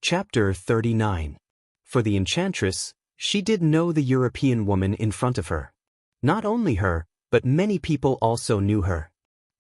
Chapter 39. For the enchantress, she did know the European woman in front of her. Not only her, but many people also knew her.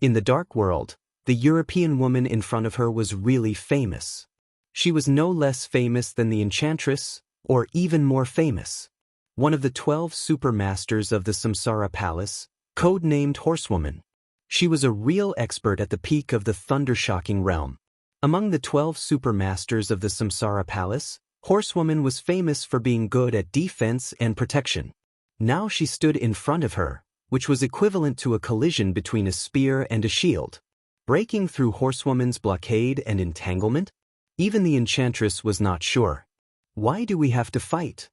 In the dark world, the European woman in front of her was really famous. She was no less famous than the enchantress, or even more famous. One of the 12 supermasters of the Samsara Palace, code-named Horsewoman. She was a real expert at the peak of the thunder-shocking realm. Among the 12 supermasters of the Samsara Palace, Horsewoman was famous for being good at defense and protection. Now she stood in front of her, which was equivalent to a collision between a spear and a shield. Breaking through Horsewoman's blockade and entanglement? Even the enchantress was not sure. Why do we have to fight?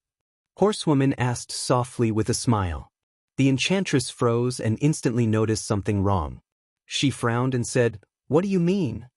Horsewoman asked softly with a smile. The enchantress froze and instantly noticed something wrong. She frowned and said, "What do you mean?"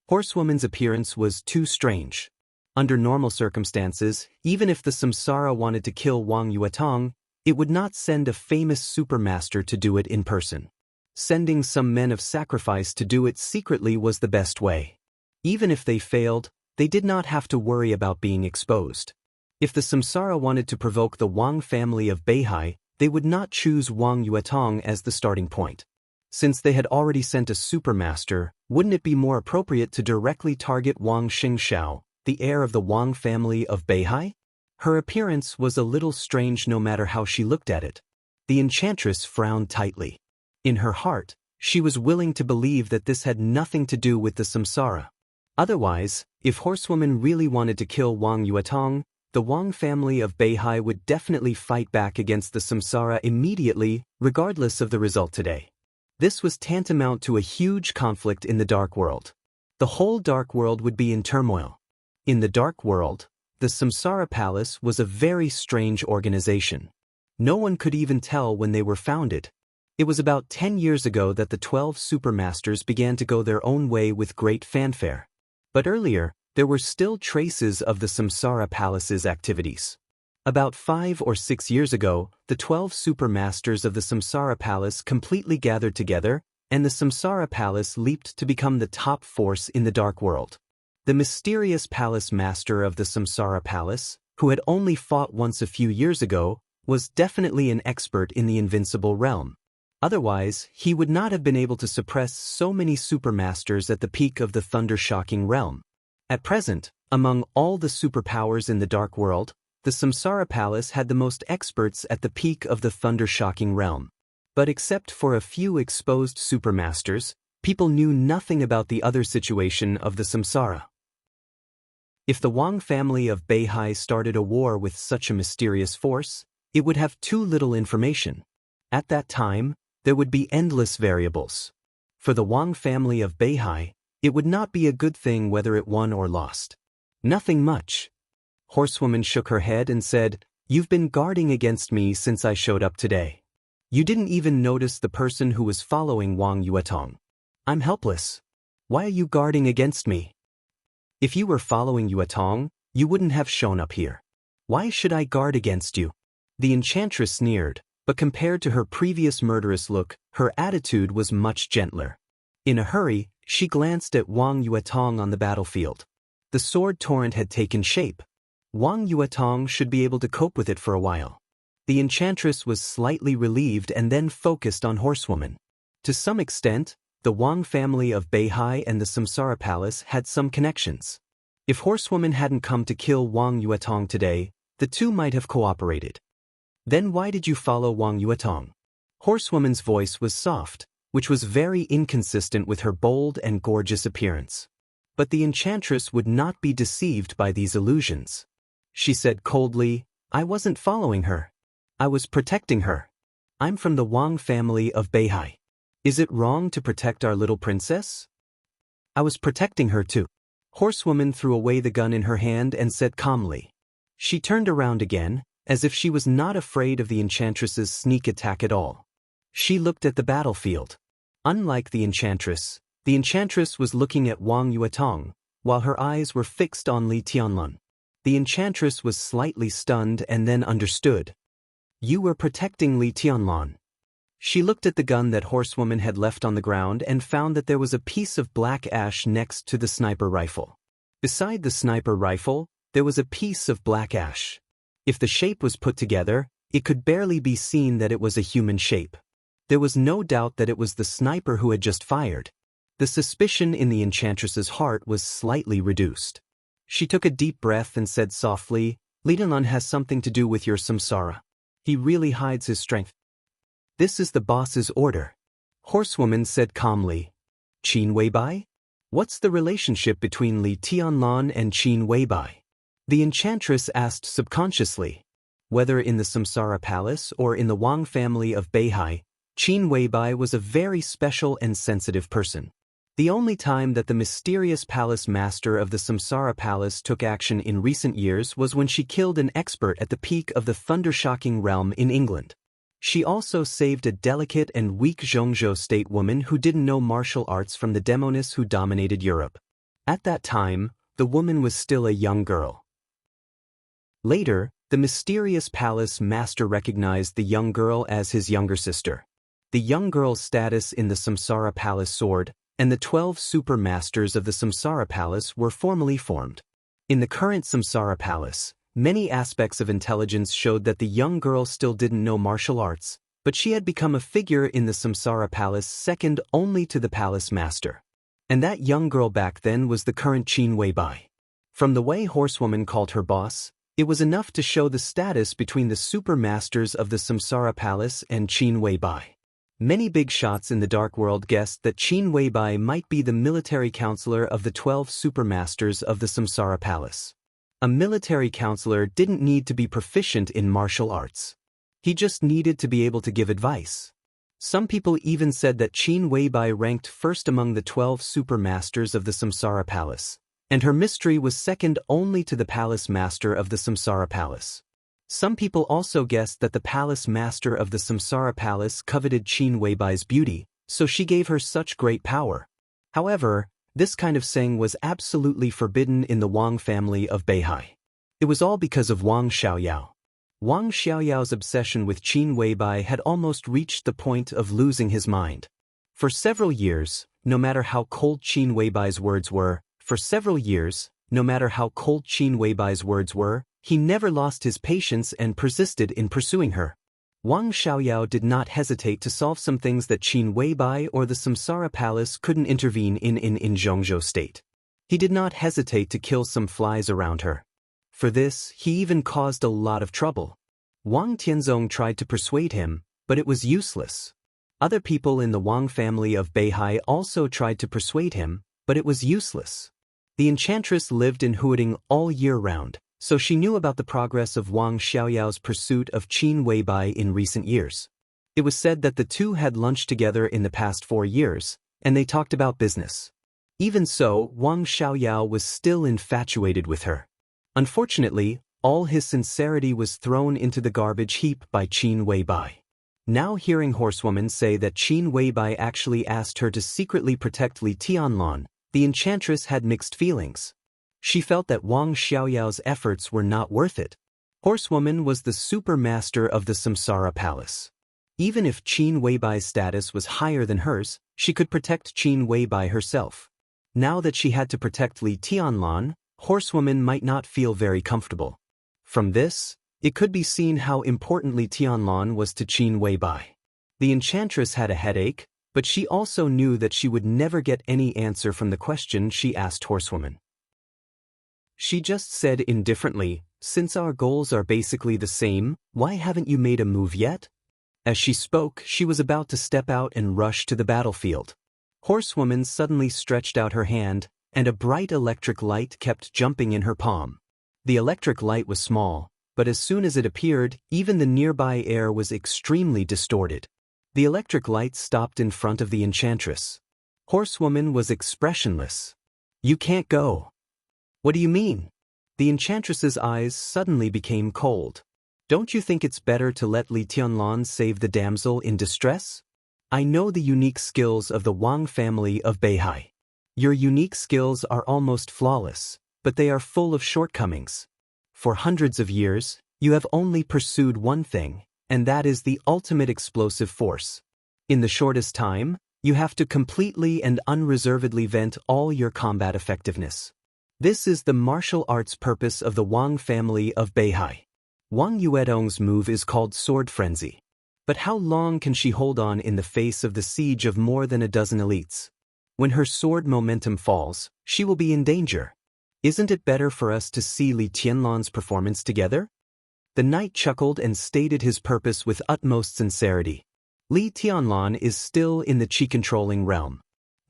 Horsewoman's appearance was too strange. Under normal circumstances, even if the Samsara wanted to kill Wang Yuetong, it would not send a famous supermaster to do it in person. Sending some men of sacrifice to do it secretly was the best way. Even if they failed, they did not have to worry about being exposed. If the Samsara wanted to provoke the Wang family of Beihai, they would not choose Wang Yuetong as the starting point. Since they had already sent a supermaster, wouldn't it be more appropriate to directly target Wang Xingxiao, the heir of the Wang family of Beihai? Her appearance was a little strange no matter how she looked at it. The enchantress frowned tightly. In her heart, she was willing to believe that this had nothing to do with the Samsara. Otherwise, if Horsewoman really wanted to kill Wang Yuetong, the Wang family of Beihai would definitely fight back against the Samsara immediately, regardless of the result today. This was tantamount to a huge conflict in the dark world. The whole dark world would be in turmoil. In the dark world, the Samsara Palace was a very strange organization. No one could even tell when they were founded. It was about 10 years ago that the 12 supermasters began to go their own way with great fanfare. But earlier, there were still traces of the Samsara Palace's activities. About 5 or 6 years ago, the 12 supermasters of the Samsara Palace completely gathered together, and the Samsara Palace leaped to become the top force in the dark world. The mysterious palace master of the Samsara Palace, who had only fought once a few years ago, was definitely an expert in the invincible realm. Otherwise, he would not have been able to suppress so many supermasters at the peak of the thunder-shocking realm. At present, among all the superpowers in the dark world, the Samsara Palace had the most experts at the peak of the thunder-shocking realm. But except for a few exposed supermasters, people knew nothing about the other situation of the Samsara. If the Wang family of Beihai started a war with such a mysterious force, it would have too little information. At that time, there would be endless variables. For the Wang family of Beihai, it would not be a good thing whether it won or lost. Nothing much. Horsewoman shook her head and said, "You've been guarding against me since I showed up today. You didn't even notice the person who was following Wang Yuetong. I'm helpless. Why are you guarding against me? If you were following Yuetong, you wouldn't have shown up here. Why should I guard against you?" The enchantress sneered, but compared to her previous murderous look, her attitude was much gentler. In a hurry, she glanced at Wang Yuetong on the battlefield. The sword torrent had taken shape. Wang Yuetong should be able to cope with it for a while. The enchantress was slightly relieved and then focused on Horsewoman. To some extent, the Wang family of Beihai and the Samsara Palace had some connections. If Horsewoman hadn't come to kill Wang Yuetong today, the two might have cooperated. Then why did you follow Wang Yuetong? Horsewoman's voice was soft, which was very inconsistent with her bold and gorgeous appearance. But the enchantress would not be deceived by these illusions. She said coldly, "I wasn't following her. I was protecting her. I'm from the Wang family of Beihai. Is it wrong to protect our little princess?" "I was protecting her too." Horsewoman threw away the gun in her hand and said calmly. She turned around again, as if she was not afraid of the enchantress's sneak attack at all. She looked at the battlefield. Unlike the enchantress was looking at Wang Yuetong, while her eyes were fixed on Li Tianlun. The enchantress was slightly stunned and then understood. "You were protecting Li Tianlun." She looked at the gun that Horsewoman had left on the ground and found that there was a piece of black ash next to the sniper rifle. Beside the sniper rifle, there was a piece of black ash. If the shape was put together, it could barely be seen that it was a human shape. There was no doubt that it was the sniper who had just fired. The suspicion in the enchantress's heart was slightly reduced. She took a deep breath and said softly, "Li Tianlan has something to do with your samsara. He really hides his strength." "This is the boss's order," Horsewoman said calmly. "Qin Weibai? What's the relationship between Li Tianlan and Qin Weibai?" The enchantress asked subconsciously. Whether in the Samsara Palace or in the Wang family of Beihai, Qin Weibai was a very special and sensitive person. The only time that the mysterious palace master of the Samsara Palace took action in recent years was when she killed an expert at the peak of the thundershocking realm in England. She also saved a delicate and weak Zhongzhou state woman who didn't know martial arts from the demoness who dominated Europe. At that time, the woman was still a young girl. Later, the mysterious palace master recognized the young girl as his younger sister. The young girl's status in the Samsara Palace soared, and the 12 super masters of the Samsara Palace were formally formed. In the current Samsara Palace, many aspects of intelligence showed that the young girl still didn't know martial arts, but she had become a figure in the Samsara Palace second only to the palace master. And that young girl back then was the current Qin Weibai. From the way Horsewoman called her boss, it was enough to show the status between the super masters of the Samsara Palace and Qin Weibai. Many big shots in the Dark World guessed that Qin Weibai might be the military counselor of the 12 supermasters of the Samsara Palace. A military counselor didn't need to be proficient in martial arts. He just needed to be able to give advice. Some people even said that Qin Weibai ranked first among the 12 supermasters of the Samsara Palace, and her mystery was second only to the palace master of the Samsara Palace. Some people also guessed that the palace master of the Samsara Palace coveted Qin Weibai's beauty, so she gave her such great power. However, this kind of saying was absolutely forbidden in the Wang family of Beihai. It was all because of Wang Xiaoyao. Wang Xiaoyao's obsession with Qin Weibai had almost reached the point of losing his mind. For several years, no matter how cold Qin Weibai's words were, he never lost his patience and persisted in pursuing her. Wang Xiaoyao did not hesitate to solve some things that Qin Weibai or the Samsara Palace couldn't intervene in Zhongzhou state. He did not hesitate to kill some flies around her. For this, he even caused a lot of trouble. Wang Tianzong tried to persuade him, but it was useless. Other people in the Wang family of Beihai also tried to persuade him, but it was useless. The enchantress lived in Huading all year round, so she knew about the progress of Wang Xiaoyao's pursuit of Qin Weibai in recent years. It was said that the two had lunched together in the past 4 years, and they talked about business. Even so, Wang Xiaoyao was still infatuated with her. Unfortunately, all his sincerity was thrown into the garbage heap by Qin Weibai. Now hearing Horsewoman say that Qin Weibai actually asked her to secretly protect Li Tianlan, the enchantress had mixed feelings. She felt that Wang Xiaoyao's efforts were not worth it. Horsewoman was the super master of the Samsara Palace. Even if Qin Weibai's status was higher than hers, she could protect Qin Weibai herself. Now that she had to protect Li Tianlan, Horsewoman might not feel very comfortable. From this, it could be seen how important Li Tianlan was to Qin Weibai. The enchantress had a headache, but she also knew that she would never get any answer from the question she asked Horsewoman. She just said indifferently, "Since our goals are basically the same, why haven't you made a move yet?" As she spoke, she was about to step out and rush to the battlefield. Horsewoman suddenly stretched out her hand, and a bright electric light kept jumping in her palm. The electric light was small, but as soon as it appeared, even the nearby air was extremely distorted. The electric light stopped in front of the enchantress. Horsewoman was expressionless. "You can't go." "What do you mean?" The enchantress's eyes suddenly became cold. "Don't you think it's better to let Li Tianlan save the damsel in distress? I know the unique skills of the Wang family of Beihai. Your unique skills are almost flawless, but they are full of shortcomings. For hundreds of years, you have only pursued one thing, and that is the ultimate explosive force. In the shortest time, you have to completely and unreservedly vent all your combat effectiveness. This is the martial arts purpose of the Wang family of Beihai. Wang Yuedong's move is called Sword Frenzy. But how long can she hold on in the face of the siege of more than a dozen elites? When her sword momentum falls, she will be in danger. Isn't it better for us to see Li Tianlan's performance together? The knight chuckled and stated his purpose with utmost sincerity. Li Tianlan is still in the qi-controlling realm.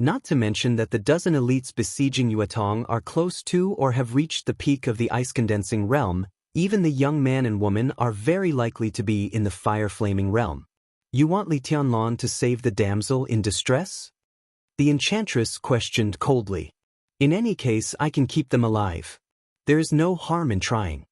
Not to mention that the dozen elites besieging Yuetong are close to or have reached the peak of the ice-condensing realm. Even the young man and woman are very likely to be in the fire-flaming realm. You want Li Tianlan to save the damsel in distress? The enchantress questioned coldly. In any case, I can keep them alive. There is no harm in trying.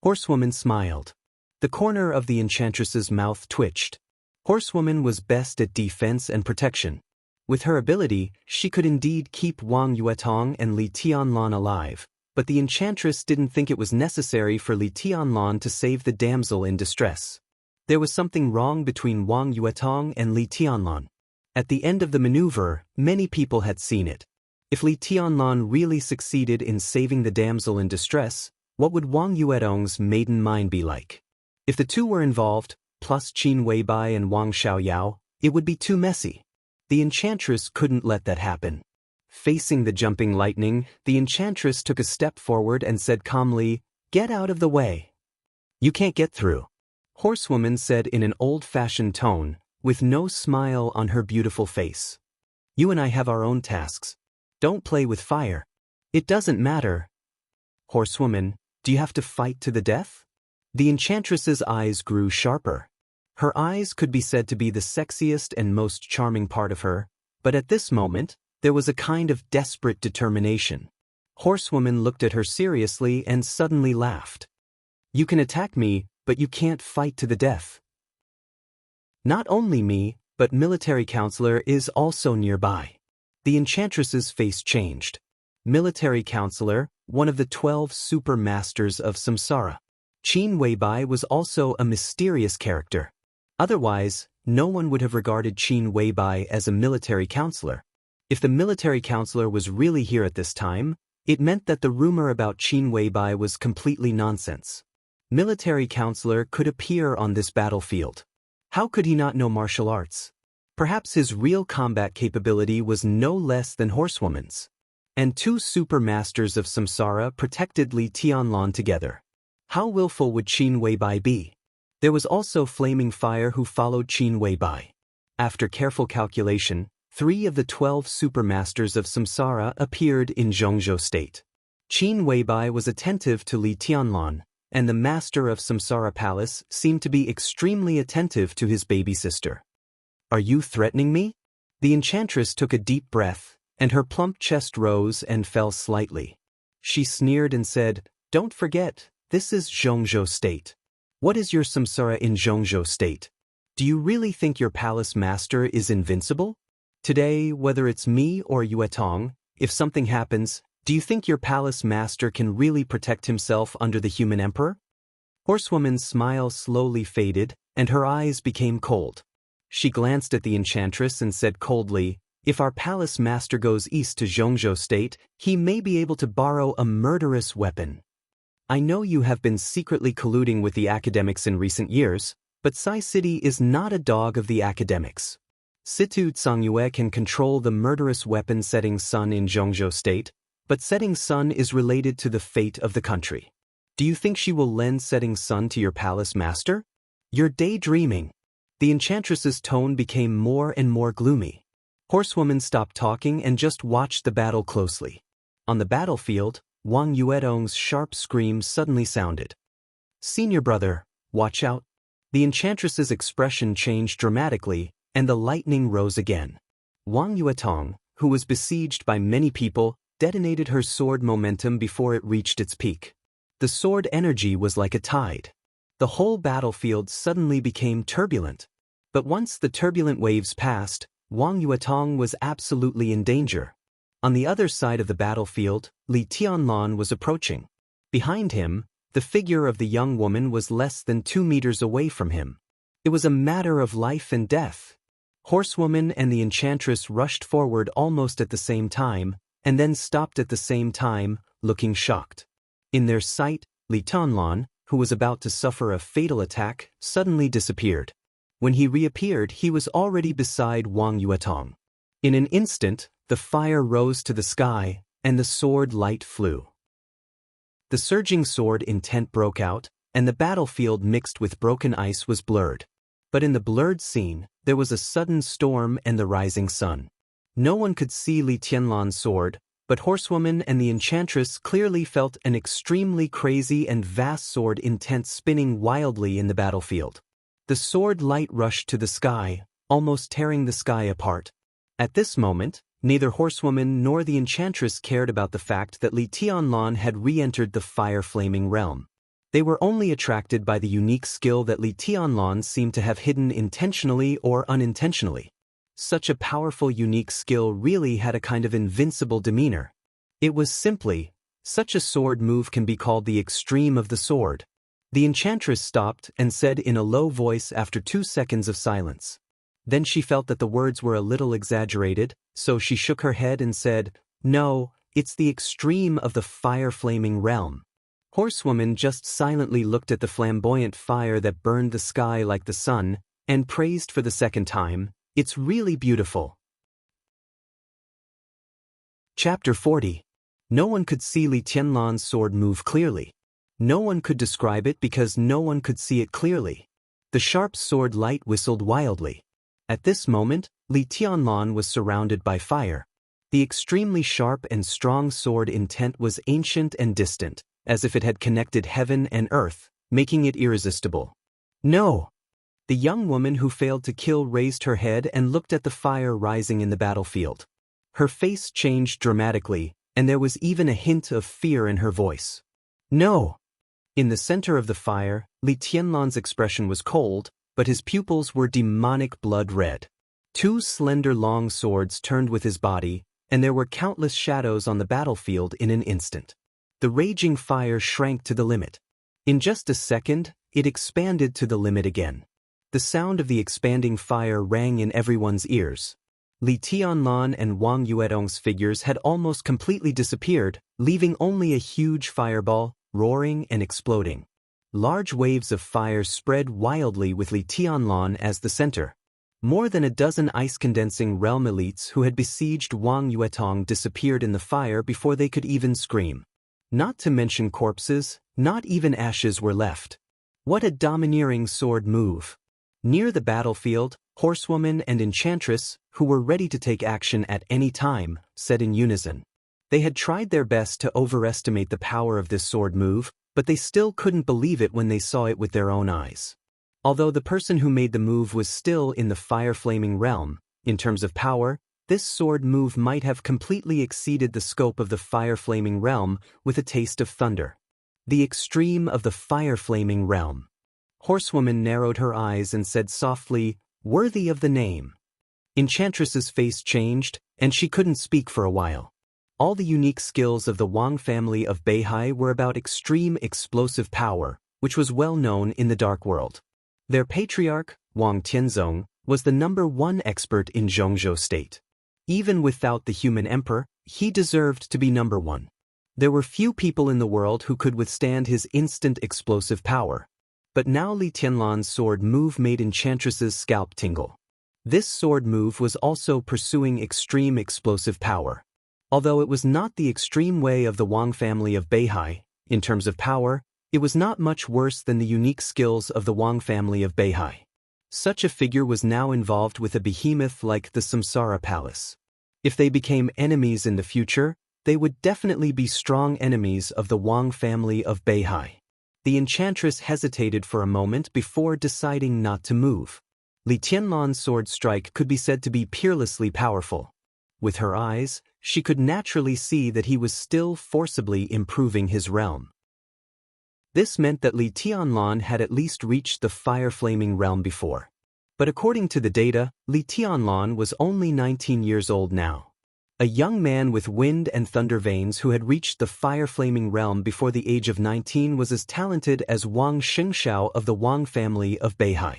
Horsewoman smiled. The corner of the enchantress's mouth twitched. Horsewoman was best at defense and protection. With her ability, she could indeed keep Wang Yuetong and Li Tianlan alive. But the enchantress didn't think it was necessary for Li Tianlan to save the damsel in distress. There was something wrong between Wang Yuetong and Li Tianlan. At the end of the maneuver, many people had seen it. If Li Tianlan really succeeded in saving the damsel in distress, what would Wang Yuedong's maiden mind be like? If the two were involved, plus Qin Weibai and Wang Xiaoyao, it would be too messy. The enchantress couldn't let that happen. Facing the jumping lightning, the enchantress took a step forward and said calmly, "Get out of the way. You can't get through." Horsewoman said in an old-fashioned tone, with no smile on her beautiful face. "You and I have our own tasks. Don't play with fire. It doesn't matter." Horsewoman, do you have to fight to the death? The enchantress's eyes grew sharper. Her eyes could be said to be the sexiest and most charming part of her, but at this moment, there was a kind of desperate determination. Horsewoman looked at her seriously and suddenly laughed. "You can attack me, but you can't fight to the death." "Not only me, but military counselor is also nearby." The enchantress's face changed. Military counselor, one of the 12 super masters of samsara. Qin Weibai was also a mysterious character. Otherwise, no one would have regarded Qin Weibai as a military counselor. If the military counselor was really here at this time, it meant that the rumor about Qin Weibai was completely nonsense. Military counselor could appear on this battlefield. How could he not know martial arts? Perhaps his real combat capability was no less than Horsewoman's. And two super masters of samsara protected Li Tianlan together. How willful would Qin Weibai be? There was also Flaming Fire who followed Qin Weibai. After careful calculation, 3 of the 12 supermasters of samsara appeared in Zhongzhou state. Qin Weibai was attentive to Li Tianlan, and the master of Samsara Palace seemed to be extremely attentive to his baby sister. "Are you threatening me?" The enchantress took a deep breath, and her plump chest rose and fell slightly. She sneered and said, "Don't forget, this is Zhongzhou state. What is your samsara in Zhongzhou state? Do you really think your palace master is invincible? Today, whether it's me or Yuetong, if something happens, do you think your palace master can really protect himself under the human emperor?" Horsewoman's smile slowly faded, and her eyes became cold. She glanced at the enchantress and said coldly, "If our palace master goes east to Zhongzhou state, he may be able to borrow a murderous weapon. I know you have been secretly colluding with the academics in recent years, but Sai City is not a dog of the academics. Situ Tsangyue can control the murderous weapon Setting Sun in Zhongzhou state, but Setting Sun is related to the fate of the country. Do you think she will lend Setting Sun to your palace master? You're daydreaming." The enchantress's tone became more and more gloomy. Horsewoman stopped talking and just watched the battle closely. On the battlefield, Wang Yuedong's sharp scream suddenly sounded. "Senior brother, watch out." The enchantress's expression changed dramatically, and the lightning rose again. Wang Yuetong, who was besieged by many people, detonated her sword momentum before it reached its peak. The sword energy was like a tide. The whole battlefield suddenly became turbulent. But once the turbulent waves passed, Wang Yuetong was absolutely in danger. On the other side of the battlefield, Li Tianlan was approaching. Behind him, the figure of the young woman was less than 2 meters away from him. It was a matter of life and death. Horsewoman and the enchantress rushed forward almost at the same time, and then stopped at the same time, looking shocked. In their sight, Li Tianlan, who was about to suffer a fatal attack, suddenly disappeared. When he reappeared, he was already beside Wang Yuetong. In an instant, the fire rose to the sky, and the sword light flew. The surging sword intent broke out, and the battlefield mixed with broken ice was blurred. But in the blurred scene, there was a sudden storm and the rising sun. No one could see Li Tianlan's sword, but Horsewoman and the Enchantress clearly felt an extremely crazy and vast sword intent spinning wildly in the battlefield. The sword light rushed to the sky, almost tearing the sky apart. At this moment, neither Horsewoman nor the Enchantress cared about the fact that Li Tianlan had re-entered the fire-flaming realm. They were only attracted by the unique skill that Li Tianlan seemed to have hidden intentionally or unintentionally. Such a powerful unique skill really had a kind of invincible demeanor. It was simply, such a sword move can be called the extreme of the sword. The Enchantress stopped and said in a low voice after 2 seconds of silence. Then she felt that the words were a little exaggerated, so she shook her head and said, "No, it's the extreme of the fire-flaming realm." Horsewoman just silently looked at the flamboyant fire that burned the sky like the sun, and praised for the second time, "It's really beautiful." Chapter 40. No one could see Li Tianlan's sword move clearly. No one could describe it because no one could see it clearly. The sharp sword light whistled wildly. At this moment, Li Tianlan was surrounded by fire. The extremely sharp and strong sword intent was ancient and distant, as if it had connected heaven and earth, making it irresistible. "No!" The young woman who failed to kill raised her head and looked at the fire rising in the battlefield. Her face changed dramatically, and there was even a hint of fear in her voice. "No!" In the center of the fire, Li Tianlan's expression was cold, but his pupils were demonic blood red. 2 slender long swords turned with his body, and there were countless shadows on the battlefield in an instant. The raging fire shrank to the limit. In just a second, it expanded to the limit again. The sound of the expanding fire rang in everyone's ears. Li Tianlan and Wang Yuetong's figures had almost completely disappeared, leaving only a huge fireball, roaring and exploding. Large waves of fire spread wildly with Li Tianlan as the center. More than a dozen ice-condensing realm elites who had besieged Wang Yuetong disappeared in the fire before they could even scream. Not to mention corpses, not even ashes were left. What a domineering sword move! Near the battlefield, Horsewoman and Enchantress, who were ready to take action at any time, said in unison. They had tried their best to overestimate the power of this sword move, but they still couldn't believe it when they saw it with their own eyes. Although the person who made the move was still in the fire-flaming realm, in terms of power, this sword move might have completely exceeded the scope of the fire-flaming realm with a taste of thunder. The extreme of the fire-flaming realm. Horsewoman narrowed her eyes and said softly, "Worthy of the name." Enchantress's face changed, and she couldn't speak for a while. All the unique skills of the Wang family of Beihai were about extreme explosive power, which was well known in the Dark World. Their patriarch, Wang Tianzong, was the #1 expert in Zhongzhou State. Even without the human emperor, he deserved to be #1. There were few people in the world who could withstand his instant explosive power. But now Li Tianlan's sword move made Enchantress's scalp tingle. This sword move was also pursuing extreme explosive power. Although it was not the extreme way of the Wang family of Beihai, in terms of power, it was not much worse than the unique skills of the Wang family of Beihai. Such a figure was now involved with a behemoth like the Samsara Palace. If they became enemies in the future, they would definitely be strong enemies of the Wang family of Beihai. The Enchantress hesitated for a moment before deciding not to move. Li Tianlan's sword strike could be said to be peerlessly powerful. With her eyes, she could naturally see that he was still forcibly improving his realm. This meant that Li Tianlan had at least reached the fire-flaming realm before. But according to the data, Li Tianlan was only 19 years old now. A young man with wind and thunder veins who had reached the fire-flaming realm before the age of 19 was as talented as Wang Xingxiao of the Wang family of Beihai.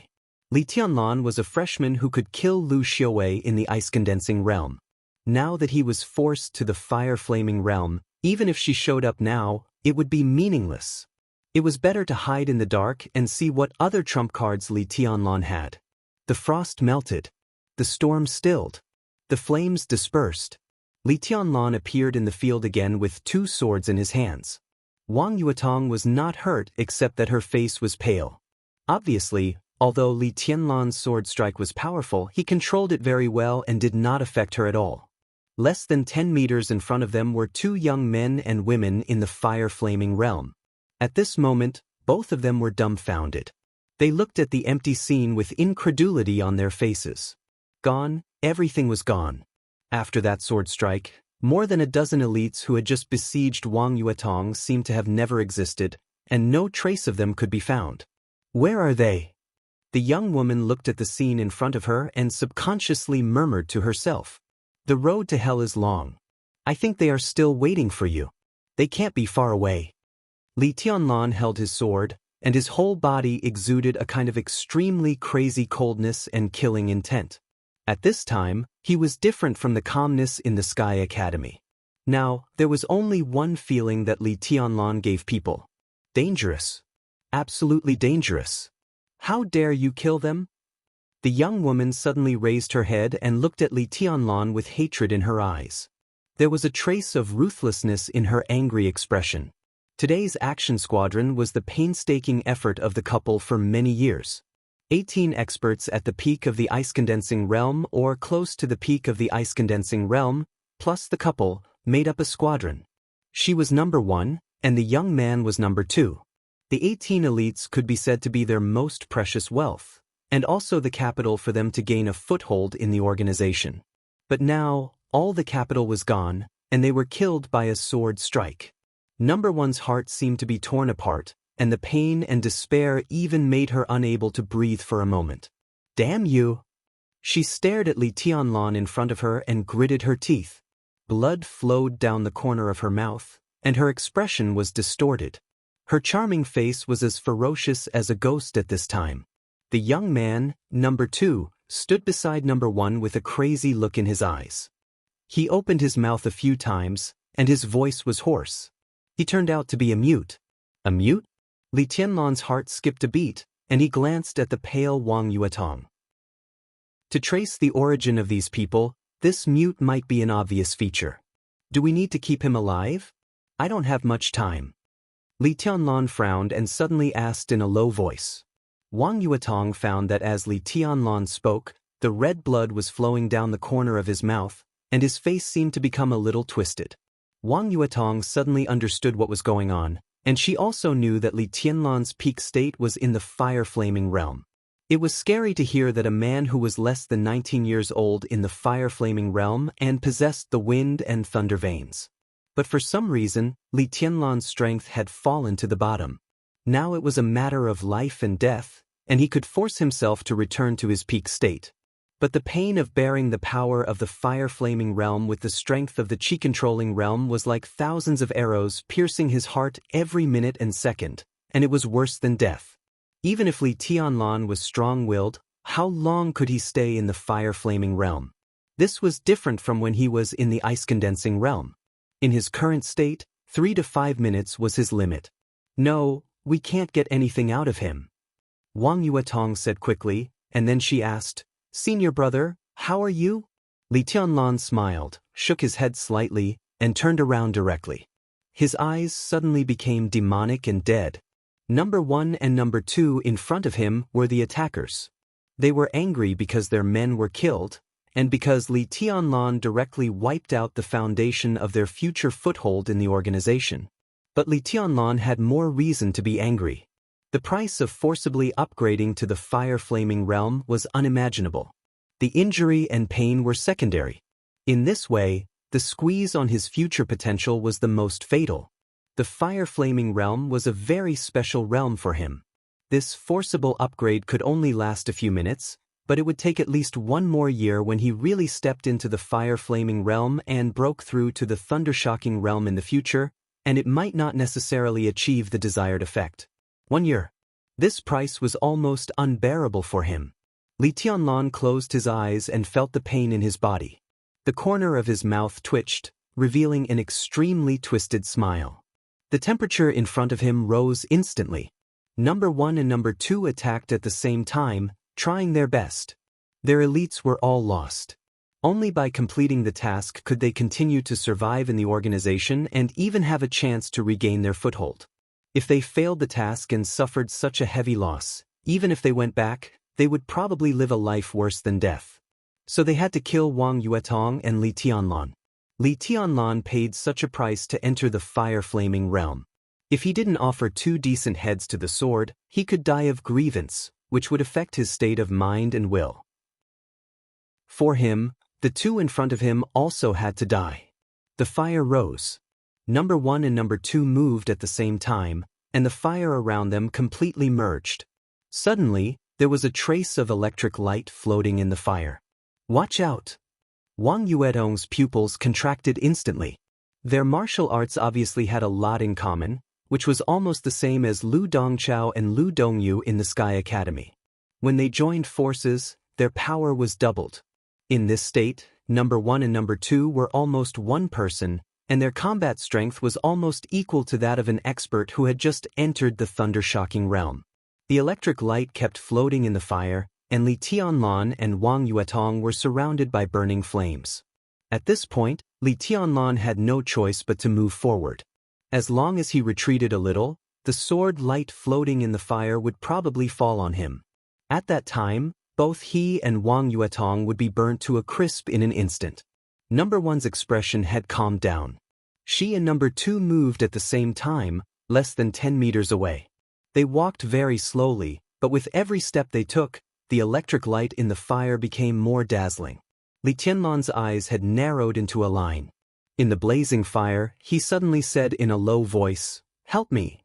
Li Tianlan was a freshman who could kill Lu Xiuwei in the ice-condensing realm. Now that he was forced to the fire-flaming realm, even if she showed up now, it would be meaningless. It was better to hide in the dark and see what other trump cards Li Tianlan had. The frost melted. The storm stilled. The flames dispersed. Li Tianlan appeared in the field again with 2 swords in his hands. Wang Yuetong was not hurt except that her face was pale. Obviously, although Li Tianlan's sword strike was powerful, he controlled it very well and did not affect her at all. Less than 10 meters in front of them were 2 young men and women in the fire-flaming realm. At this moment, both of them were dumbfounded. They looked at the empty scene with incredulity on their faces. Gone, everything was gone. After that sword strike, more than a dozen elites who had just besieged Wang Yuetong seemed to have never existed, and no trace of them could be found. Where are they? The young woman looked at the scene in front of her and subconsciously murmured to herself. The road to hell is long. I think they are still waiting for you. They can't be far away. Li Tianlan held his sword, and his whole body exuded a kind of extremely crazy coldness and killing intent. At this time, he was different from the calmness in the Sky Academy. Now, there was only one feeling that Li Tianlan gave people. Dangerous. Absolutely dangerous. How dare you kill them? The young woman suddenly raised her head and looked at Li Tianlan with hatred in her eyes. There was a trace of ruthlessness in her angry expression. Today's action squadron was the painstaking effort of the couple for many years. 18 experts at the peak of the ice-condensing realm or close to the peak of the ice-condensing realm, plus the couple, made up a squadron. She was number 1, and the young man was number 2. The 18 elites could be said to be their most precious wealth, and also the capital for them to gain a foothold in the organization. But now, all the capital was gone, and they were killed by a sword strike. Number 1's heart seemed to be torn apart, and the pain and despair even made her unable to breathe for a moment. Damn you! She stared at Li Tianlan in front of her and gritted her teeth. Blood flowed down the corner of her mouth, and her expression was distorted. Her charming face was as ferocious as a ghost at this time. The young man, number 2, stood beside number 1 with a crazy look in his eyes. He opened his mouth a few times, and his voice was hoarse. He turned out to be a mute. A mute? Li Tianlan's heart skipped a beat, and he glanced at the pale Wang Yuetong. To trace the origin of these people, this mute might be an obvious feature. Do we need to keep him alive? I don't have much time. Li Tianlan frowned and suddenly asked in a low voice. Wang Yuetong found that as Li Tianlan spoke, the red blood was flowing down the corner of his mouth, and his face seemed to become a little twisted. Wang Yuetong suddenly understood what was going on, and she also knew that Li Tianlan's peak state was in the fire-flaming realm. It was scary to hear that a man who was less than 19 years old in the fire-flaming realm and possessed the wind and thunder veins. But for some reason, Li Tianlan's strength had fallen to the bottom. Now it was a matter of life and death, and he could force himself to return to his peak state. But the pain of bearing the power of the fire-flaming realm with the strength of the chi-controlling realm was like thousands of arrows piercing his heart every minute and second, and it was worse than death. Even if Li Tianlan was strong-willed, how long could he stay in the fire-flaming realm? This was different from when he was in the ice-condensing realm. In his current state, 3 to 5 minutes was his limit. No, we can't get anything out of him. Wang Yuetong said quickly, and then she asked, Senior brother, how are you? Li Tianlan smiled, shook his head slightly, and turned around directly. His eyes suddenly became demonic and dead. Number 1 and number 2 in front of him were the attackers. They were angry because their men were killed, and because Li Tianlan directly wiped out the foundation of their future foothold in the organization. But Li Tianlan had more reason to be angry. The price of forcibly upgrading to the fire-flaming realm was unimaginable. The injury and pain were secondary. In this way, the squeeze on his future potential was the most fatal. The fire-flaming realm was a very special realm for him. This forcible upgrade could only last a few minutes, but it would take at least 1 more year when he really stepped into the fire-flaming realm and broke through to the thunder-shocking realm in the future, and it might not necessarily achieve the desired effect. 1 year. This price was almost unbearable for him. Li Tianlan closed his eyes and felt the pain in his body. The corner of his mouth twitched, revealing an extremely twisted smile. The temperature in front of him rose instantly. Number 1 and Number 2 attacked at the same time, trying their best. Their elites were all lost. Only by completing the task could they continue to survive in the organization and even have a chance to regain their foothold. If they failed the task and suffered such a heavy loss, even if they went back, they would probably live a life worse than death. So they had to kill Wang Yuetong and Li Tianlan. Li Tianlan paid such a price to enter the fire-flaming realm. If he didn't offer 2 decent heads to the sword, he could die of grievance, which would affect his state of mind and will. For him, the 2 in front of him also had to die. The fire rose. Number 1 and Number 2 moved at the same time, and the fire around them completely merged. Suddenly, there was a trace of electric light floating in the fire. Watch out! Wang Yuetong's pupils contracted instantly. Their martial arts obviously had a lot in common, which was almost the same as Lu Dongchao and Lu Dongyu in the Sky Academy. When they joined forces, their power was doubled. In this state, Number 1 and Number 2 were almost one person, and their combat strength was almost equal to that of an expert who had just entered the thunder-shocking realm. The electric light kept floating in the fire, and Li Tianlan and Wang Yuetong were surrounded by burning flames. At this point, Li Tianlan had no choice but to move forward. As long as he retreated a little, the sword light floating in the fire would probably fall on him. At that time, both he and Wang Yuetong would be burnt to a crisp in an instant. Number 1's expression had calmed down. She and Number 2 moved at the same time, less than 10 meters away. They walked very slowly, but with every step they took, the electric light in the fire became more dazzling. Li Tianlan's eyes had narrowed into a line. In the blazing fire, he suddenly said in a low voice, "Help me."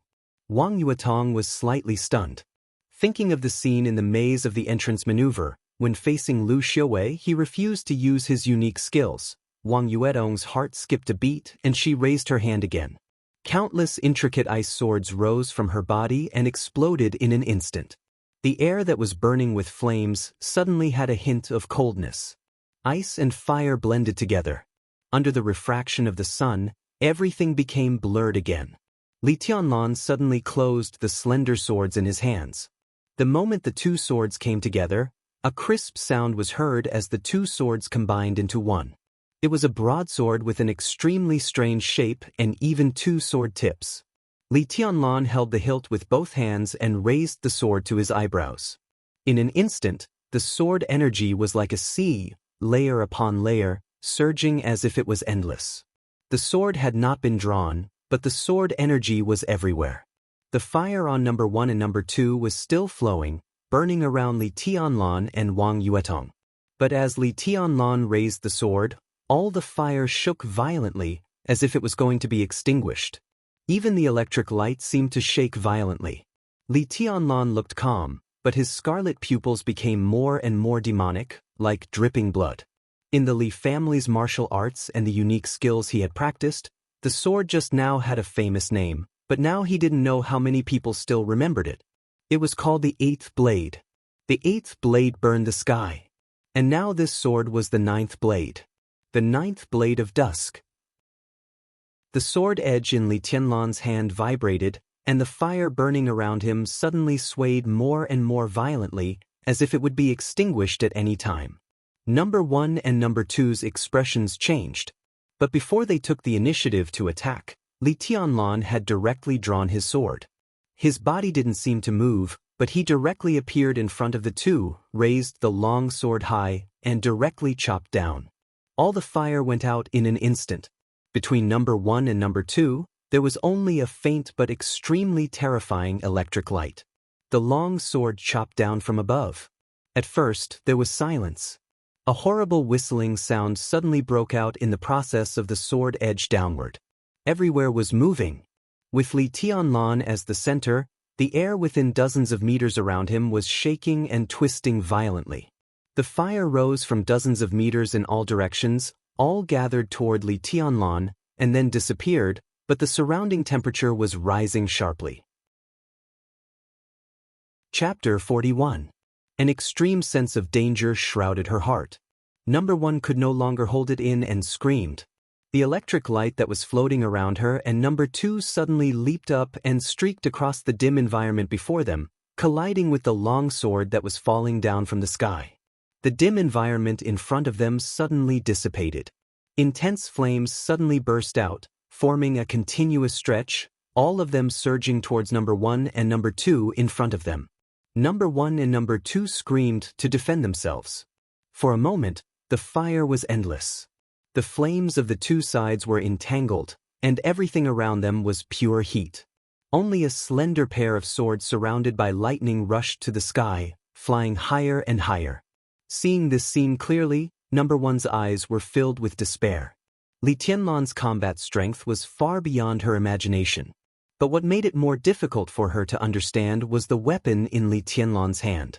Wang Yuetong was slightly stunned. Thinking of the scene in the maze of the entrance maneuver, when facing Lu Xiuwei, he refused to use his unique skills. Wang Yuetong's heart skipped a beat and she raised her hand again. Countless intricate ice swords rose from her body and exploded in an instant. The air that was burning with flames suddenly had a hint of coldness. Ice and fire blended together. Under the refraction of the sun, everything became blurred again. Li Tianlan suddenly closed the slender swords in his hands. The moment the 2 swords came together, a crisp sound was heard as the 2 swords combined into one. It was a broadsword with an extremely strange shape and even 2 sword tips. Li Tianlan held the hilt with both hands and raised the sword to his eyebrows. In an instant, the sword energy was like a sea, layer upon layer, surging as if it was endless. The sword had not been drawn, but the sword energy was everywhere. The fire on Number 1 and Number 2 was still flowing, burning around Li Tianlan and Wang Yuetong. But as Li Tianlan raised the sword, all the fire shook violently, as if it was going to be extinguished. Even the electric light seemed to shake violently. Li Tianlan looked calm, but his scarlet pupils became more and more demonic, like dripping blood. In the Li family's martial arts and the unique skills he had practiced, the sword just now had a famous name, but now he didn't know how many people still remembered it. It was called the 8th blade. The 8th blade burned the sky. And now this sword was the 9th blade. The 9th blade of dusk. The sword edge in Li Tianlan's hand vibrated, and the fire burning around him suddenly swayed more and more violently, as if it would be extinguished at any time. Number 1 and Number 2's expressions changed. But before they took the initiative to attack, Li Tianlan had directly drawn his sword. His body didn't seem to move, but he directly appeared in front of the 2, raised the long sword high, and directly chopped down. All the fire went out in an instant. Between Number 1 and Number 2, there was only a faint but extremely terrifying electric light. The long sword chopped down from above. At first, there was silence. A horrible whistling sound suddenly broke out in the process of the sword edge downward. Everywhere was moving. With Li Tianlan as the center, the air within dozens of meters around him was shaking and twisting violently. The fire rose from dozens of meters in all directions, all gathered toward Li Tianlan, and then disappeared, but the surrounding temperature was rising sharply. Chapter 41. An extreme sense of danger shrouded her heart. Number 1 could no longer hold it in and screamed. The electric light that was floating around her and Number 2 suddenly leaped up and streaked across the dim environment before them, colliding with the long sword that was falling down from the sky. The dim environment in front of them suddenly dissipated. Intense flames suddenly burst out, forming a continuous stretch, all of them surging towards Number 1 and Number 2 in front of them. Number 1 and Number 2 screamed to defend themselves. For a moment, the fire was endless. The flames of the two sides were entangled, and everything around them was pure heat. Only a slender pair of swords surrounded by lightning rushed to the sky, flying higher and higher. Seeing this scene clearly, Number 1's eyes were filled with despair. Li Tianlan's combat strength was far beyond her imagination. But what made it more difficult for her to understand was the weapon in Li Tianlan's hand.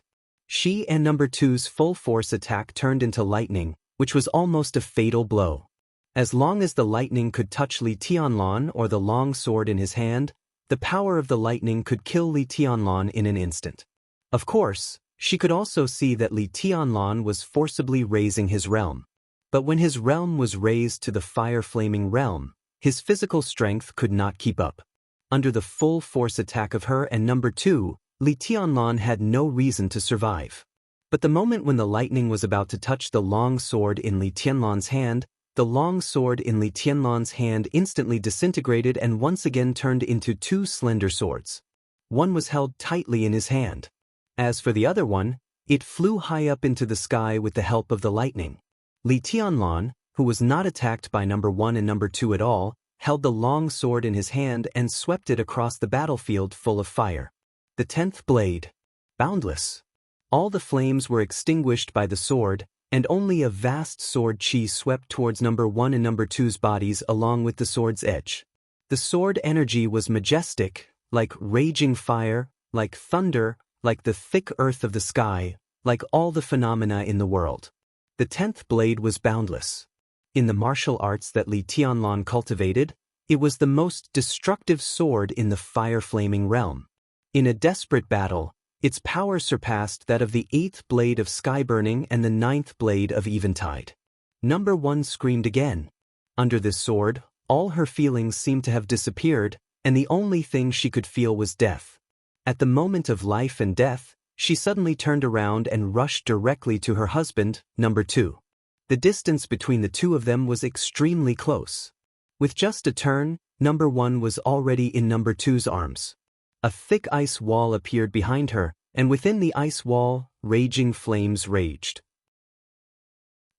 She and Number 2's full-force attack turned into lightning, which was almost a fatal blow. As long as the lightning could touch Li Tianlan or the long sword in his hand, the power of the lightning could kill Li Tianlan in an instant. Of course, she could also see that Li Tianlan was forcibly raising his realm. But when his realm was raised to the fire-flaming realm, his physical strength could not keep up. Under the full-force attack of her and Number 2, Li Tianlan had no reason to survive. But the moment when the lightning was about to touch the long sword in Li Tianlan's hand, the long sword in Li Tianlan's hand instantly disintegrated and once again turned into two slender swords. One was held tightly in his hand. As for the other one, it flew high up into the sky with the help of the lightning. Li Tianlan, who was not attacked by Number 1 and Number 2 at all, held the long sword in his hand and swept it across the battlefield full of fire. The 10th blade. Boundless. All the flames were extinguished by the sword, and only a vast sword chi swept towards Number 1 and Number 2's bodies along with the sword's edge. The sword energy was majestic, like raging fire, like thunder, like the thick earth of the sky, like all the phenomena in the world. The 10th blade was boundless. In the martial arts that Li Tianlan cultivated, it was the most destructive sword in the fire-flaming realm. In a desperate battle, its power surpassed that of the 8th blade of Skyburning and the 9th blade of Eventide. Number 1 screamed again. Under this sword, all her feelings seemed to have disappeared, and the only thing she could feel was death. At the moment of life and death, she suddenly turned around and rushed directly to her husband, Number 2. The distance between the two of them was extremely close. With just a turn, Number 1 was already in Number 2's arms. A thick ice wall appeared behind her, and within the ice wall, raging flames raged.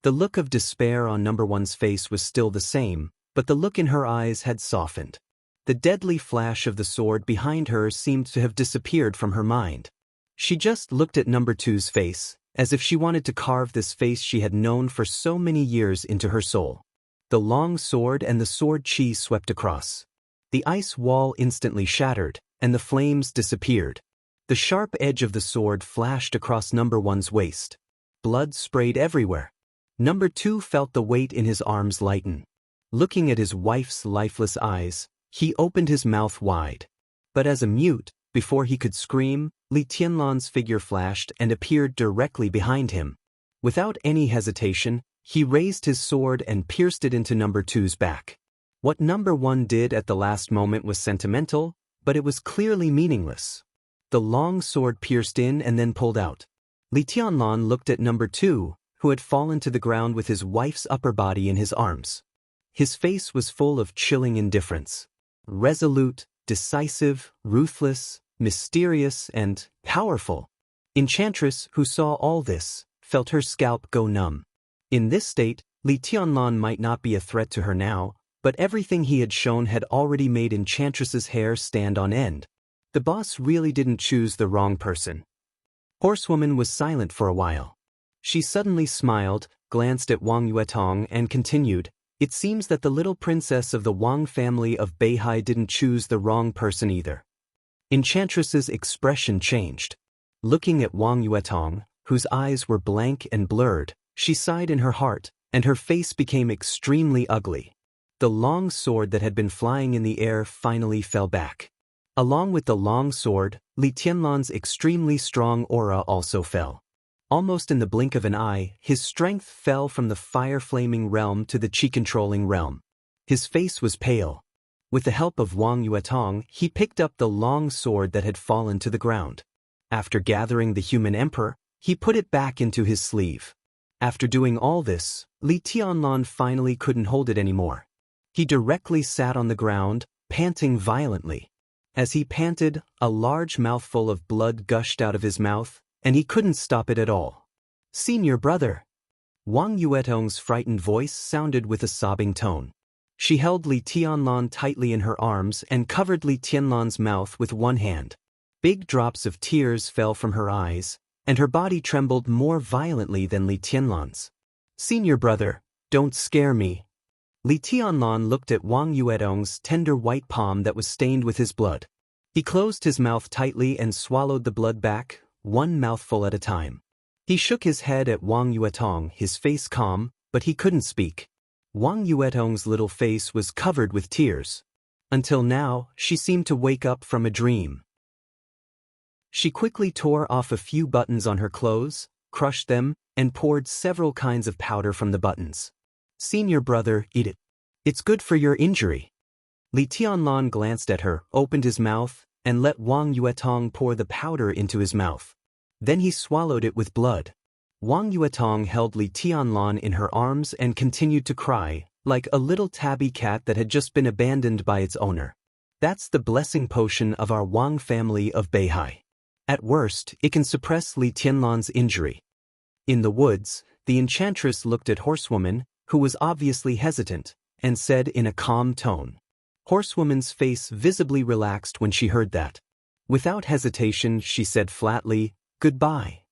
The look of despair on Number 1's face was still the same, but the look in her eyes had softened. The deadly flash of the sword behind her seemed to have disappeared from her mind. She just looked at Number 2's face, as if she wanted to carve this face she had known for so many years into her soul. The long sword and the sword chi swept across. The ice wall instantly shattered, and the flames disappeared. The sharp edge of the sword flashed across Number 1's waist. Blood sprayed everywhere. Number 2 felt the weight in his arms lighten. Looking at his wife's lifeless eyes, he opened his mouth wide. But as a mute, before he could scream, Li Tianlan's figure flashed and appeared directly behind him. Without any hesitation, he raised his sword and pierced it into Number 2's back. What Number 1 did at the last moment was sentimental, but it was clearly meaningless. The long sword pierced in and then pulled out. Li Tianlan looked at Number 2, who had fallen to the ground with his wife's upper body in his arms. His face was full of chilling indifference. Resolute, decisive, ruthless, mysterious, and powerful. Enchantress, who saw all this, felt her scalp go numb. In this state, Li Tianlan might not be a threat to her now, but everything he had shown had already made Enchantress's hair stand on end. The boss really didn't choose the wrong person. Horsewoman was silent for a while. She suddenly smiled, glanced at Wang Yuetong and continued, "It seems that the little princess of the Wang family of Beihai didn't choose the wrong person either." Enchantress's expression changed. Looking at Wang Yuetong, whose eyes were blank and blurred, she sighed in her heart, and her face became extremely ugly. The long sword that had been flying in the air finally fell back. Along with the long sword, Li Tianlan's extremely strong aura also fell. Almost in the blink of an eye, his strength fell from the fire-flaming realm to the chi-controlling realm. His face was pale. With the help of Wang Yuetong, he picked up the long sword that had fallen to the ground. After gathering the human emperor, he put it back into his sleeve. After doing all this, Li Tianlan finally couldn't hold it anymore. He directly sat on the ground, panting violently. As he panted, a large mouthful of blood gushed out of his mouth, and he couldn't stop it at all. "Senior brother." Wang Yuetong's frightened voice sounded with a sobbing tone. She held Li Tianlan tightly in her arms and covered Li Tianlan's mouth with one hand. Big drops of tears fell from her eyes, and her body trembled more violently than Li Tianlan's. "Senior brother, don't scare me." Li Tianlan looked at Wang Yuetong's tender white palm that was stained with his blood. He closed his mouth tightly and swallowed the blood back, one mouthful at a time. He shook his head at Wang Yuetong, his face calm, but he couldn't speak. Wang Yuetong's little face was covered with tears. Until now, she seemed to wake up from a dream. She quickly tore off a few buttons on her clothes, crushed them, and poured several kinds of powder from the buttons. "Senior brother, eat it. It's good for your injury." Li Tianlan glanced at her, opened his mouth, and let Wang Yuetong pour the powder into his mouth. Then he swallowed it with blood. Wang Yuetong held Li Tianlan in her arms and continued to cry, like a little tabby cat that had just been abandoned by its owner. "That's the blessing potion of our Wang family of Beihai. At worst, it can suppress Li Tianlan's injury." In the woods, the enchantress looked at Horsewoman, who was obviously hesitant, and said in a calm tone. Horsewoman's face visibly relaxed when she heard that. Without hesitation, she said flatly, "Goodbye."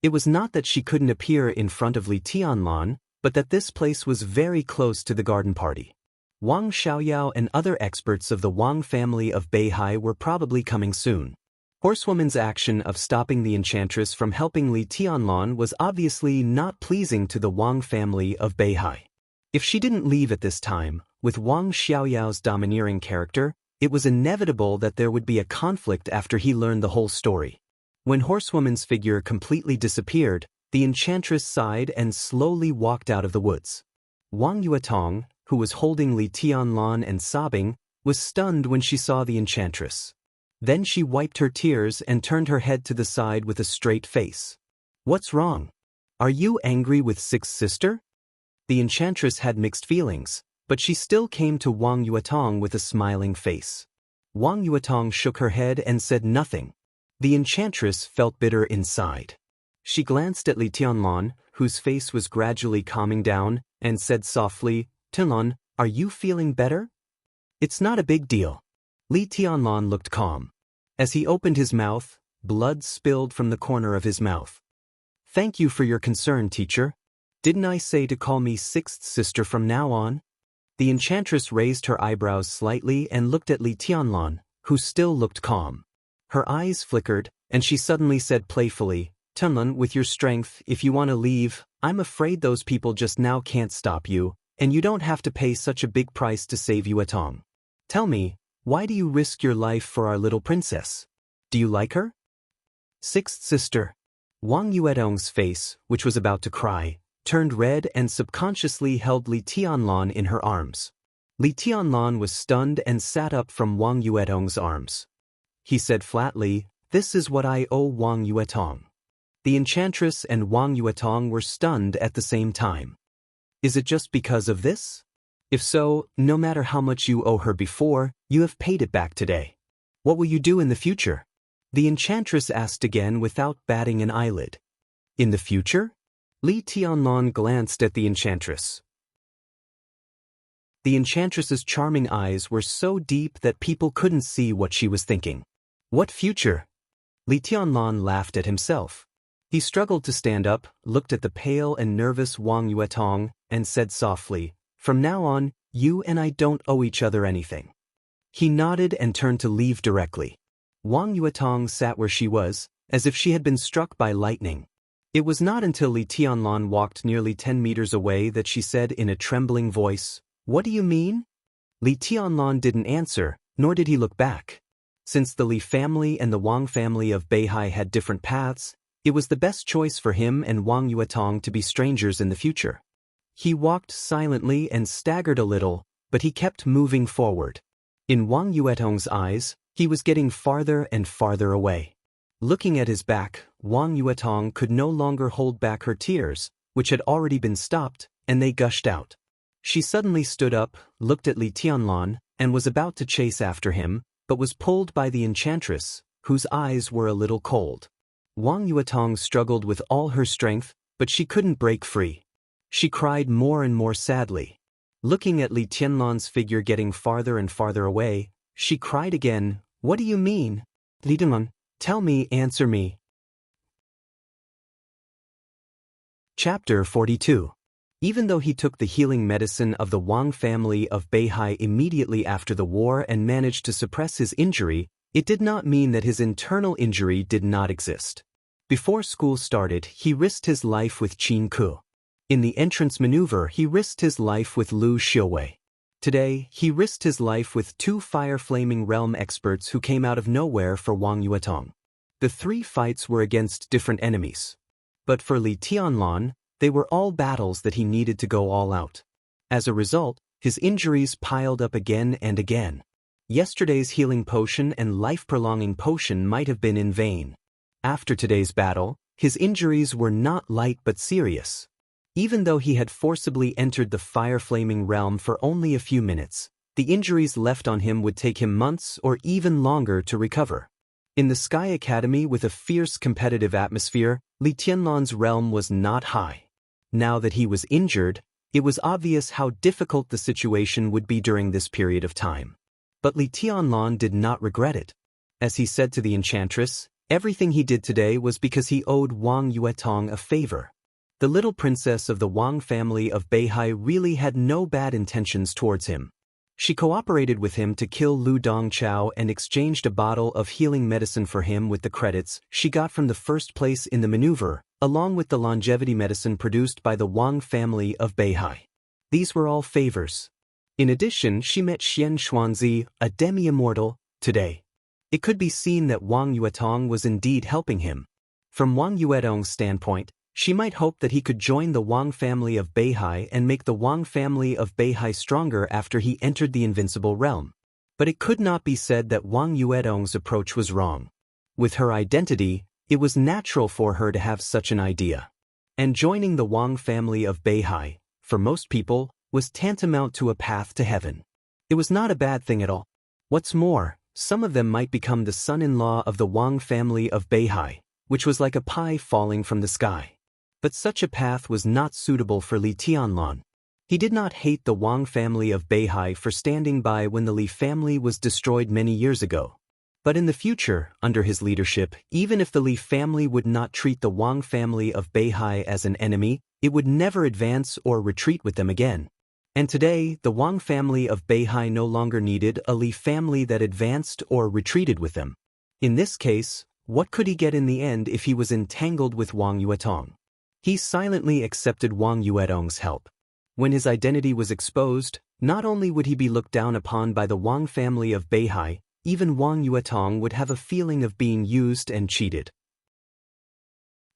It was not that she couldn't appear in front of Li Tianlan, but that this place was very close to the garden party. Wang Xiaoyao and other experts of the Wang family of Beihai were probably coming soon. Horsewoman's action of stopping the enchantress from helping Li Tianlan was obviously not pleasing to the Wang family of Beihai. If she didn't leave at this time, with Wang Xiaoyao's domineering character, it was inevitable that there would be a conflict after he learned the whole story. When Horsewoman's figure completely disappeared, the enchantress sighed and slowly walked out of the woods. Wang Yuetong, who was holding Li Tianlan and sobbing, was stunned when she saw the enchantress. Then she wiped her tears and turned her head to the side with a straight face. "What's wrong? Are you angry with Sixth Sister?" The enchantress had mixed feelings, but she still came to Wang Yuetong with a smiling face. Wang Yuetong shook her head and said nothing. The enchantress felt bitter inside. She glanced at Li Tianlan, whose face was gradually calming down, and said softly, "Tianlan, are you feeling better?" "It's not a big deal." Li Tianlan looked calm. As he opened his mouth, blood spilled from the corner of his mouth. "Thank you for your concern, teacher. Didn't I say to call me Sixth Sister from now on?" The enchantress raised her eyebrows slightly and looked at Li Tianlan, who still looked calm. Her eyes flickered, and she suddenly said playfully, "Tianlan, with your strength, if you want to leave, I'm afraid those people just now can't stop you, and you don't have to pay such a big price to save Yuetong. Tell me, why do you risk your life for our little princess? Do you like her?" Sixth Sister. Wang Yuetong's face, which was about to cry, turned red and subconsciously held Li Tianlan in her arms. Li Tianlan was stunned and sat up from Wang Yuetong's arms. He said flatly, "This is what I owe Wang Yuetong." The enchantress and Wang Yuetong were stunned at the same time. "Is it just because of this? If so, no matter how much you owe her before, you have paid it back today. What will you do in the future?" The enchantress asked again without batting an eyelid. "In the future?" Li Tianlan glanced at the enchantress. The enchantress's charming eyes were so deep that people couldn't see what she was thinking. "What future?" Li Tianlan laughed at himself. He struggled to stand up, looked at the pale and nervous Wang Yuetong, and said softly, "From now on, you and I don't owe each other anything." He nodded and turned to leave directly. Wang Yuetong sat where she was, as if she had been struck by lightning. It was not until Li Tianlan walked nearly 10 meters away that she said in a trembling voice, "What do you mean?" Li Tianlan didn't answer, nor did he look back. Since the Li family and the Wang family of Beihai had different paths, It was the best choice for him and Wang Yuetong to be strangers in the future. He walked silently and staggered a little, but he kept moving forward. In Wang Yuetong's eyes, he was getting farther and farther away. Looking at his back, Wang Yuetong could no longer hold back her tears, which had already been stopped, and they gushed out. She suddenly stood up, looked at Li Tianlan, and was about to chase after him, but was pulled by the enchantress, whose eyes were a little cold. Wang Yuetong struggled with all her strength, but she couldn't break free. She cried more and more sadly. Looking at Li Tianlan's figure getting farther and farther away, she cried again, "What do you mean? Li Tianlan, tell me, answer me." Chapter 42. Even though he took the healing medicine of the Wang family of Beihai immediately after the war and managed to suppress his injury, it did not mean that his internal injury did not exist. Before school started, he risked his life with Qin Ku. In the entrance maneuver, he risked his life with Lu Xiuwei. Today, he risked his life with 2 fire-flaming realm experts who came out of nowhere for Wang Yuetong. The 3 fights were against different enemies. But for Li Tianlan, they were all battles that he needed to go all out. As a result, his injuries piled up again and again. Yesterday's healing potion and life-prolonging potion might have been in vain. After today's battle, his injuries were not light but serious. Even though he had forcibly entered the fire-flaming realm for only a few minutes, the injuries left on him would take him months or even longer to recover. In the Sky Academy with a fierce competitive atmosphere, Li Tianlan's realm was not high. Now that he was injured, it was obvious how difficult the situation would be during this period of time. But Li Tianlan did not regret it. As he said to the enchantress, everything he did today was because he owed Wang Yuetong a favor. The little princess of the Wang family of Beihai really had no bad intentions towards him. She cooperated with him to kill Lu Dongchao and exchanged a bottle of healing medicine for him with the credits she got from the first place in the maneuver, along with the longevity medicine produced by the Wang family of Beihai. These were all favors. In addition, she met Xian Xuanzi, a demi-immortal, today. It could be seen that Wang Yuetong was indeed helping him. From Wang Yuetong's standpoint, she might hope that he could join the Wang family of Beihai and make the Wang family of Beihai stronger after he entered the invincible realm. But it could not be said that Wang Yuetong's approach was wrong. With her identity, it was natural for her to have such an idea. And joining the Wang family of Beihai, for most people, was tantamount to a path to heaven. It was not a bad thing at all. What's more, some of them might become the son-in-law of the Wang family of Beihai, which was like a pie falling from the sky. But such a path was not suitable for Li Tianlan. He did not hate the Wang family of Beihai for standing by when the Li family was destroyed many years ago. But in the future, under his leadership, even if the Li family would not treat the Wang family of Beihai as an enemy, it would never advance or retreat with them again. And today, the Wang family of Beihai no longer needed a Li family that advanced or retreated with them. In this case, what could he get in the end if he was entangled with Wang Yuetong? He silently accepted Wang Yuetong's help. When his identity was exposed, not only would he be looked down upon by the Wang family of Beihai, even Wang Yuetong would have a feeling of being used and cheated.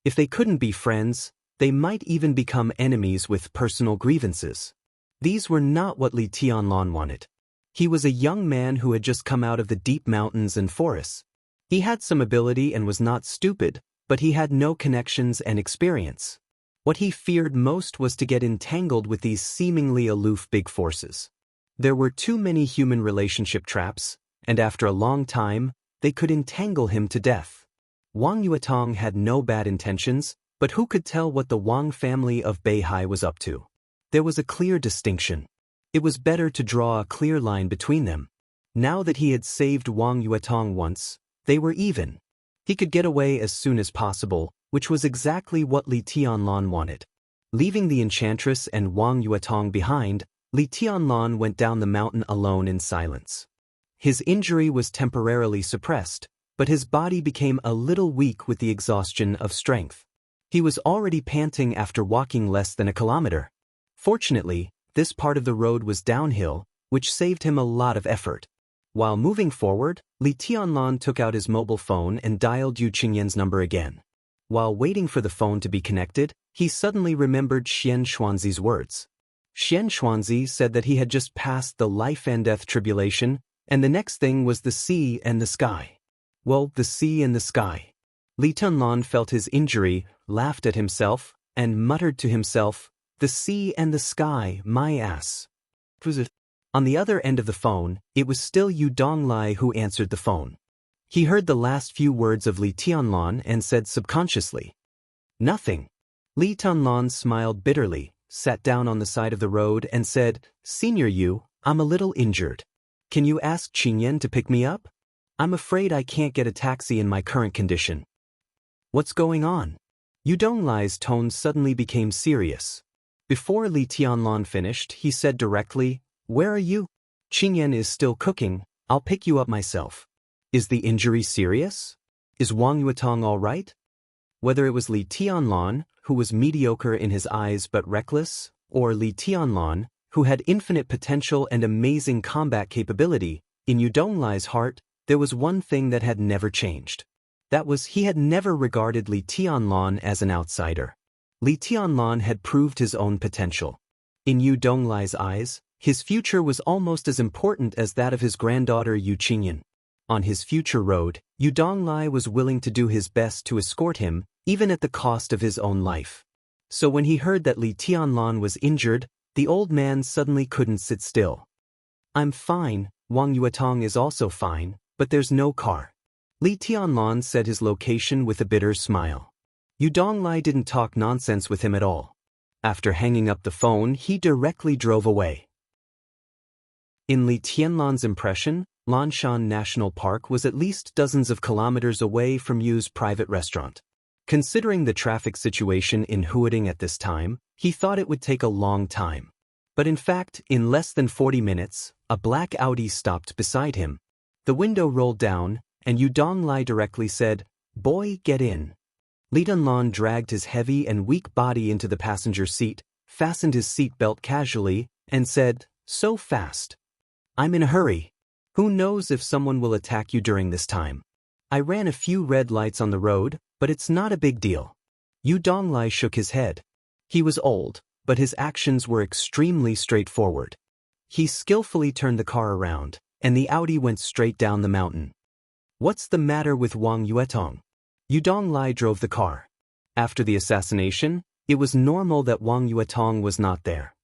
If they couldn't be friends, they might even become enemies with personal grievances. These were not what Li Tianlan wanted. He was a young man who had just come out of the deep mountains and forests. He had some ability and was not stupid, but he had no connections and experience. What he feared most was to get entangled with these seemingly aloof big forces. There were too many human relationship traps, and after a long time, they could entangle him to death. Wang Yuetong had no bad intentions, but who could tell what the Wang family of Beihai was up to? There was a clear distinction. It was better to draw a clear line between them. Now that he had saved Wang Yuetong once, they were even. He could get away as soon as possible, which was exactly what Li Tianlan wanted. Leaving the enchantress and Wang Yuetong behind, Li Tianlan went down the mountain alone in silence. His injury was temporarily suppressed, but his body became a little weak with the exhaustion of strength. He was already panting after walking less than a kilometer. Fortunately, this part of the road was downhill, which saved him a lot of effort. While moving forward, Li Tianlan took out his mobile phone and dialed Yu Qingyan's number again. While waiting for the phone to be connected, he suddenly remembered Xian Xuanzi's words. Xian Xuanzi said that he had just passed the life and death tribulation, and the next thing was the sea and the sky. Well, the sea and the sky. Li Tianlan felt his injury, laughed at himself, and muttered to himself, "The sea and the sky, my ass." On the other end of the phone, it was still Yu Donglai who answered the phone. He heard the last few words of Li Tianlan and said subconsciously, "Nothing." Li Tianlan smiled bitterly, sat down on the side of the road and said, "Senior Yu, I'm a little injured. Can you ask Qingyan to pick me up? I'm afraid I can't get a taxi in my current condition." "What's going on?" Yu Donglai's tone suddenly became serious. Before Li Tianlan finished, he said directly, "Where are you?" "Qingyan is still cooking, I'll pick you up myself." "Is the injury serious? Is Wang Yuetong all right?" Whether it was Li Tianlan, who was mediocre in his eyes but reckless, or Li Tianlan, who had infinite potential and amazing combat capability, in Yu Donglai's heart, there was one thing that had never changed. That was, he had never regarded Li Tianlan as an outsider. Li Tianlan had proved his own potential. In Yu Donglai's eyes, his future was almost as important as that of his granddaughter Yu Qingyan. On his future road, Yu Donglai was willing to do his best to escort him, even at the cost of his own life. So when he heard that Li Tianlan was injured, the old man suddenly couldn't sit still. "I'm fine, Wang Yuetong is also fine, but there's no car." Li Tianlan said his location with a bitter smile. Yu Donglai didn't talk nonsense with him at all. After hanging up the phone, he directly drove away. In Li Tianlan's impression, Lanshan National Park was at least dozens of kilometers away from Yu's private restaurant. Considering the traffic situation in Huading at this time, he thought it would take a long time. But in fact, in less than 40 minutes, a black Audi stopped beside him. The window rolled down, and Yu Donglai directly said, "Boy, get in." Li Tianlan dragged his heavy and weak body into the passenger seat, fastened his seatbelt casually, and said, "So fast. I'm in a hurry. Who knows if someone will attack you during this time. I ran a few red lights on the road, but it's not a big deal." Yu Donglai shook his head. He was old, but his actions were extremely straightforward. He skillfully turned the car around, and the Audi went straight down the mountain. "What's the matter with Wang Yuetong?" Yu Donglai drove the car. After the assassination, it was normal that Wang Yuetong was not there.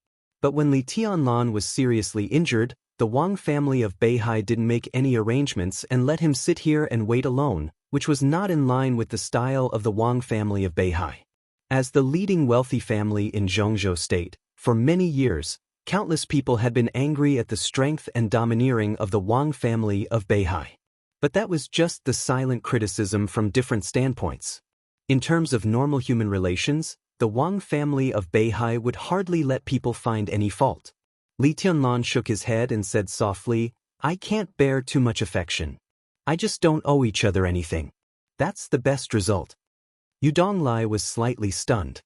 But when Li Tianlan was seriously injured, the Wang family of Beihai didn't make any arrangements and let him sit here and wait alone, which was not in line with the style of the Wang family of Beihai. As the leading wealthy family in Zhongzhou State, for many years, countless people had been angry at the strength and domineering of the Wang family of Beihai. But that was just the silent criticism from different standpoints. In terms of normal human relations, the Wang family of Beihai would hardly let people find any fault. Li Tianlan shook his head and said softly, "I can't bear too much affection. I just don't owe each other anything. That's the best result." Yu Donglai was slightly stunned.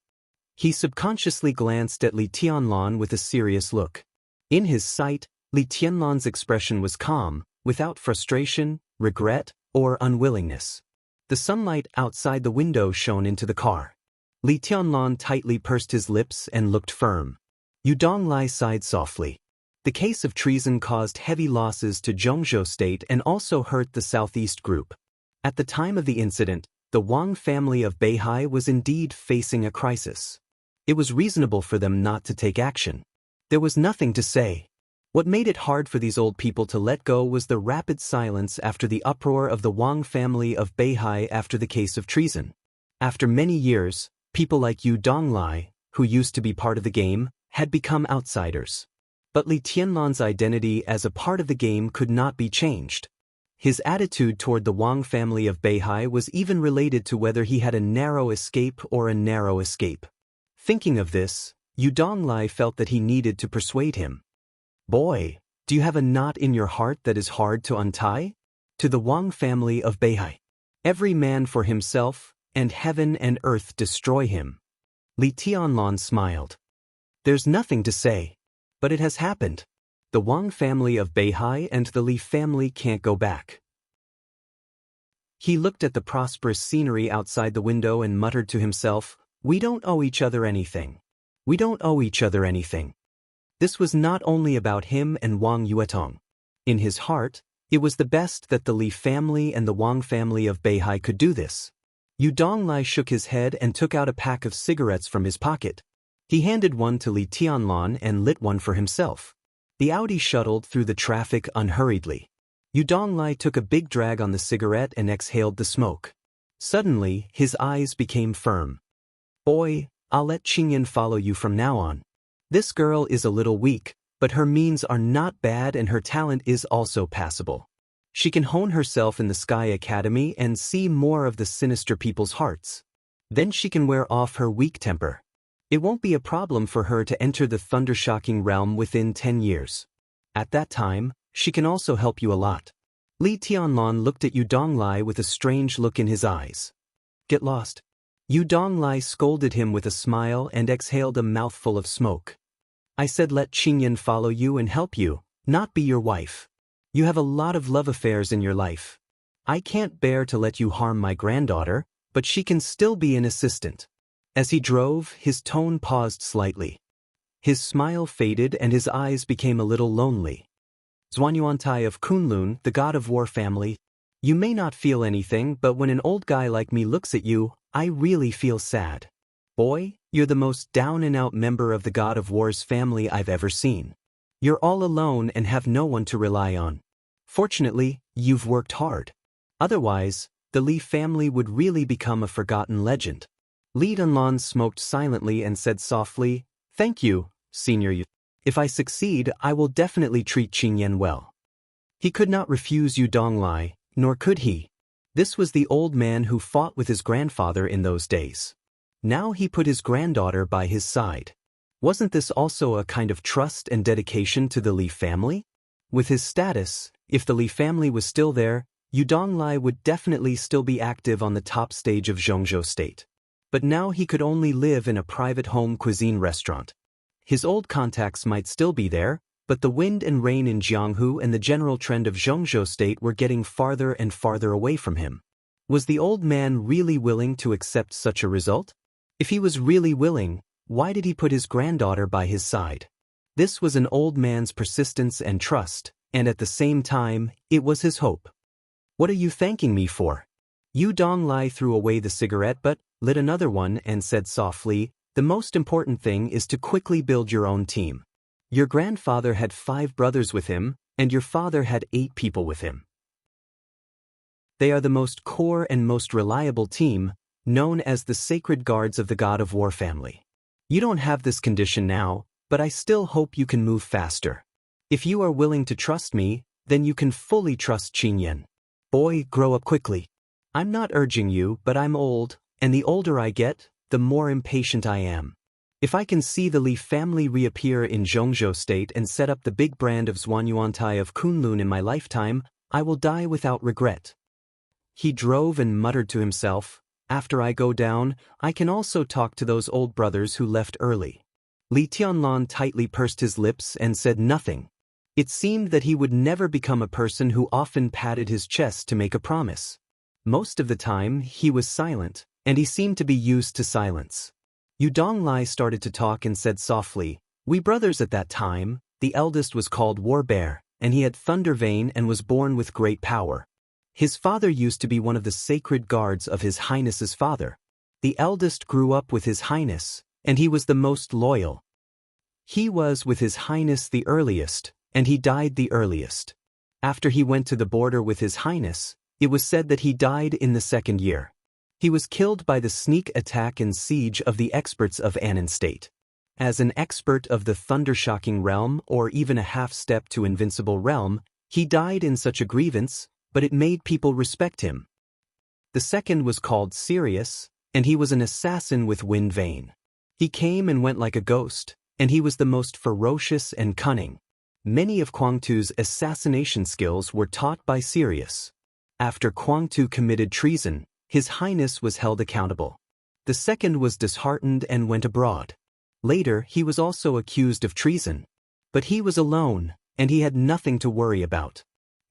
He subconsciously glanced at Li Tianlan with a serious look. In his sight, Li Tianlan's expression was calm, without frustration, regret, or unwillingness. The sunlight outside the window shone into the car. Li Tianlan tightly pursed his lips and looked firm. Yu Donglai sighed softly. The case of treason caused heavy losses to Zhongzhou State and also hurt the Southeast Group. At the time of the incident, the Wang family of Beihai was indeed facing a crisis. It was reasonable for them not to take action. There was nothing to say. What made it hard for these old people to let go was the rapid silence after the uproar of the Wang family of Beihai after the case of treason. After many years, people like Yu Donglai, who used to be part of the game, had become outsiders. But Li Tianlan's identity as a part of the game could not be changed. His attitude toward the Wang family of Beihai was even related to whether he had a narrow escape or a narrow escape. Thinking of this, Yu Donglai felt that he needed to persuade him. "Boy, do you have a knot in your heart that is hard to untie?" To the Wang family of Beihai. "Every man for himself, and heaven and earth destroy him." Li Tianlan smiled. "There's nothing to say. But it has happened. The Wang family of Beihai and the Li family can't go back." He looked at the prosperous scenery outside the window and muttered to himself, "We don't owe each other anything. We don't owe each other anything." This was not only about him and Wang Yuetong. In his heart, it was the best that the Li family and the Wang family of Beihai could do this. Yu Donglai shook his head and took out a pack of cigarettes from his pocket. He handed one to Li Tianlan and lit one for himself. The Audi shuttled through the traffic unhurriedly. Yu Donglai took a big drag on the cigarette and exhaled the smoke. Suddenly, his eyes became firm. "Boy, I'll let Qingyan follow you from now on. This girl is a little weak, but her means are not bad and her talent is also passable. She can hone herself in the Sky Academy and see more of the sinister people's hearts. Then she can wear off her weak temper. It won't be a problem for her to enter the thundershocking realm within 10 years. At that time, she can also help you a lot." Li Tianlan looked at Yu Donglai with a strange look in his eyes. "Get lost." Yu Donglai scolded him with a smile and exhaled a mouthful of smoke. "I said let Qingyan follow you and help you, not be your wife. You have a lot of love affairs in your life. I can't bear to let you harm my granddaughter, but she can still be an assistant." As he drove, his tone paused slightly. His smile faded and his eyes became a little lonely. "Zhuanyuantai of Kunlun, the god of war family. You may not feel anything, but when an old guy like me looks at you, I really feel sad. Boy, you're the most down-and-out member of the god of war's family I've ever seen. You're all alone and have no one to rely on. Fortunately, you've worked hard. Otherwise, the Li family would really become a forgotten legend." Li Dunlan smoked silently and said softly, "Thank you, Senior Yu. If I succeed, I will definitely treat Qingyan well." He could not refuse Yu Donglai, nor could he. This was the old man who fought with his grandfather in those days. Now he put his granddaughter by his side. Wasn't this also a kind of trust and dedication to the Li family? With his status, if the Li family was still there, Yu Donglai would definitely still be active on the top stage of Zhongzhou State. But now he could only live in a private home cuisine restaurant. His old contacts might still be there, but the wind and rain in Jianghu and the general trend of Zhongzhou State were getting farther and farther away from him. Was the old man really willing to accept such a result? If he was really willing, why did he put his granddaughter by his side? This was an old man's persistence and trust, and at the same time, it was his hope. "What are you thanking me for?" Yu Donglai threw away the cigarette but lit another one and said softly, "The most important thing is to quickly build your own team. Your grandfather had 5 brothers with him, and your father had 8 people with him. They are the most core and most reliable team, known as the Sacred Guards of the God of War family. You don't have this condition now, but I still hope you can move faster. If you are willing to trust me, then you can fully trust Qingyan. Boy, grow up quickly. I'm not urging you, but I'm old, and the older I get, the more impatient I am. If I can see the Li family reappear in Zhongzhou State and set up the big brand of Zhuanyuantai of Kunlun in my lifetime, I will die without regret." He drove and muttered to himself, "After I go down, I can also talk to those old brothers who left early." Li Tianlan tightly pursed his lips and said nothing. It seemed that he would never become a person who often patted his chest to make a promise. Most of the time, he was silent, and he seemed to be used to silence. Yu Donglai started to talk and said softly, "We brothers at that time, the eldest was called War Bear, and he had thunder vein and was born with great power. His father used to be one of the sacred guards of His Highness's father. The eldest grew up with His Highness, and he was the most loyal. He was with His Highness the earliest, and he died the earliest. After he went to the border with His Highness, it was said that he died in the 2nd year. He was killed by the sneak attack and siege of the experts of Annan State. As an expert of the thundershocking realm or even a half-step to invincible realm, he died in such a grievance, but it made people respect him. The second was called Sirius, and he was an assassin with wind vein. He came and went like a ghost, and he was the most ferocious and cunning. Many of Quangtu's assassination skills were taught by Sirius. After Quangtu committed treason, His Highness was held accountable. The second was disheartened and went abroad. Later, he was also accused of treason. But he was alone, and he had nothing to worry about.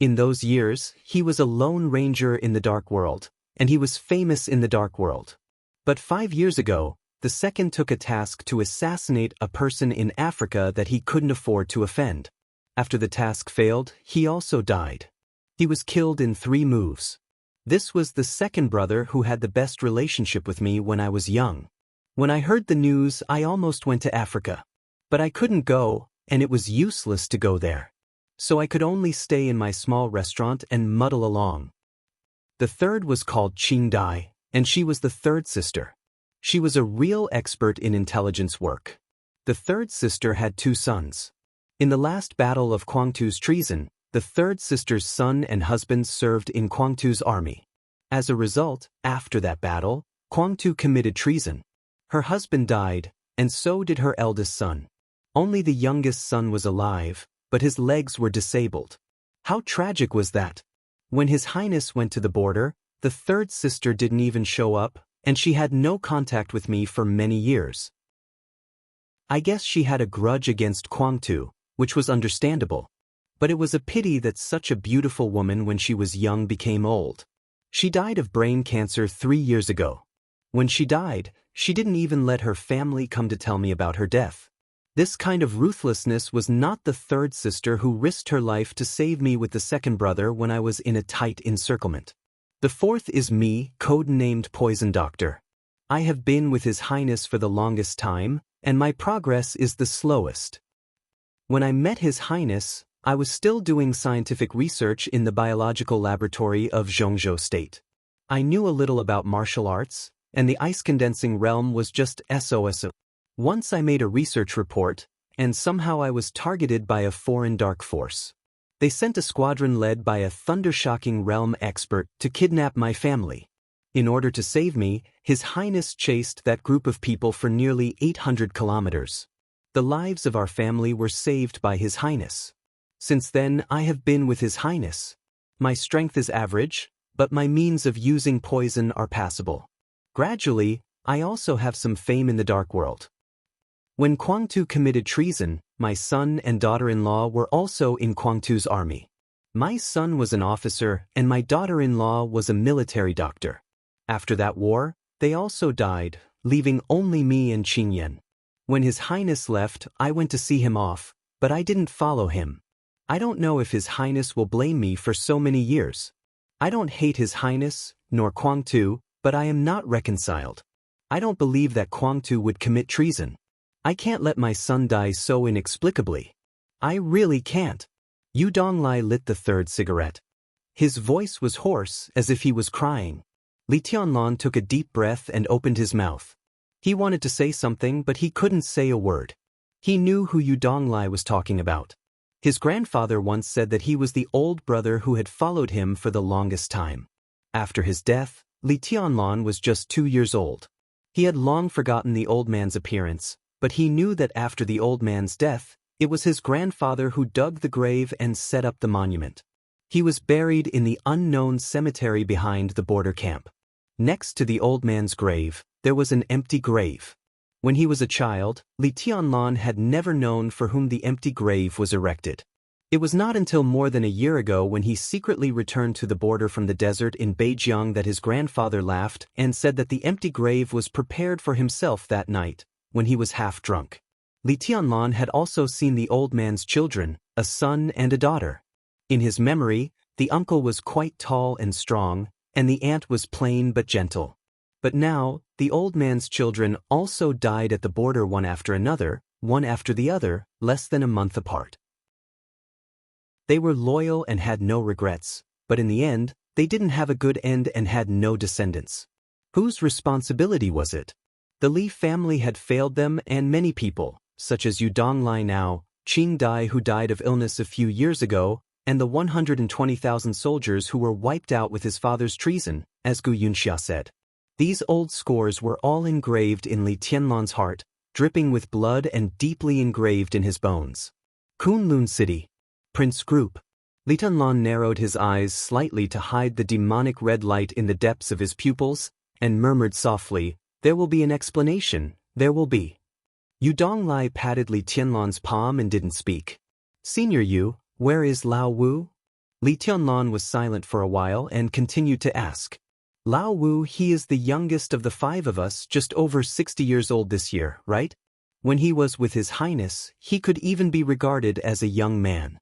In those years, he was a lone ranger in the Dark World, and he was famous in the Dark World. But 5 years ago, the second took a task to assassinate a person in Africa that he couldn't afford to offend. After the task failed, he also died. He was killed in 3 moves. This was the second brother who had the best relationship with me when I was young. When I heard the news, I almost went to Africa. But I couldn't go, and it was useless to go there. So I could only stay in my small restaurant and muddle along. The third was called Qing Dai, and she was the third sister. She was a real expert in intelligence work. The third sister had 2 sons. In the last battle of Kwangtu's treason, the third sister's son and husband served in Kwangtu's army. As a result, after that battle, Kwangtu committed treason. Her husband died, and so did her eldest son. Only the youngest son was alive, but his legs were disabled. How tragic was that? When His Highness went to the border, the third sister didn't even show up, and she had no contact with me for many years. I guess she had a grudge against Kwangtu, which was understandable. But it was a pity that such a beautiful woman when she was young became old. She died of brain cancer 3 years ago. When she died, she didn't even let her family come to tell me about her death. This kind of ruthlessness was not the third sister who risked her life to save me with the second brother when I was in a tight encirclement. The fourth is me, code-named Poison Doctor. I have been with His Highness for the longest time, and my progress is the slowest. When I met His Highness, I was still doing scientific research in the biological laboratory of Zhongzhou State. I knew a little about martial arts, and the ice-condensing realm was just SOS. Once I made a research report, and somehow I was targeted by a foreign dark force. They sent a squadron led by a thunder-shocking realm expert to kidnap my family. In order to save me, His Highness chased that group of people for nearly 800 kilometers. The lives of our family were saved by His Highness. Since then, I have been with His Highness. My strength is average, but my means of using poison are passable. Gradually, I also have some fame in the Dark World. When Kwangtu committed treason, my son and daughter-in-law were also in Kwangtu's army. My son was an officer, and my daughter-in-law was a military doctor. After that war, they also died, leaving only me and Qingyan. When His Highness left, I went to see him off, but I didn't follow him. I don't know if His Highness will blame me for so many years. I don't hate His Highness, nor Kwangtu, but I am not reconciled. I don't believe that Kwangtu would commit treason. I can't let my son die so inexplicably. I really can't. Yu Donglai lit the third cigarette. His voice was hoarse, as if he was crying. Li Tianlan took a deep breath and opened his mouth. He wanted to say something, but he couldn't say a word. He knew who Yu Donglai was talking about. His grandfather once said that he was the old brother who had followed him for the longest time. After his death, Li Tianlan was just 2 years old. He had long forgotten the old man's appearance, but he knew that after the old man's death, it was his grandfather who dug the grave and set up the monument. He was buried in the unknown cemetery behind the border camp. Next to the old man's grave, there was an empty grave. When he was a child, Li Tianlan had never known for whom the empty grave was erected. It was not until more than a year ago when he secretly returned to the border from the desert in Beijing that his grandfather laughed and said that the empty grave was prepared for himself that night, when he was half drunk. Li Tianlan had also seen the old man's children, a son and a daughter. In his memory, the uncle was quite tall and strong, and the aunt was plain but gentle. But now, the old man's children also died at the border one after the other, less than a month apart. They were loyal and had no regrets, but in the end, they didn't have a good end and had no descendants. Whose responsibility was it? The Li family had failed them and many people, such as Yu Donglai now, Qing Dai who died of illness a few years ago, and the 120,000 soldiers who were wiped out with his father's treason, as Gu Yunxia said. These old scores were all engraved in Li Tianlan's heart, dripping with blood and deeply engraved in his bones. Kunlun City. Prince Group. Li Tianlan narrowed his eyes slightly to hide the demonic red light in the depths of his pupils, and murmured softly, "There will be an explanation, there will be." Yu Donglai patted Li Tianlan's palm and didn't speak. "Senior Yu, where is Lao Wu?" Li Tianlan was silent for a while and continued to ask. Lao Wu, he is the youngest of the 5 of us, just over 60 years old this year, right? When he was with His Highness, he could even be regarded as a young man.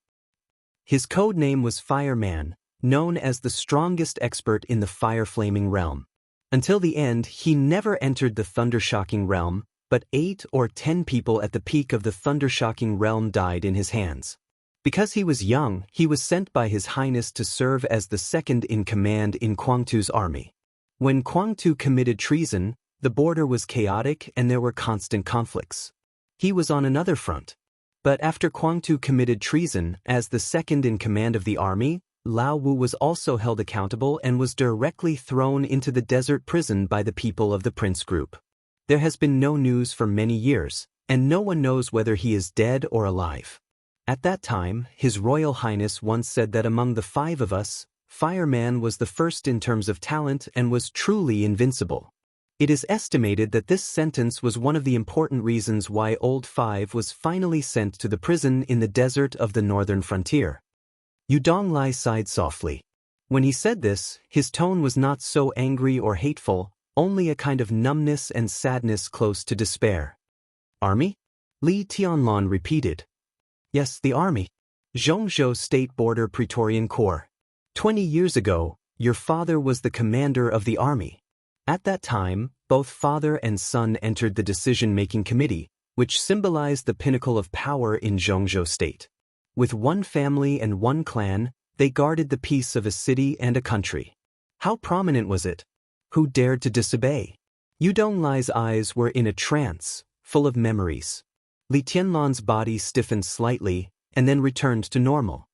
His code name was Fireman, known as the strongest expert in the fire-flaming realm. Until the end, he never entered the thunder-shocking realm, but 8 or 10 people at the peak of the thunder-shocking realm died in his hands. Because he was young, he was sent by His Highness to serve as the second-in-command in Quangtu's army. When Quangtu committed treason, the border was chaotic and there were constant conflicts. He was on another front. But after Quangtu committed treason, as the second-in-command of the army, Lao Wu was also held accountable and was directly thrown into the desert prison by the people of the Prince Group. There has been no news for many years, and no one knows whether he is dead or alive. At that time, His Royal Highness once said that among the 5 of us, Fireman was the first in terms of talent and was truly invincible. It is estimated that this sentence was one of the important reasons why Old 5 was finally sent to the prison in the desert of the northern frontier. Yu Donglai sighed softly. When he said this, his tone was not so angry or hateful, only a kind of numbness and sadness close to despair. Army? Li Tianlan repeated. Yes, the army. Zhongzhou State Border Praetorian Corps. 20 years ago, your father was the commander of the army. At that time, both father and son entered the decision-making committee, which symbolized the pinnacle of power in Zhongzhou State. With one family and one clan, they guarded the peace of a city and a country. How prominent was it? Who dared to disobey? Yu Donglai's eyes were in a trance, full of memories. Li Tianlan's body stiffened slightly, and then returned to normal.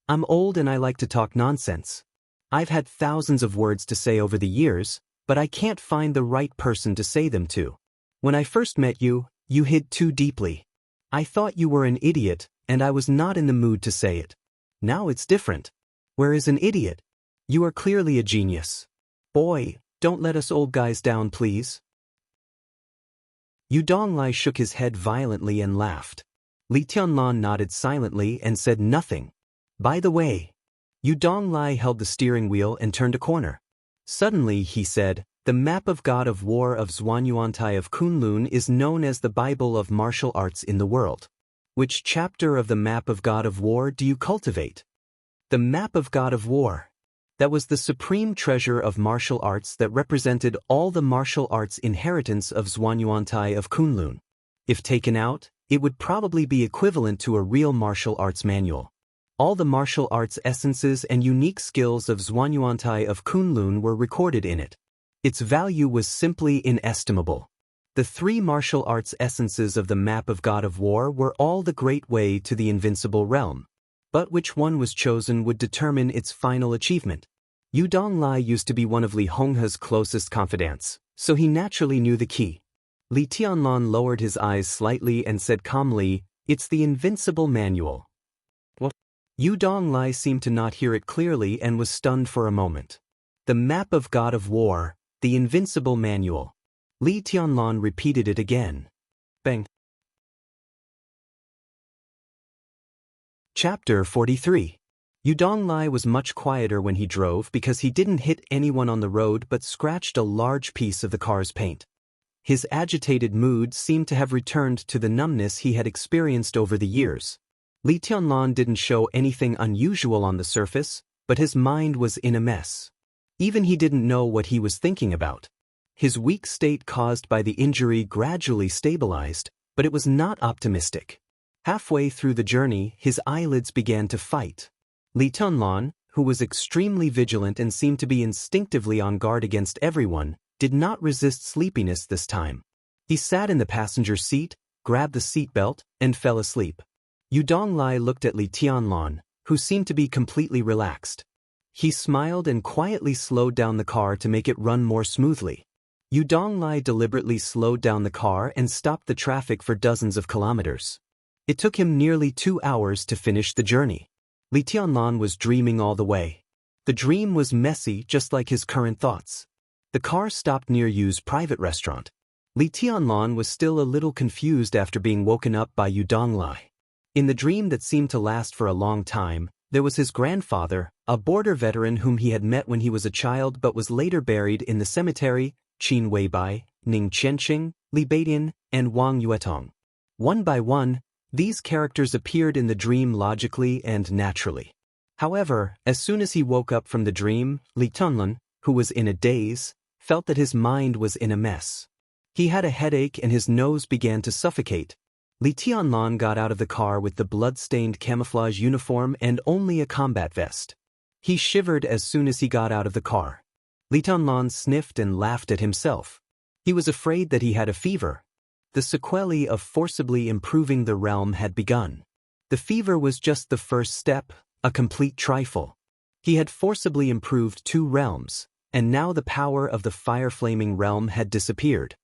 I'm old and I like to talk nonsense. I've had thousands of words to say over the years, but I can't find the right person to say them to. When I first met you, you hid too deeply. I thought you were an idiot, and I was not in the mood to say it. Now it's different. Where is an idiot? You are clearly a genius. Boy, don't let us old guys down, please. Yu Donglai shook his head violently and laughed. Li Tianlan nodded silently and said nothing. By the way, Yu Donglai held the steering wheel and turned a corner. Suddenly, he said, the map of God of War of Zhuanyuantai of Kunlun is known as the Bible of martial arts in the world. Which chapter of the map of God of War do you cultivate? The map of God of War. That was the supreme treasure of martial arts that represented all the martial arts inheritance of Zhuanyuantai of Kunlun. If taken out, it would probably be equivalent to a real martial arts manual. All the martial arts essences and unique skills of Zhuanyuantai of Kunlun were recorded in it. Its value was simply inestimable. The 3 martial arts essences of the map of God of War were all the great way to the invincible realm. But which one was chosen would determine its final achievement. Yu Donglai used to be one of Li Honghe's closest confidants, so he naturally knew the key. Li Tianlan lowered his eyes slightly and said calmly, "It's the invincible manual." What? Yu Donglai seemed to not hear it clearly and was stunned for a moment. The map of God of War, the invincible manual. Li Tianlan repeated it again. Bang. Chapter 43. Yu Donglai was much quieter when he drove because he didn't hit anyone on the road but scratched a large piece of the car's paint. His agitated mood seemed to have returned to the numbness he had experienced over the years. Li Tianlan didn't show anything unusual on the surface, but his mind was in a mess. Even he didn't know what he was thinking about. His weak state caused by the injury gradually stabilized, but it was not optimistic. Halfway through the journey, his eyelids began to fight. Li Tianlan, who was extremely vigilant and seemed to be instinctively on guard against everyone, did not resist sleepiness this time. He sat in the passenger seat, grabbed the seatbelt, and fell asleep. Yu Donglai looked at Li Tianlan, who seemed to be completely relaxed. He smiled and quietly slowed down the car to make it run more smoothly. Yu Donglai deliberately slowed down the car and stopped the traffic for dozens of kilometers. It took him nearly 2 hours to finish the journey. Li Tianlan was dreaming all the way. The dream was messy, just like his current thoughts. The car stopped near Yu's private restaurant. Li Tianlan was still a little confused after being woken up by Yu Donglai. In the dream that seemed to last for a long time, There was his grandfather, a border veteran whom he had met when he was a child but was later buried in the cemetery, Qin Weibai, Ning Qianqing, Li Beidian, and Wang Yuetong. One by one, these characters appeared in the dream logically and naturally. However, as soon as he woke up from the dream, Li Tianlan, who was in a daze, felt that his mind was in a mess. He had a headache and his nose began to suffocate. Li Tianlan got out of the car with the blood-stained camouflage uniform and only a combat vest. He shivered as soon as he got out of the car. Li Tianlan sniffed and laughed at himself. He was afraid that he had a fever. The sequelae of forcibly improving the realm had begun. The fever was just the first step, a complete trifle. He had forcibly improved 2 realms, and now the power of the fire-flaming realm had disappeared.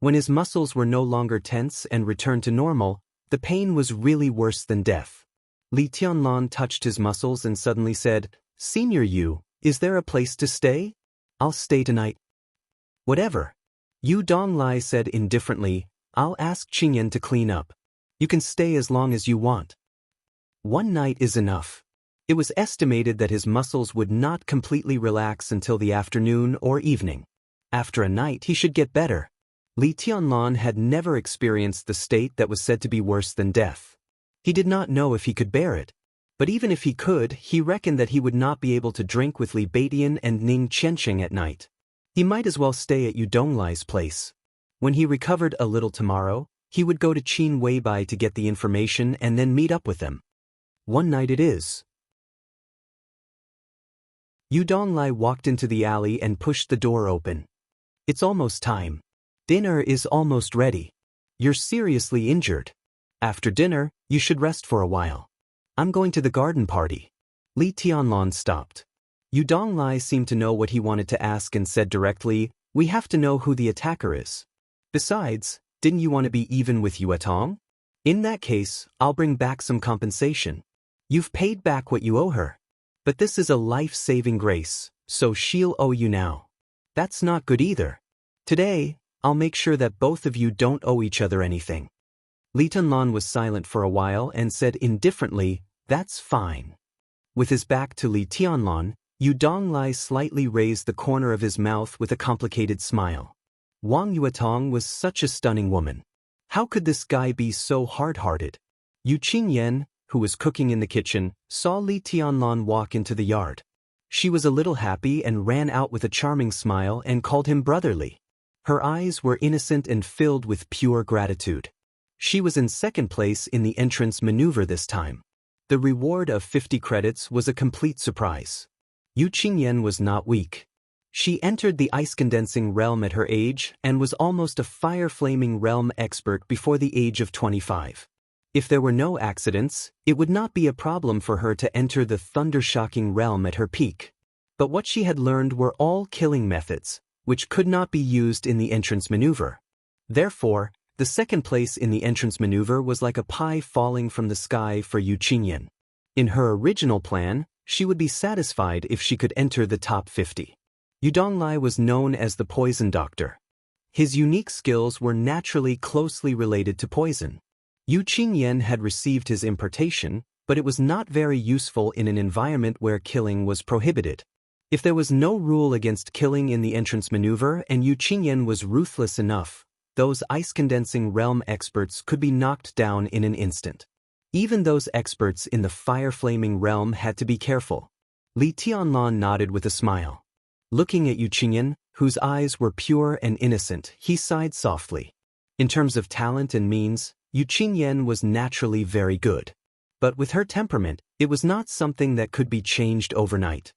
When his muscles were no longer tense and returned to normal, the pain was really worse than death. Li Tianlan touched his muscles and suddenly said, "Senior Yu, is there a place to stay? I'll stay tonight." "Whatever." Yu Donglai said indifferently, "I'll ask Qingyan to clean up. You can stay as long as you want." One night is enough. It was estimated that his muscles would not completely relax until the afternoon or evening. After a night he should get better. Li Tianlan had never experienced the state that was said to be worse than death. He did not know if he could bear it. But even if he could, he reckoned that he would not be able to drink with Li Beidian and Ning Qianqing at night. He might as well stay at Yu Donglai's place. When he recovered a little tomorrow, he would go to Qin Weibai to get the information and then meet up with them. One night it is. Yu Donglai walked into the alley and pushed the door open. "It's almost time. Dinner is almost ready. You're seriously injured. After dinner, you should rest for a while. I'm going to the garden party." Li Tianlan stopped. Yu Donglai seemed to know what he wanted to ask and said directly, "We have to know who the attacker is. Besides, didn't you want to be even with Yuetong? In that case, I'll bring back some compensation. You've paid back what you owe her. But this is a life-saving grace, so she'll owe you now. That's not good either. Today, I'll make sure that both of you don't owe each other anything." Li Tianlan was silent for a while and said indifferently, "That's fine." With his back to Li Tianlan, Yu Donglai slightly raised the corner of his mouth with a complicated smile. Wang Yuetong was such a stunning woman. How could this guy be so hard-hearted? Yu Qingyan, who was cooking in the kitchen, saw Li Tianlan walk into the yard. She was a little happy and ran out with a charming smile and called him brotherly. Her eyes were innocent and filled with pure gratitude. She was in second place in the entrance maneuver this time. The reward of 50 credits was a complete surprise. Yu Qingyan was not weak. She entered the ice-condensing realm at her age and was almost a fire-flaming realm expert before the age of 25. If there were no accidents, it would not be a problem for her to enter the thunder-shocking realm at her peak. But what she had learned were all killing methods, which could not be used in the entrance maneuver. Therefore, the second place in the entrance maneuver was like a pie falling from the sky for Yu Qingyan. In her original plan, she would be satisfied if she could enter the top 50. Yu Donglai was known as the poison doctor. His unique skills were naturally closely related to poison. Yu Qingyan had received his impartation, but it was not very useful in an environment where killing was prohibited. If there was no rule against killing in the entrance maneuver and Yu Qingyan was ruthless enough, those ice-condensing realm experts could be knocked down in an instant. Even those experts in the fire-flaming realm had to be careful. Li Tianlan nodded with a smile. Looking at Yu Qingyan, whose eyes were pure and innocent, he sighed softly. In terms of talent and means, Yu Qingyan was naturally very good. But with her temperament, it was not something that could be changed overnight.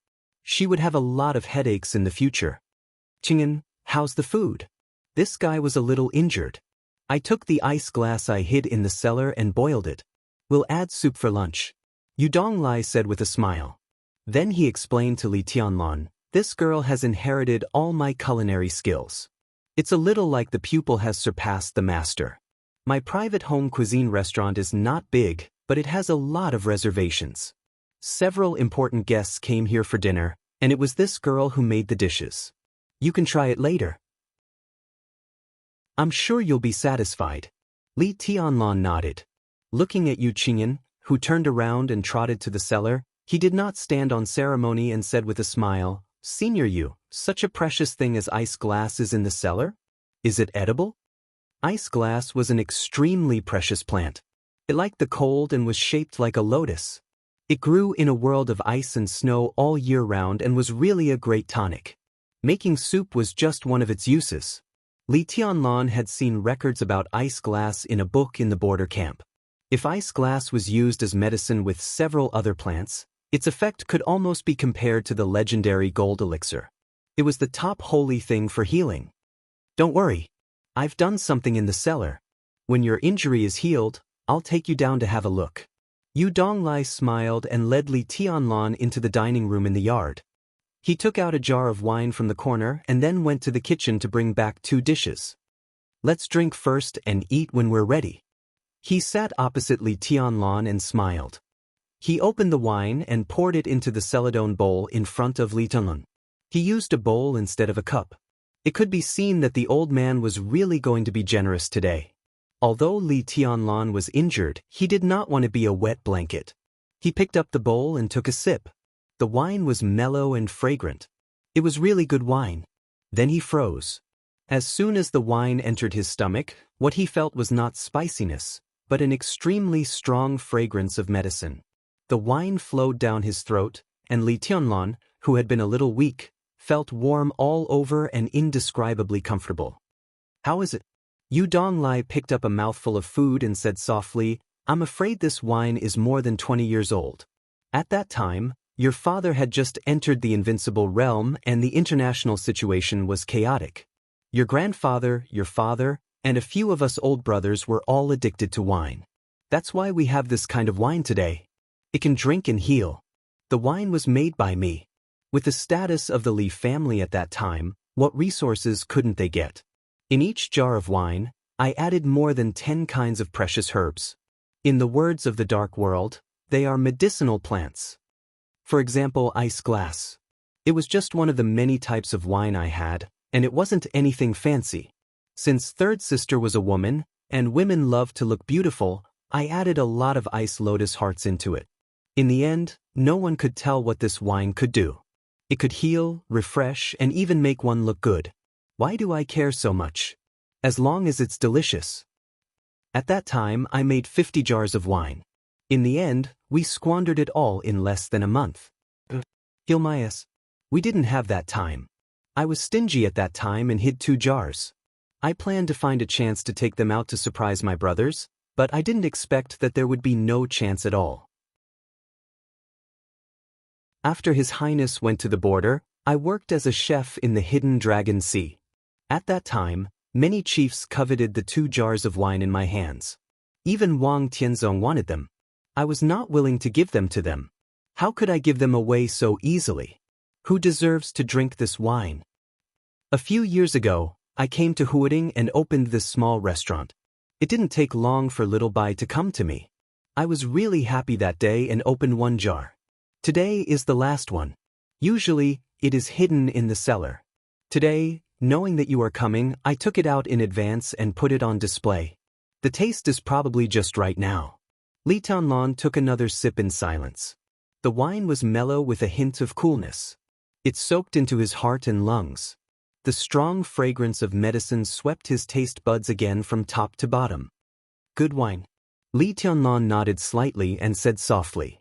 She would have a lot of headaches in the future. "Qingyan, how's the food?" This guy was a little injured. "I took the ice glass I hid in the cellar and boiled it. We'll add soup for lunch," Yu Donglai said with a smile. Then he explained to Li Tianlan, "This girl has inherited all my culinary skills. It's a little like the pupil has surpassed the master. My private home cuisine restaurant is not big, but it has a lot of reservations. Several important guests came here for dinner, and it was this girl who made the dishes. You can try it later. I'm sure you'll be satisfied." Li Tianlan nodded. Looking at Yu Qingyan, who turned around and trotted to the cellar, He did not stand on ceremony and said with a smile, "Senior Yu, such a precious thing as ice glass is in the cellar? Is it edible?" Ice glass was an extremely precious plant. It liked the cold and was shaped like a lotus. It grew in a world of ice and snow all year round and was really a great tonic. Making soup was just one of its uses. Li Tianlan had seen records about ice glass in a book in the border camp. If ice glass was used as medicine with several other plants, its effect could almost be compared to the legendary gold elixir. It was the top holy thing for healing. "Don't worry. I've done something in the cellar. When your injury is healed, I'll take you down to have a look." Yu Donglai smiled and led Li Tianlan into the dining room in the yard. He took out a jar of wine from the corner and then went to the kitchen to bring back 2 dishes. "Let's drink first and eat when we're ready." He sat opposite Li Tianlan and smiled. He opened the wine and poured it into the celadone bowl in front of Li Tianlan. He used a bowl instead of a cup. It could be seen that the old man was really going to be generous today. Although Li Tianlan was injured, he did not want to be a wet blanket. He picked up the bowl and took a sip. The wine was mellow and fragrant. It was really good wine. Then he froze. As soon as the wine entered his stomach, what he felt was not spiciness, but an extremely strong fragrance of medicine. The wine flowed down his throat, and Li Tianlan, who had been a little weak, felt warm all over and indescribably comfortable. "How is it?" Yu Donglai picked up a mouthful of food and said softly, "I'm afraid this wine is more than 20 years old. At that time, your father had just entered the invincible realm and the international situation was chaotic. Your grandfather, your father, and a few of us old brothers were all addicted to wine. That's why we have this kind of wine today. It can drink and heal. The wine was made by me." With the status of the Li family at that time, what resources couldn't they get? In each jar of wine, I added more than 10 kinds of precious herbs. In the words of the dark world, they are medicinal plants. For example, ice glass. It was just one of the many types of wine I had, and it wasn't anything fancy. Since third sister was a woman, and women love to look beautiful, I added a lot of ice lotus hearts into it. In the end, no one could tell what this wine could do. It could heal, refresh, and even make one look good. Why do I care so much? As long as it's delicious. At that time, I made 50 jars of wine. In the end, we squandered it all in less than a month. Hilmayas. We didn't have that time. I was stingy at that time and hid 2 jars. I planned to find a chance to take them out to surprise my brothers, but I didn't expect that there would be no chance at all. After His Highness went to the border, I worked as a chef in the Hidden Dragon Sea. At that time, many chiefs coveted the 2 jars of wine in my hands. Even Wang Tianzong wanted them. I was not willing to give them to them. How could I give them away so easily? Who deserves to drink this wine? A few years ago, I came to Huading and opened this small restaurant. It didn't take long for Little Bai to come to me. I was really happy that day and opened 1 jar. Today is the last one. Usually, it is hidden in the cellar. Today, knowing that you are coming, I took it out in advance and put it on display. The taste is probably just right now. Li Tianlan took another sip in silence. The wine was mellow with a hint of coolness. It soaked into his heart and lungs. The strong fragrance of medicine swept his taste buds again from top to bottom. "Good wine." Li Tianlan nodded slightly and said softly,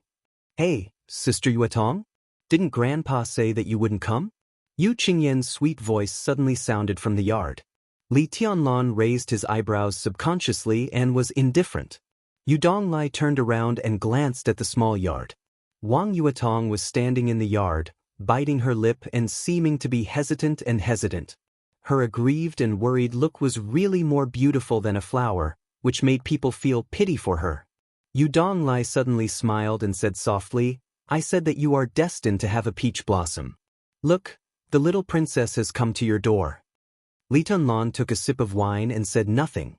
"Hey, Sister Yuetong? Didn't Grandpa say that you wouldn't come?" Yu Qingyan's sweet voice suddenly sounded from the yard. Li Tianlan raised his eyebrows subconsciously and was indifferent. Yu Donglai turned around and glanced at the small yard. Wang Yuetong was standing in the yard, biting her lip and seeming to be hesitant. Her aggrieved and worried look was really more beautiful than a flower, which made people feel pity for her. Yu Donglai suddenly smiled and said softly, "I said that you are destined to have a peach blossom. Look, the little princess has come to your door." Li Tianlan took a sip of wine and said nothing.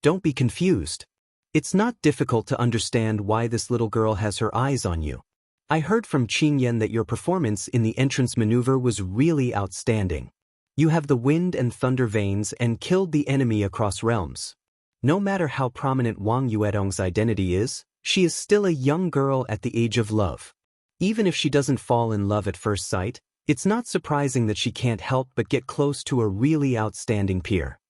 "Don't be confused. It's not difficult to understand why this little girl has her eyes on you. I heard from Qingyan that your performance in the entrance maneuver was really outstanding. You have the wind and thunder veins and killed the enemy across realms. No matter how prominent Wang Yuetong's identity is, she is still a young girl at the age of love. Even if she doesn't fall in love at first sight, it's not surprising that she can't help but get close to a really outstanding peer.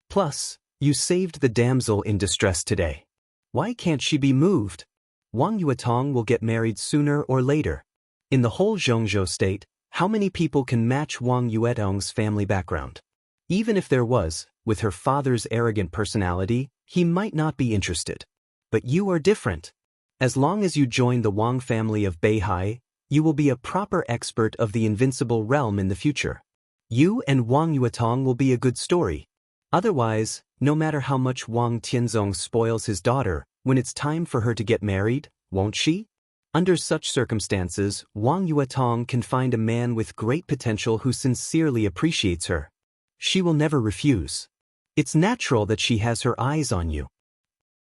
Plus, you saved the damsel in distress today. Why can't she be moved? Wang Yuetong will get married sooner or later. In the whole Zhongzhou state, how many people can match Wang Yuetong's family background? Even if there was, with her father's arrogant personality, he might not be interested. But you are different. As long as you join the Wang family of Beihai, you will be a proper expert of the invincible realm in the future. You and Wang Yuetong will be a good story. Otherwise, no matter how much Wang Tianzong spoils his daughter, when it's time for her to get married, won't she? Under such circumstances, Wang Yuetong can find a man with great potential who sincerely appreciates her. She will never refuse. It's natural that she has her eyes on you.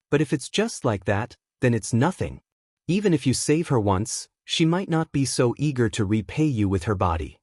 But if it's just like that, then it's nothing. Even if you save her once, she might not be so eager to repay you with her body.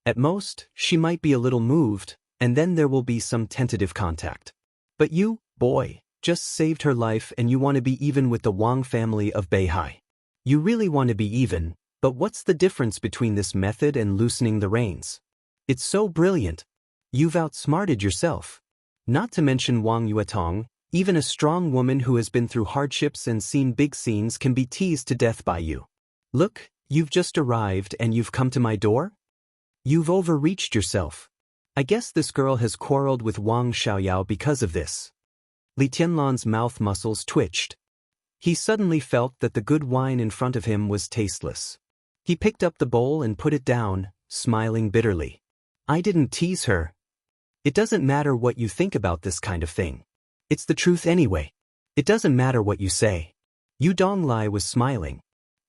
At most, she might be a little moved, and then there will be some tentative contact. But you, boy, just saved her life and you want to be even with the Wang family of Beihai. You really want to be even, but what's the difference between this method and loosening the reins? It's so brilliant. You've outsmarted yourself. Not to mention Wang Yuetong, even a strong woman who has been through hardships and seen big scenes can be teased to death by you. Look, you've just arrived and you've come to my door? You've overreached yourself. I guess this girl has quarreled with Wang Xiaoyao because of this. Li Tianlan's mouth muscles twitched. He suddenly felt that the good wine in front of him was tasteless. He picked up the bowl and put it down, smiling bitterly. I didn't tease her. It doesn't matter what you think about this kind of thing. It's the truth anyway. It doesn't matter what you say. Yu Donglai was smiling.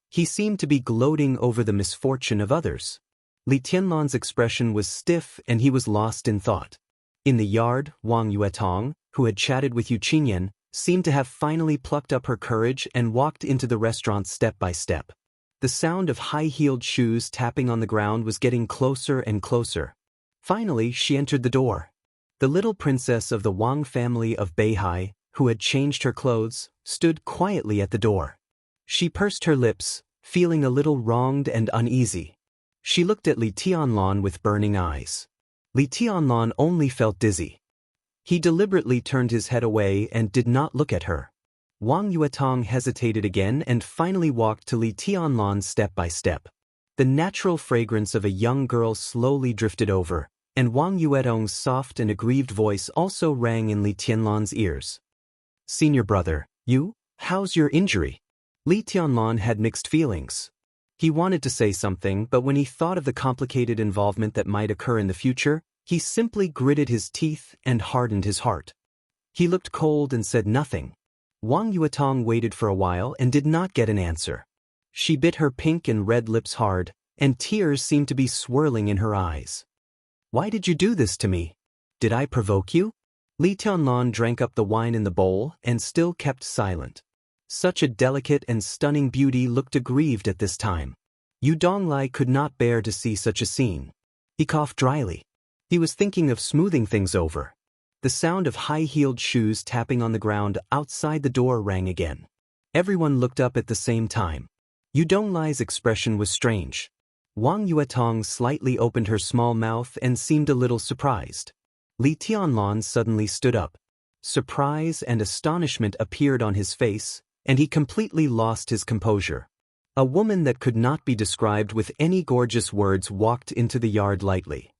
He seemed to be gloating over the misfortune of others. Li Tianlan's expression was stiff and he was lost in thought. In the yard, Wang Yuetong, who had chatted with Yu Qingyan, seemed to have finally plucked up her courage and walked into the restaurant step by step. The sound of high-heeled shoes tapping on the ground was getting closer and closer. Finally, she entered the door. The little princess of the Wang family of Beihai, who had changed her clothes, stood quietly at the door. She pursed her lips, feeling a little wronged and uneasy. She looked at Li Tianlan with burning eyes. Li Tianlan only felt dizzy. He deliberately turned his head away and did not look at her. Wang Yuetong hesitated again and finally walked to Li Tianlan step by step. The natural fragrance of a young girl slowly drifted over, and Wang Yuetong's soft and aggrieved voice also rang in Li Tianlan's ears. Senior brother, how's your injury? Li Tianlan had mixed feelings. He wanted to say something, but when he thought of the complicated involvement that might occur in the future, he simply gritted his teeth and hardened his heart. He looked cold and said nothing. Wang Yuetong waited for a while and did not get an answer. She bit her pink and red lips hard, and tears seemed to be swirling in her eyes. Why did you do this to me? Did I provoke you? Li Tianlan drank up the wine in the bowl and still kept silent. Such a delicate and stunning beauty looked aggrieved at this time. Yu Donglai could not bear to see such a scene. He coughed dryly. He was thinking of smoothing things over. The sound of high-heeled shoes tapping on the ground outside the door rang again. Everyone looked up at the same time. Yu Donglai's expression was strange. Wang Yuetong slightly opened her small mouth and seemed a little surprised. Li Tianlan suddenly stood up. Surprise and astonishment appeared on his face, and he completely lost his composure. A woman that could not be described with any gorgeous words walked into the yard lightly.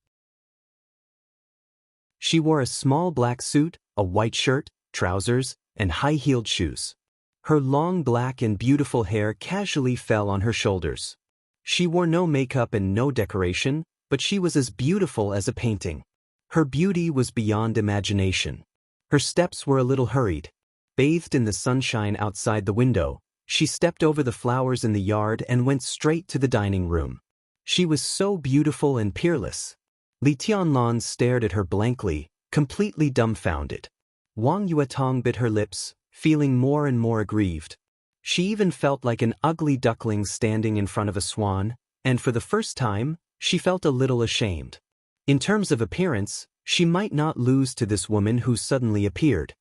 She wore a small black suit, a white shirt, trousers, and high-heeled shoes. Her long black and beautiful hair casually fell on her shoulders. She wore no makeup and no decoration, but she was as beautiful as a painting. Her beauty was beyond imagination. Her steps were a little hurried. Bathed in the sunshine outside the window, she stepped over the flowers in the yard and went straight to the dining room. She was so beautiful and peerless. Li Tianlan stared at her blankly, completely dumbfounded. Wang Yuetong bit her lips, feeling more and more aggrieved. She even felt like an ugly duckling standing in front of a swan, and for the first time, she felt a little ashamed. In terms of appearance, she might not lose to this woman who suddenly appeared.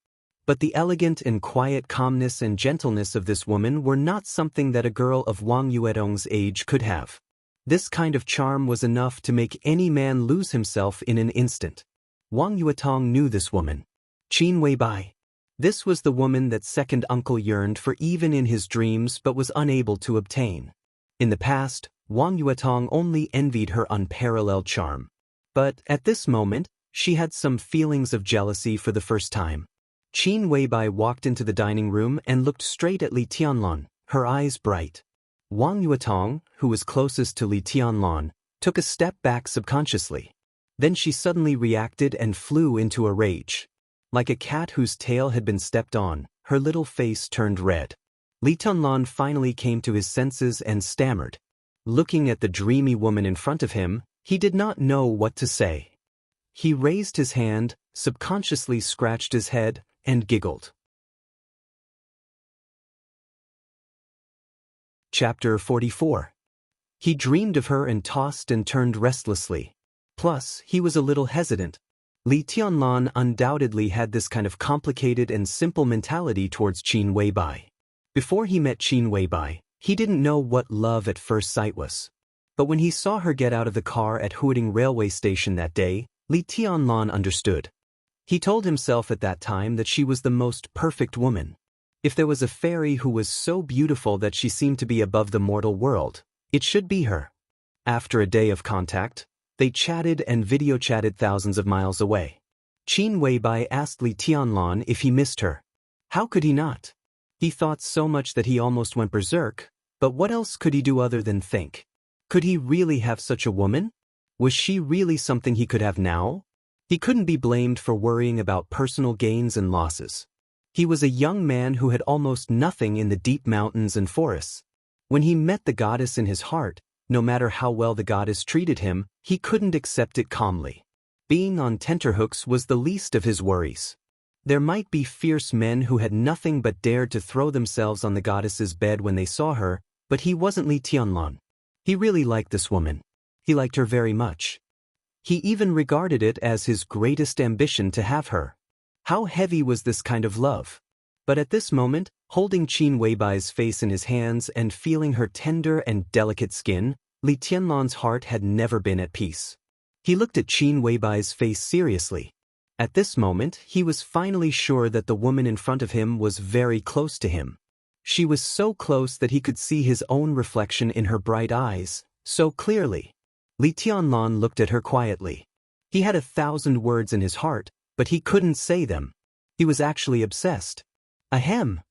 But the elegant and quiet calmness and gentleness of this woman were not something that a girl of Wang Yuetong's age could have. This kind of charm was enough to make any man lose himself in an instant. Wang Yuetong knew this woman. Qin Weibai. This was the woman that second uncle yearned for even in his dreams but was unable to obtain. In the past, Wang Yuetong only envied her unparalleled charm. But at this moment, she had some feelings of jealousy for the first time. Qin Weibai walked into the dining room and looked straight at Li Tianlan, her eyes bright. Wang Yuetong, who was closest to Li Tianlan, took a step back subconsciously. Then she suddenly reacted and flew into a rage. Like a cat whose tail had been stepped on, her little face turned red. Li Tianlan finally came to his senses and stammered. Looking at the dreamy woman in front of him, he did not know what to say. He raised his hand, subconsciously scratched his head, and giggled. Chapter 44. He dreamed of her and tossed and turned restlessly. Plus, he was a little hesitant. Li Tianlan undoubtedly had this kind of complicated and simple mentality towards Qin Weibai. Before he met Qin Weibai, he didn't know what love at first sight was. But when he saw her get out of the car at Huading railway station that day, Li Tianlan understood. He told himself at that time that she was the most perfect woman. If there was a fairy who was so beautiful that she seemed to be above the mortal world, it should be her. After a day of contact, they chatted and video-chatted thousands of miles away. Qin Weibai asked Li Tianlan if he missed her. How could he not? He thought so much that he almost went berserk, but what else could he do other than think? Could he really have such a woman? Was she really something he could have now? He couldn't be blamed for worrying about personal gains and losses. He was a young man who had almost nothing in the deep mountains and forests. When he met the goddess in his heart, no matter how well the goddess treated him, he couldn't accept it calmly. Being on tenterhooks was the least of his worries. There might be fierce men who had nothing but dared to throw themselves on the goddess's bed when they saw her, but he wasn't Li Tianlan. He really liked this woman. He liked her very much. He even regarded it as his greatest ambition to have her. How heavy was this kind of love? But at this moment, holding Qin Weibai's face in his hands and feeling her tender and delicate skin, Li Tianlan's heart had never been at peace. He looked at Qin Weibai's face seriously. At this moment, he was finally sure that the woman in front of him was very close to him. She was so close that he could see his own reflection in her bright eyes, so clearly. Li Tianlan looked at her quietly. He had 1,000 words in his heart, but he couldn't say them. He was actually obsessed. Ahem.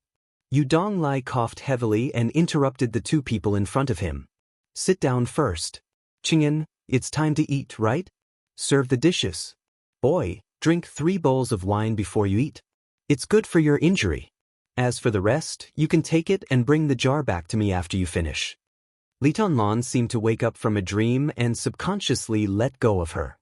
Yu Donglai coughed heavily and interrupted the two people in front of him. Sit down first. Qingyan, it's time to eat, right? Serve the dishes. Boy, drink 3 bowls of wine before you eat. It's good for your injury. As for the rest, you can take it and bring the jar back to me after you finish. Li Tianlan seemed to wake up from a dream and subconsciously let go of her.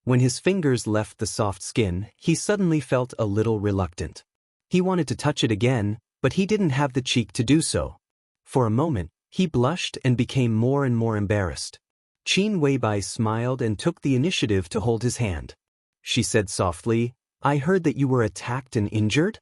When his fingers left the soft skin, he suddenly felt a little reluctant. He wanted to touch it again, but he didn't have the cheek to do so. For a moment, he blushed and became more and more embarrassed. Qin Weibai smiled and took the initiative to hold his hand. She said softly, I heard that you were attacked and injured?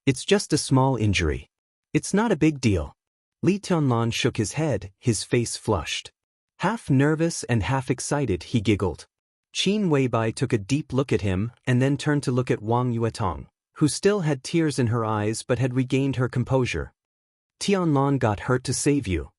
It's just a small injury. It's not a big deal. Li Tianlan shook his head, his face flushed. Half nervous and half excited, he giggled. Qin Weibai took a deep look at him and then turned to look at Wang Yuetong, who still had tears in her eyes but had regained her composure. Tianlan got hurt to save you.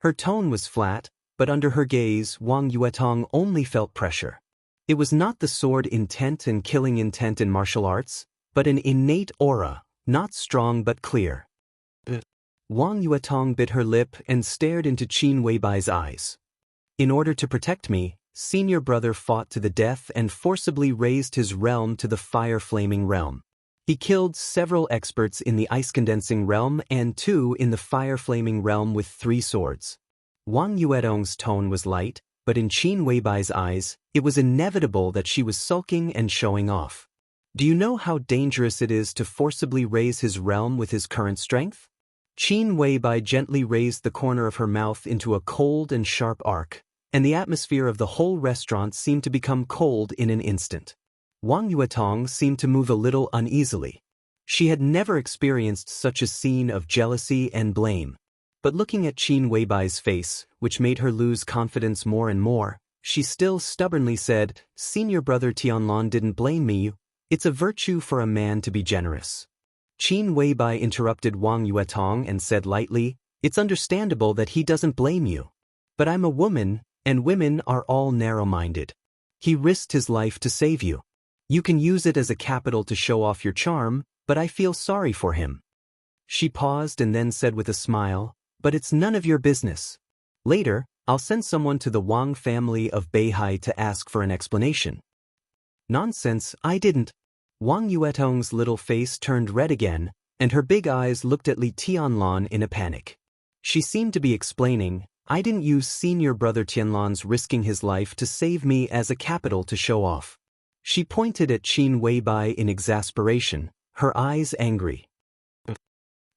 Her tone was flat, but under her gaze, Wang Yuetong only felt pressure. It was not the sword intent and killing intent in martial arts, but an innate aura, not strong but clear. Wang Yuetong bit her lip and stared into Qin Weibai's eyes. In order to protect me, senior brother fought to the death and forcibly raised his realm to the fire-flaming realm. He killed several experts in the ice-condensing realm and 2 in the fire-flaming realm with 3 swords. Wang Yuetong's tone was light, but in Qin Weibai's eyes, it was inevitable that she was sulking and showing off. Do you know how dangerous it is to forcibly raise his realm with his current strength? Qin Weibai gently raised the corner of her mouth into a cold and sharp arc, and the atmosphere of the whole restaurant seemed to become cold in an instant. Wang Yuetong seemed to move a little uneasily. She had never experienced such a scene of jealousy and blame. But looking at Qin Weibai's face, which made her lose confidence more and more, she still stubbornly said, "Senior brother Tianlan didn't blame me. It's a virtue for a man to be generous." Qin Weibai interrupted Wang Yuetong and said lightly, "It's understandable that he doesn't blame you. But I'm a woman, and women are all narrow-minded. He risked his life to save you. You can use it as a capital to show off your charm, but I feel sorry for him." She paused and then said with a smile, "But it's none of your business. Later, I'll send someone to the Wang family of Beihai to ask for an explanation." "Nonsense, I didn't." Wang Yuetong's little face turned red again, and her big eyes looked at Li Tianlan in a panic. She seemed to be explaining, "I didn't use senior brother Tianlan's risking his life to save me as a capital to show off." She pointed at Qin Weibai in exasperation, her eyes angry.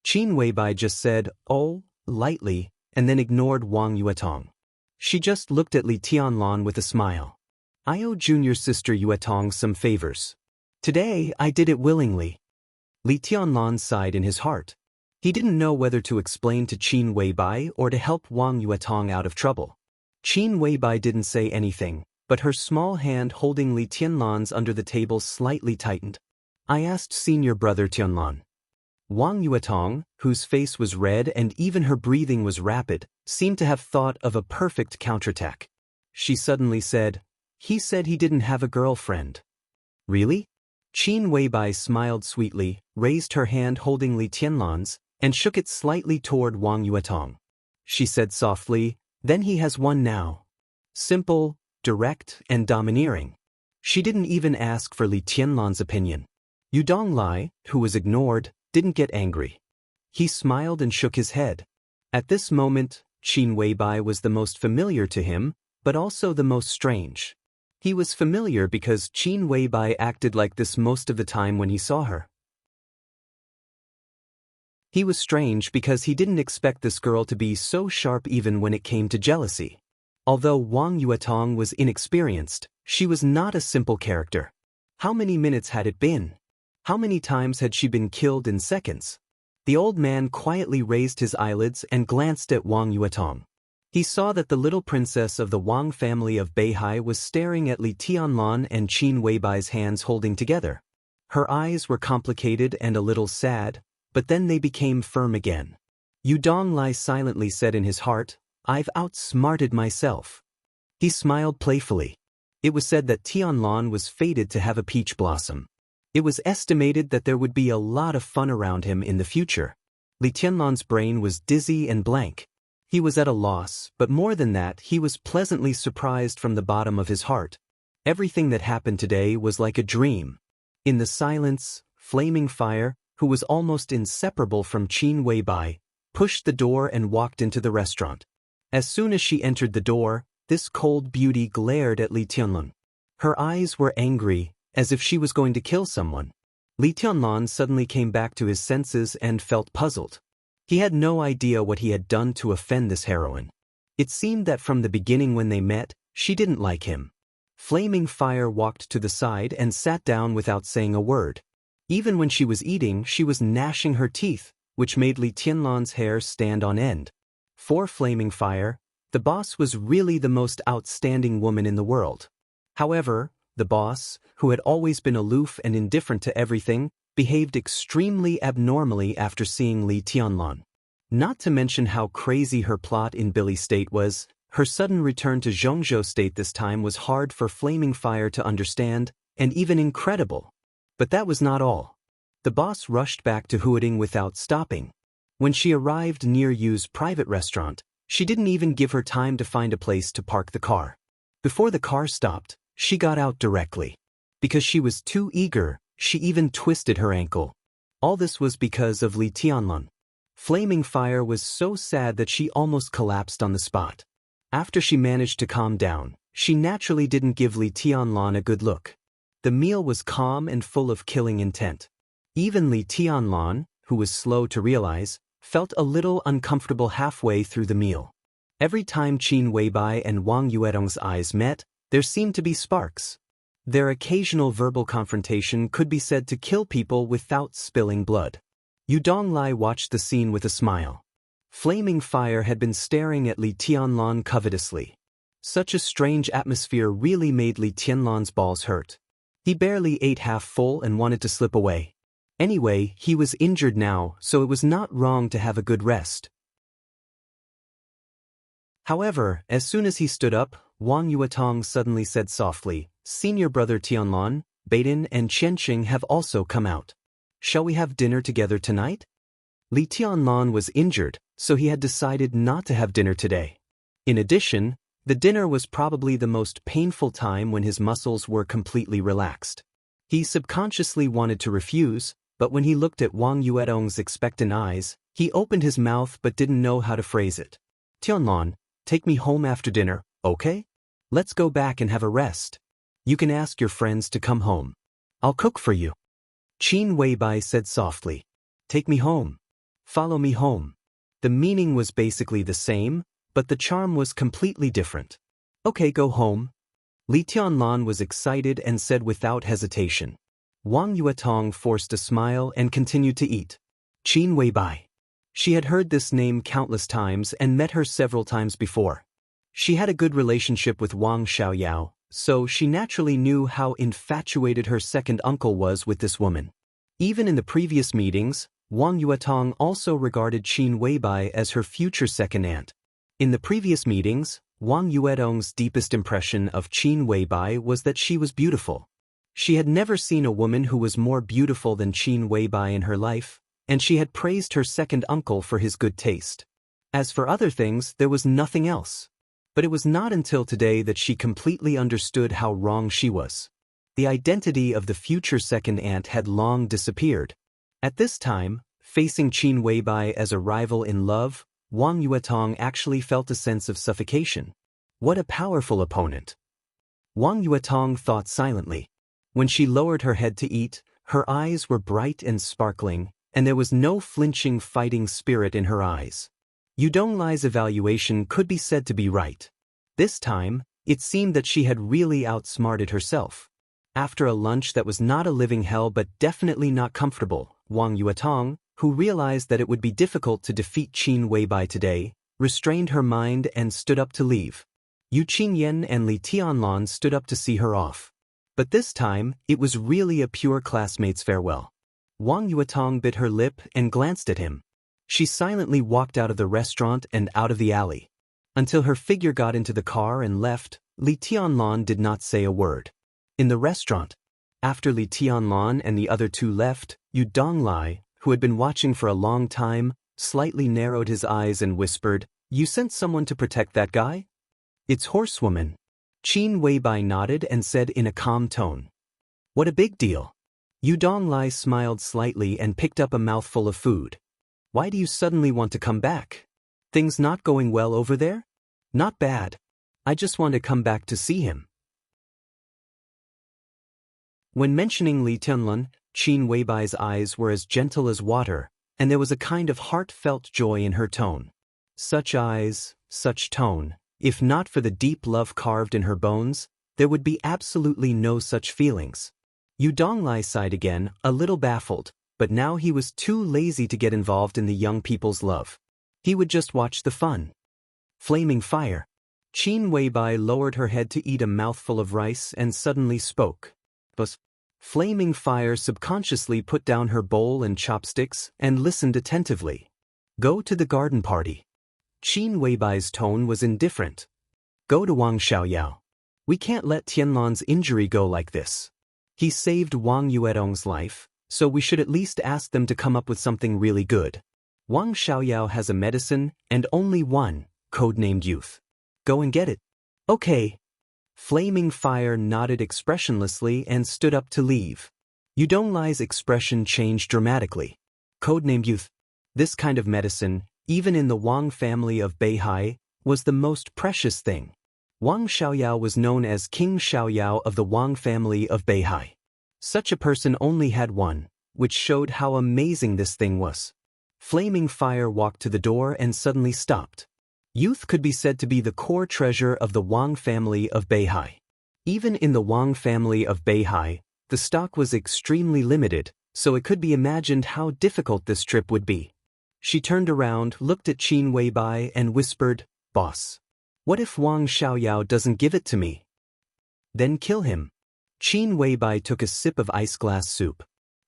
Qin Weibai just said, "Oh," lightly, and then ignored Wang Yuetong. She just looked at Li Tianlan with a smile. "I owe junior sister Yuetong some favors. Today I did it willingly." Li Tianlan sighed in his heart. He didn't know whether to explain to Qin Weibai or to help Wang Yuetong out of trouble. Qin Weibai didn't say anything, but her small hand holding Li Tianlan's under the table slightly tightened. "I asked senior brother Tianlan." Wang Yuetong, whose face was red and even her breathing was rapid, seemed to have thought of a perfect counterattack. She suddenly said, "He said he didn't have a girlfriend." "Really?" Qin Weibai smiled sweetly, raised her hand holding Li Tianlan's, and shook it slightly toward Wang Yuetong. She said softly, "Then he has one now." Simple, direct, and domineering. She didn't even ask for Li Tianlan's opinion. Yu Donglai, who was ignored, didn't get angry. He smiled and shook his head. At this moment, Qin Weibai was the most familiar to him, but also the most strange. He was familiar because Qin Weibai acted like this most of the time when he saw her. He was strange because he didn't expect this girl to be so sharp even when it came to jealousy. Although Wang Yuetong was inexperienced, she was not a simple character. How many minutes had it been? How many times had she been killed in seconds? The old man quietly raised his eyelids and glanced at Wang Yuetong. He saw that the little princess of the Wang family of Beihai was staring at Li Tianlan and Qin Weibai's hands holding together. Her eyes were complicated and a little sad, but then they became firm again. Yu Donglai silently said in his heart, "I've outsmarted myself." He smiled playfully. It was said that Tianlan was fated to have a peach blossom. It was estimated that there would be a lot of fun around him in the future. Li Tianlan's brain was dizzy and blank. He was at a loss, but more than that, he was pleasantly surprised from the bottom of his heart. Everything that happened today was like a dream. In the silence, Flaming Fire, who was almost inseparable from Qin Weibai, pushed the door and walked into the restaurant. As soon as she entered the door, this cold beauty glared at Li Tianlan. Her eyes were angry, as if she was going to kill someone. Li Tianlan suddenly came back to his senses and felt puzzled. He had no idea what he had done to offend this heroine. It seemed that from the beginning when they met, she didn't like him. Flaming Fire walked to the side and sat down without saying a word. Even when she was eating, she was gnashing her teeth, which made Li Tianlan's hair stand on end. For Flaming Fire, the boss was really the most outstanding woman in the world. However, the boss, who had always been aloof and indifferent to everything, behaved extremely abnormally after seeing Li Tianlan. Not to mention how crazy her plot in Billy State was, her sudden return to Zhongzhou State this time was hard for Flaming Fire to understand, and even incredible. But that was not all. The boss rushed back to Huading without stopping. When she arrived near Yu's private restaurant, she didn't even give her time to find a place to park the car. Before the car stopped, she got out directly. Because she was too eager, she even twisted her ankle. All this was because of Li Tianlan. Flaming Fire was so sad that she almost collapsed on the spot. After she managed to calm down, she naturally didn't give Li Tianlan a good look. The meal was calm and full of killing intent. Even Li Tianlan, who was slow to realize, felt a little uncomfortable halfway through the meal. Every time Qin Weibai and Wang Yuetong's eyes met, there seemed to be sparks. Their occasional verbal confrontation could be said to kill people without spilling blood. Yu Donglai watched the scene with a smile. Flaming Fire had been staring at Li Tianlan covetously. Such a strange atmosphere really made Li Tianlan's balls hurt. He barely ate half full and wanted to slip away. Anyway, he was injured now, so it was not wrong to have a good rest. However, as soon as he stood up, Wang Yuetong suddenly said softly, "Senior brother Tianlan, Baiden and Qianqing have also come out. Shall we have dinner together tonight?" Li Tianlan was injured, so he had decided not to have dinner today. In addition, the dinner was probably the most painful time when his muscles were completely relaxed. He subconsciously wanted to refuse, but when he looked at Wang Yuetong's expectant eyes, he opened his mouth but didn't know how to phrase it. "Tianlan, take me home after dinner, okay? Let's go back and have a rest. You can ask your friends to come home. I'll cook for you." Qin Weibai said softly. "Take me home. Follow me home." The meaning was basically the same, but the charm was completely different. "Okay, go home." Li Tianlan was excited and said without hesitation. Wang Yuetong forced a smile and continued to eat. Qin Weibai. She had heard this name countless times and met her several times before. She had a good relationship with Wang Xiaoyao, so she naturally knew how infatuated her second uncle was with this woman. Even in the previous meetings, Wang Yuetong also regarded Qin Weibai as her future second aunt. In the previous meetings, Wang Yuetong's deepest impression of Qin Weibai was that she was beautiful. She had never seen a woman who was more beautiful than Qin Weibai in her life, and she had praised her second uncle for his good taste. As for other things, there was nothing else. But it was not until today that she completely understood how wrong she was. The identity of the future second aunt had long disappeared. At this time, facing Qin Weibai as a rival in love, Wang Yuetong actually felt a sense of suffocation. What a powerful opponent. Wang Yuetong thought silently. When she lowered her head to eat, her eyes were bright and sparkling, and there was no flinching fighting spirit in her eyes. Yu Donglai's evaluation could be said to be right. This time, it seemed that she had really outsmarted herself. After a lunch that was not a living hell but definitely not comfortable, Wang Yuetong, who realized that it would be difficult to defeat Qin Weibai today, restrained her mind and stood up to leave. Yu Qinyan and Li Tianlan stood up to see her off. But this time, it was really a pure classmate's farewell. Wang Yuetong bit her lip and glanced at him. She silently walked out of the restaurant and out of the alley. Until her figure got into the car and left, Li Tianlan did not say a word. In the restaurant, after Li Tianlan and the other two left, Yu Donglai, who had been watching for a long time, slightly narrowed his eyes and whispered, "You sent someone to protect that guy?" "It's Horsewoman." Qin Weibai nodded and said in a calm tone. "What a big deal." Yu Donglai smiled slightly and picked up a mouthful of food. "Why do you suddenly want to come back? Things not going well over there?" "Not bad. I just want to come back to see him." When mentioning Li Tianlan, Qin Weibai's eyes were as gentle as water, and there was a kind of heartfelt joy in her tone. Such eyes, such tone, if not for the deep love carved in her bones, there would be absolutely no such feelings. Yu Donglai sighed again, a little baffled, but now he was too lazy to get involved in the young people's love. He would just watch the fun. Flaming Fire. Qin Weibai lowered her head to eat a mouthful of rice and suddenly spoke. But Flaming Fire subconsciously put down her bowl and chopsticks and listened attentively. "Go to the garden party." Qin Weibai's tone was indifferent. "Go to Wang Xiaoyao. We can't let Tianlan's injury go like this. He saved Wang Yuetong's life, so we should at least ask them to come up with something really good. Wang Xiaoyao has a medicine, and only one, codenamed Youth. Go and get it." "Okay." Flaming Fire nodded expressionlessly and stood up to leave. Yu Donglai's expression changed dramatically. Codenamed Youth. This kind of medicine, even in the Wang family of Beihai, was the most precious thing. Wang Xiaoyao was known as King Xiaoyao of the Wang family of Beihai. Such a person only had one, which showed how amazing this thing was. Flaming Fire walked to the door and suddenly stopped. Youth could be said to be the core treasure of the Wang family of Beihai. Even in the Wang family of Beihai, the stock was extremely limited, so it could be imagined how difficult this trip would be. She turned around, looked at Qin Weibai and whispered, "Boss. What if Wang Xiaoyao doesn't give it to me? Then kill him." Qin Weibai took a sip of ice glass soup.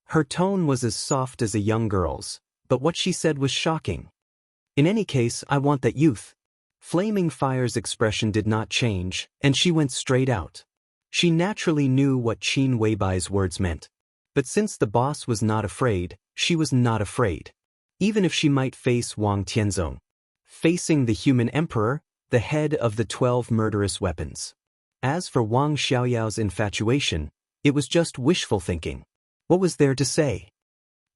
Her tone was as soft as a young girl's, but what she said was shocking. "In any case, I want that youth." Flaming Fire's expression did not change, and she went straight out. She naturally knew what Qin Weibai's words meant. But since the boss was not afraid, she was not afraid. Even if she might face Wang Tianzong. Facing the human emperor, the head of the 12 murderous weapons. As for Wang Xiaoyao's infatuation, it was just wishful thinking. What was there to say?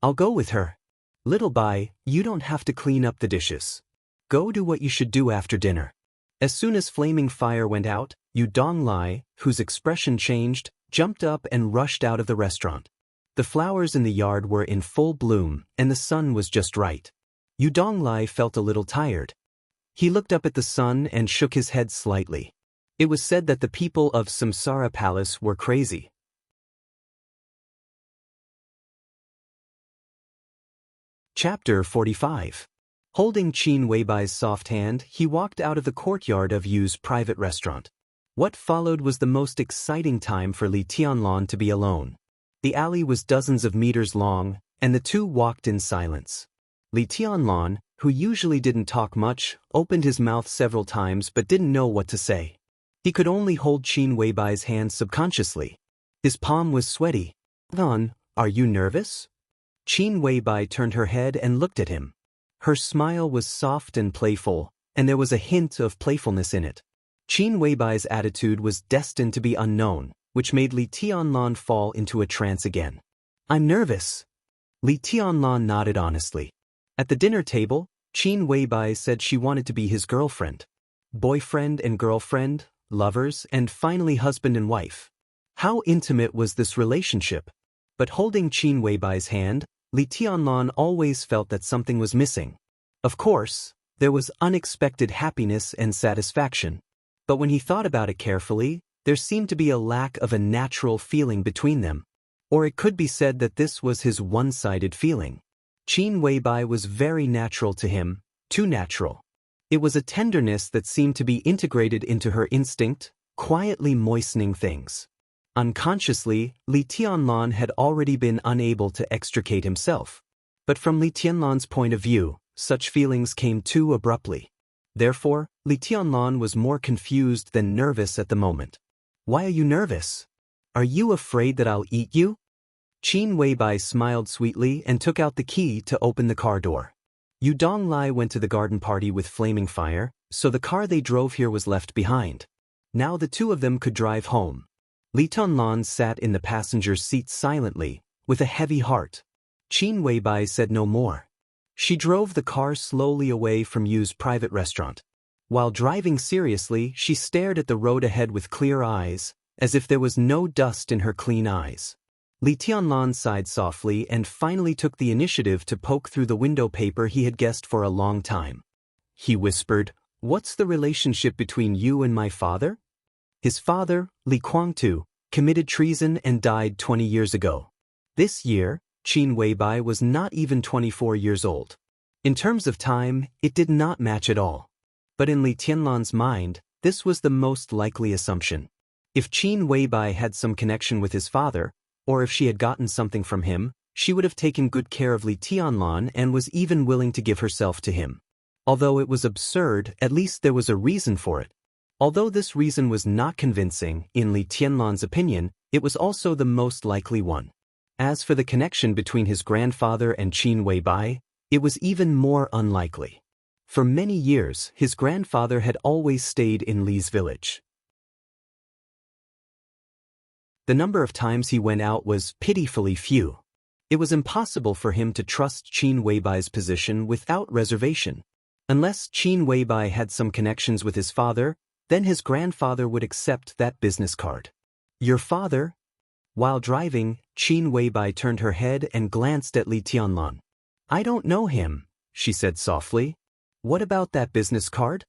"I'll go with her. Little Bai, you don't have to clean up the dishes. Go do what you should do after dinner." As soon as Flaming Fire went out, Yu Donglai, whose expression changed, jumped up and rushed out of the restaurant. The flowers in the yard were in full bloom, and the sun was just right. Yu Donglai felt a little tired. He looked up at the sun and shook his head slightly. It was said that the people of Samsara Palace were crazy. Chapter 45. Holding Qin Weibai's soft hand, he walked out of the courtyard of Yu's private restaurant. What followed was the most exciting time for Li Tianlan to be alone. The alley was dozens of meters long, and the two walked in silence. Li Tianlan, who usually didn't talk much, opened his mouth several times but didn't know what to say. He could only hold Qin Weibai's hand subconsciously. His palm was sweaty. "Lan, are you nervous?" Qin Weibai turned her head and looked at him. Her smile was soft and playful, and there was a hint of playfulness in it. Qin Weibai's attitude was destined to be unknown, which made Li Tianlan fall into a trance again. "I'm nervous." Li Tianlan nodded honestly. At the dinner table, Qin Weibai said she wanted to be his girlfriend. Boyfriend and girlfriend, lovers, and finally husband and wife. How intimate was this relationship? But holding Qin Weibai's hand, Li Tianlan always felt that something was missing. Of course, there was unexpected happiness and satisfaction. But when he thought about it carefully, there seemed to be a lack of a natural feeling between them. Or it could be said that this was his one-sided feeling. Qin Weibai was very natural to him, too natural. It was a tenderness that seemed to be integrated into her instinct, quietly moistening things. Unconsciously, Li Tianlan had already been unable to extricate himself. But from Li Tianlan's point of view, such feelings came too abruptly. Therefore, Li Tianlan was more confused than nervous at the moment. "Why are you nervous? Are you afraid that I'll eat you?" Qin Weibai smiled sweetly and took out the key to open the car door. Yu Donglai went to the garden party with Flaming Fire, so the car they drove here was left behind. Now the two of them could drive home. Li Tianlan sat in the passenger's seat silently, with a heavy heart. Qin Weibai said no more. She drove the car slowly away from Yu's private restaurant. While driving seriously, she stared at the road ahead with clear eyes, as if there was no dust in her clean eyes. Li Tianlan sighed softly and finally took the initiative to poke through the window paper he had guessed for a long time. He whispered, "What's the relationship between you and my father?" His father, Li Guangtu, committed treason and died 20 years ago. This year, Qin Weibai was not even 24 years old. In terms of time, it did not match at all. But in Li Tianlan's mind, this was the most likely assumption. If Qin Weibai had some connection with his father, or if she had gotten something from him, she would have taken good care of Li Tianlan and was even willing to give herself to him. Although it was absurd, at least there was a reason for it. Although this reason was not convincing, in Li Tianlan's opinion, it was also the most likely one. As for the connection between his grandfather and Qin Weibai, it was even more unlikely. For many years, his grandfather had always stayed in Li's village. The number of times he went out was pitifully few. It was impossible for him to trust Qin Weibai's position without reservation. Unless Qin Weibai had some connections with his father, then his grandfather would accept that business card. "Your father?" While driving, Qin Weibai turned her head and glanced at Li Tianlan. "I don't know him," she said softly. "What about that business card?"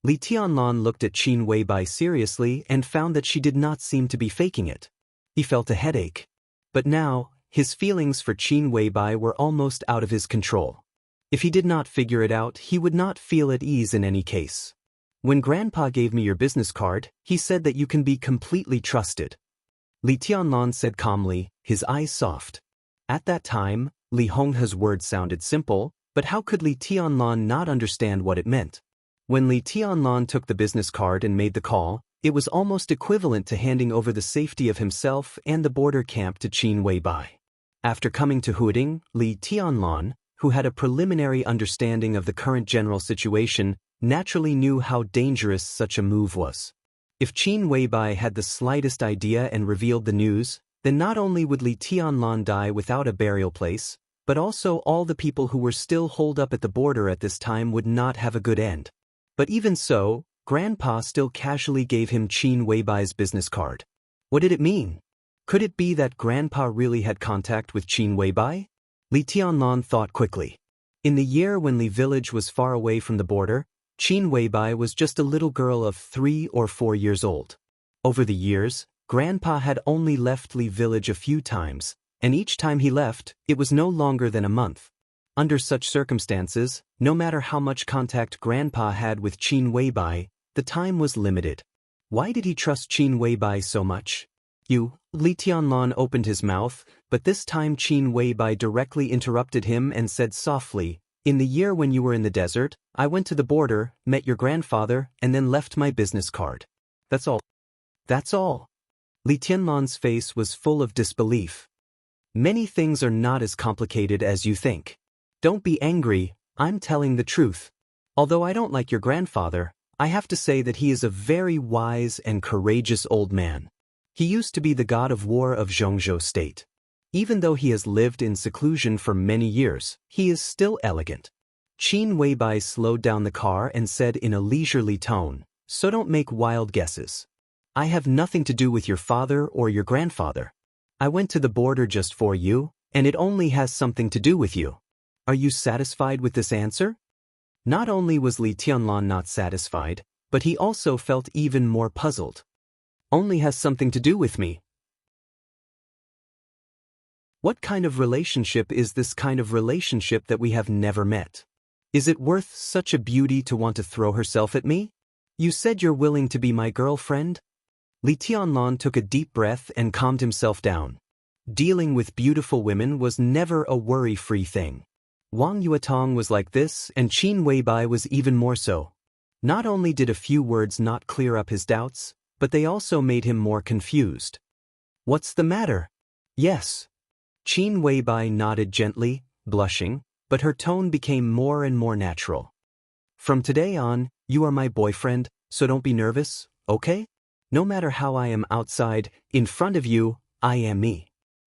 Li Tianlan looked at Qin Weibai seriously and found that she did not seem to be faking it. He felt a headache. But now, his feelings for Qin Weibai were almost out of his control. If he did not figure it out, he would not feel at ease in any case. When Grandpa gave me your business card, he said that you can be completely trusted. Li Tianlan said calmly, his eyes soft. At that time, Li Honghe's words sounded simple, but how could Li Tianlan not understand what it meant? When Li Tianlan took the business card and made the call, it was almost equivalent to handing over the safety of himself and the border camp to Qin Weibai. After coming to Huading, Li Tianlan, who had a preliminary understanding of the current general situation, naturally knew how dangerous such a move was. If Qin Weibai had the slightest idea and revealed the news, then not only would Li Tianlan die without a burial place, but also all the people who were still holed up at the border at this time would not have a good end. But even so, Grandpa still casually gave him Qin Weibai's business card. What did it mean? Could it be that Grandpa really had contact with Qin Weibai? Li Tianlan thought quickly. In the year when Li village was far away from the border, Qin Weibai was just a little girl of 3 or 4 years old. Over the years, Grandpa had only left Li village a few times, and each time he left, it was no longer than a month. Under such circumstances, no matter how much contact Grandpa had with Qin Weibai, the time was limited. Why did he trust Qin Weibai so much? Li Tianlan opened his mouth, but this time Qin Weibai directly interrupted him and said softly, "In the year when you were in the desert, I went to the border, met your grandfather, and then left my business card. That's all." That's all. Li Tianlan's face was full of disbelief. Many things are not as complicated as you think. Don't be angry, I'm telling the truth. Although I don't like your grandfather, I have to say that he is a very wise and courageous old man. He used to be the god of war of Zhongzhou state. Even though he has lived in seclusion for many years, he is still elegant. Qin Weibai slowed down the car and said in a leisurely tone, "So don't make wild guesses. I have nothing to do with your father or your grandfather. I went to the border just for you, and it only has something to do with you. Are you satisfied with this answer?" Not only was Li Tianlan not satisfied, but he also felt even more puzzled. Only has something to do with me. What kind of relationship is this kind of relationship that we have never met? Is it worth such a beauty to want to throw herself at me? You said you're willing to be my girlfriend? Li Tianlan took a deep breath and calmed himself down. Dealing with beautiful women was never a worry-free thing. Wang Yuetong was like this, and Qin Weibai was even more so. Not only did a few words not clear up his doubts, but they also made him more confused. What's the matter? Yes. Qin Weibai nodded gently, blushing, but her tone became more and more natural. From today on, you are my boyfriend, so don't be nervous, okay? No matter how I am outside, in front of you, I am me.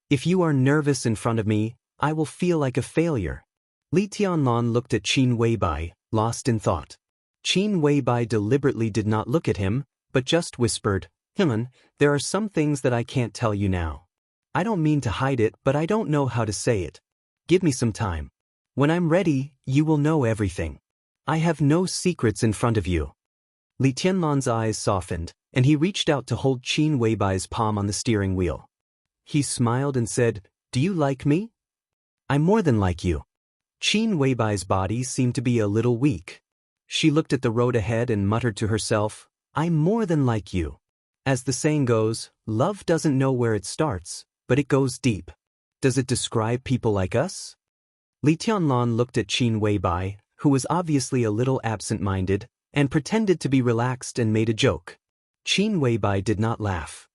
If you are nervous in front of me, I will feel like a failure. Li Tianlan looked at Qin Weibai, lost in thought. Qin Weibai deliberately did not look at him, but just whispered, "There are some things that I can't tell you now. I don't mean to hide it, but I don't know how to say it. Give me some time. When I'm ready, you will know everything. I have no secrets in front of you." Li Tianlan's eyes softened, and he reached out to hold Qin Weibai's palm on the steering wheel. He smiled and said, "Do you like me?" "I'm more than like you." Qin Weibai's body seemed to be a little weak. She looked at the road ahead and muttered to herself, "I'm more than like you." As the saying goes, love doesn't know where it starts, but it goes deep. Does it describe people like us? Li Tianlan looked at Qin Weibai, who was obviously a little absent-minded, and pretended to be relaxed and made a joke. Qin Weibai did not laugh.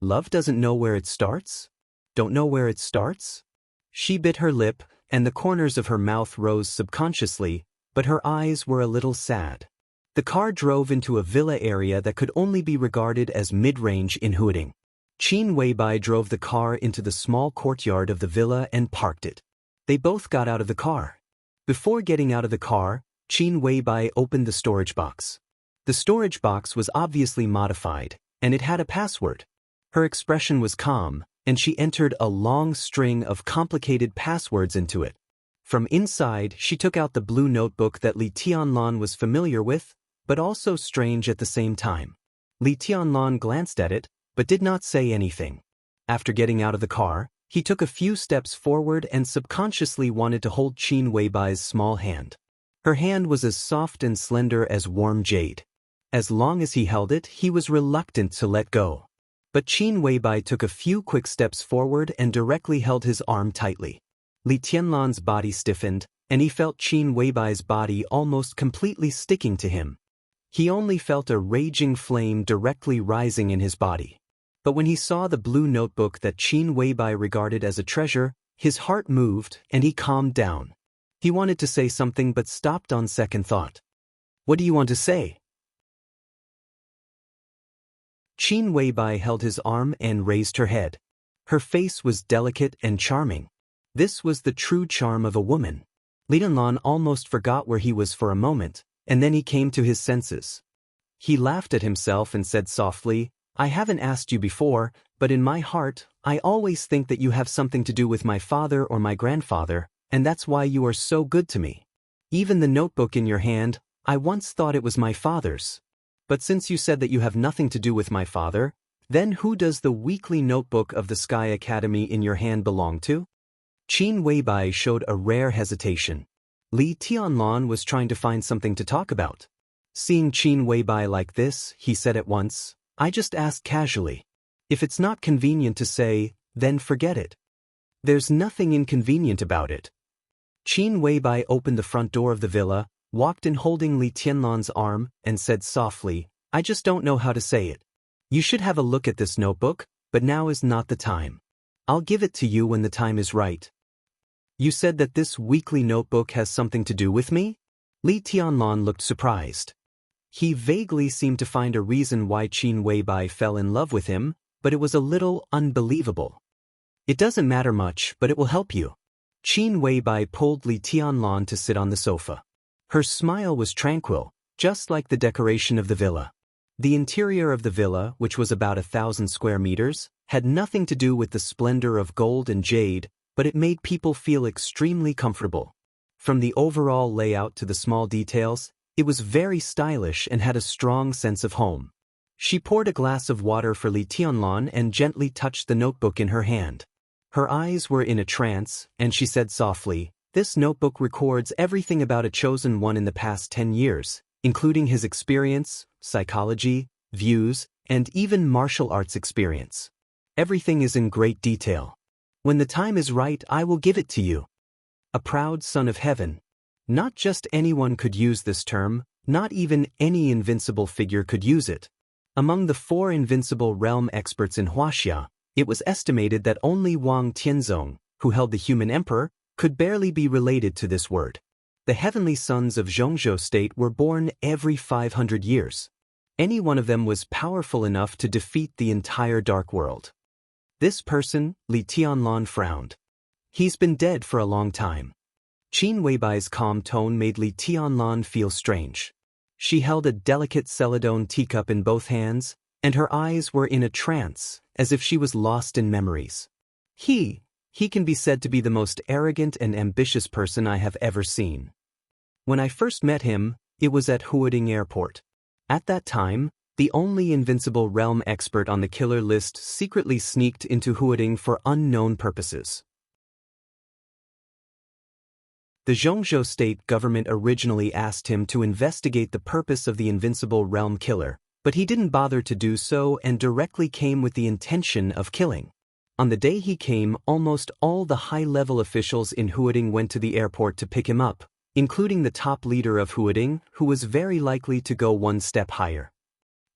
Love doesn't know where it starts? Don't know where it starts? She bit her lip, and the corners of her mouth rose subconsciously, but her eyes were a little sad. The car drove into a villa area that could only be regarded as mid-range in Huading. Qin Weibai drove the car into the small courtyard of the villa and parked it. They both got out of the car. Before getting out of the car, Qin Weibai opened the storage box. The storage box was obviously modified, and it had a password. Her expression was calm, and she entered a long string of complicated passwords into it. From inside, she took out the blue notebook that Li Tianlan was familiar with, but also strange at the same time. Li Tianlan glanced at it, but did not say anything. After getting out of the car, he took a few steps forward and subconsciously wanted to hold Qin Weibai's small hand. Her hand was as soft and slender as warm jade. As long as he held it, he was reluctant to let go. But Qin Weibai took a few quick steps forward and directly held his arm tightly. Li Tianlan's body stiffened, and he felt Qin Weibai's body almost completely sticking to him. He only felt a raging flame directly rising in his body. But when he saw the blue notebook that Qin Weibai regarded as a treasure, his heart moved and he calmed down. He wanted to say something but stopped on second thought. "What do you want to say?" Qin Weibai held his arm and raised her head. Her face was delicate and charming. This was the true charm of a woman. Li Tianlan almost forgot where he was for a moment, and then he came to his senses. He laughed at himself and said softly, "I haven't asked you before, but in my heart, I always think that you have something to do with my father or my grandfather, and that's why you are so good to me. Even the notebook in your hand, I once thought it was my father's. But since you said that you have nothing to do with my father, then who does the weekly notebook of the Sky Academy in your hand belong to?" Qin Weibai showed a rare hesitation. Li Tianlan was trying to find something to talk about. Seeing Qin Weibai like this, he said at once, "I just asked casually. If it's not convenient to say, then forget it." "There's nothing inconvenient about it." Qin Weibai opened the front door of the villa, walked in holding Li Tianlan's arm, and said softly, "I just don't know how to say it. You should have a look at this notebook, but now is not the time. I'll give it to you when the time is right." "You said that this weekly notebook has something to do with me?" Li Tianlan looked surprised. He vaguely seemed to find a reason why Qin Weibai fell in love with him, but it was a little unbelievable. "It doesn't matter much, but it will help you." Qin Weibai pulled Li Tianlan to sit on the sofa. Her smile was tranquil, just like the decoration of the villa. The interior of the villa, which was about 1,000 square meters, had nothing to do with the splendor of gold and jade, but it made people feel extremely comfortable. From the overall layout to the small details, it was very stylish and had a strong sense of home. She poured a glass of water for Li Tianlan and gently touched the notebook in her hand. Her eyes were in a trance, and she said softly, "This notebook records everything about a chosen one in the past 10 years, including his experience, psychology, views, and even martial arts experience. Everything is in great detail. When the time is right, I will give it to you." A proud son of heaven. Not just anyone could use this term, not even any invincible figure could use it. Among the 4 invincible realm experts in Huaxia, it was estimated that only Wang Tianzong, who held the human emperor, could barely be related to this word. The heavenly sons of Zhongzhou state were born every 500 years. Any one of them was powerful enough to defeat the entire dark world. This person, Li Tianlan frowned. He's been dead for a long time. Qin Weibai's calm tone made Li Tianlan feel strange. She held a delicate celadone teacup in both hands, and her eyes were in a trance, as if she was lost in memories. He can be said to be the most arrogant and ambitious person I have ever seen. When I first met him, it was at Huading Airport. At that time, the only invincible realm expert on the killer list secretly sneaked into Huading for unknown purposes. The Zhongzhou state government originally asked him to investigate the purpose of the invincible realm killer, but he didn't bother to do so and directly came with the intention of killing. On the day he came, almost all the high-level officials in Huading went to the airport to pick him up, including the top leader of Huading, who was very likely to go one step higher.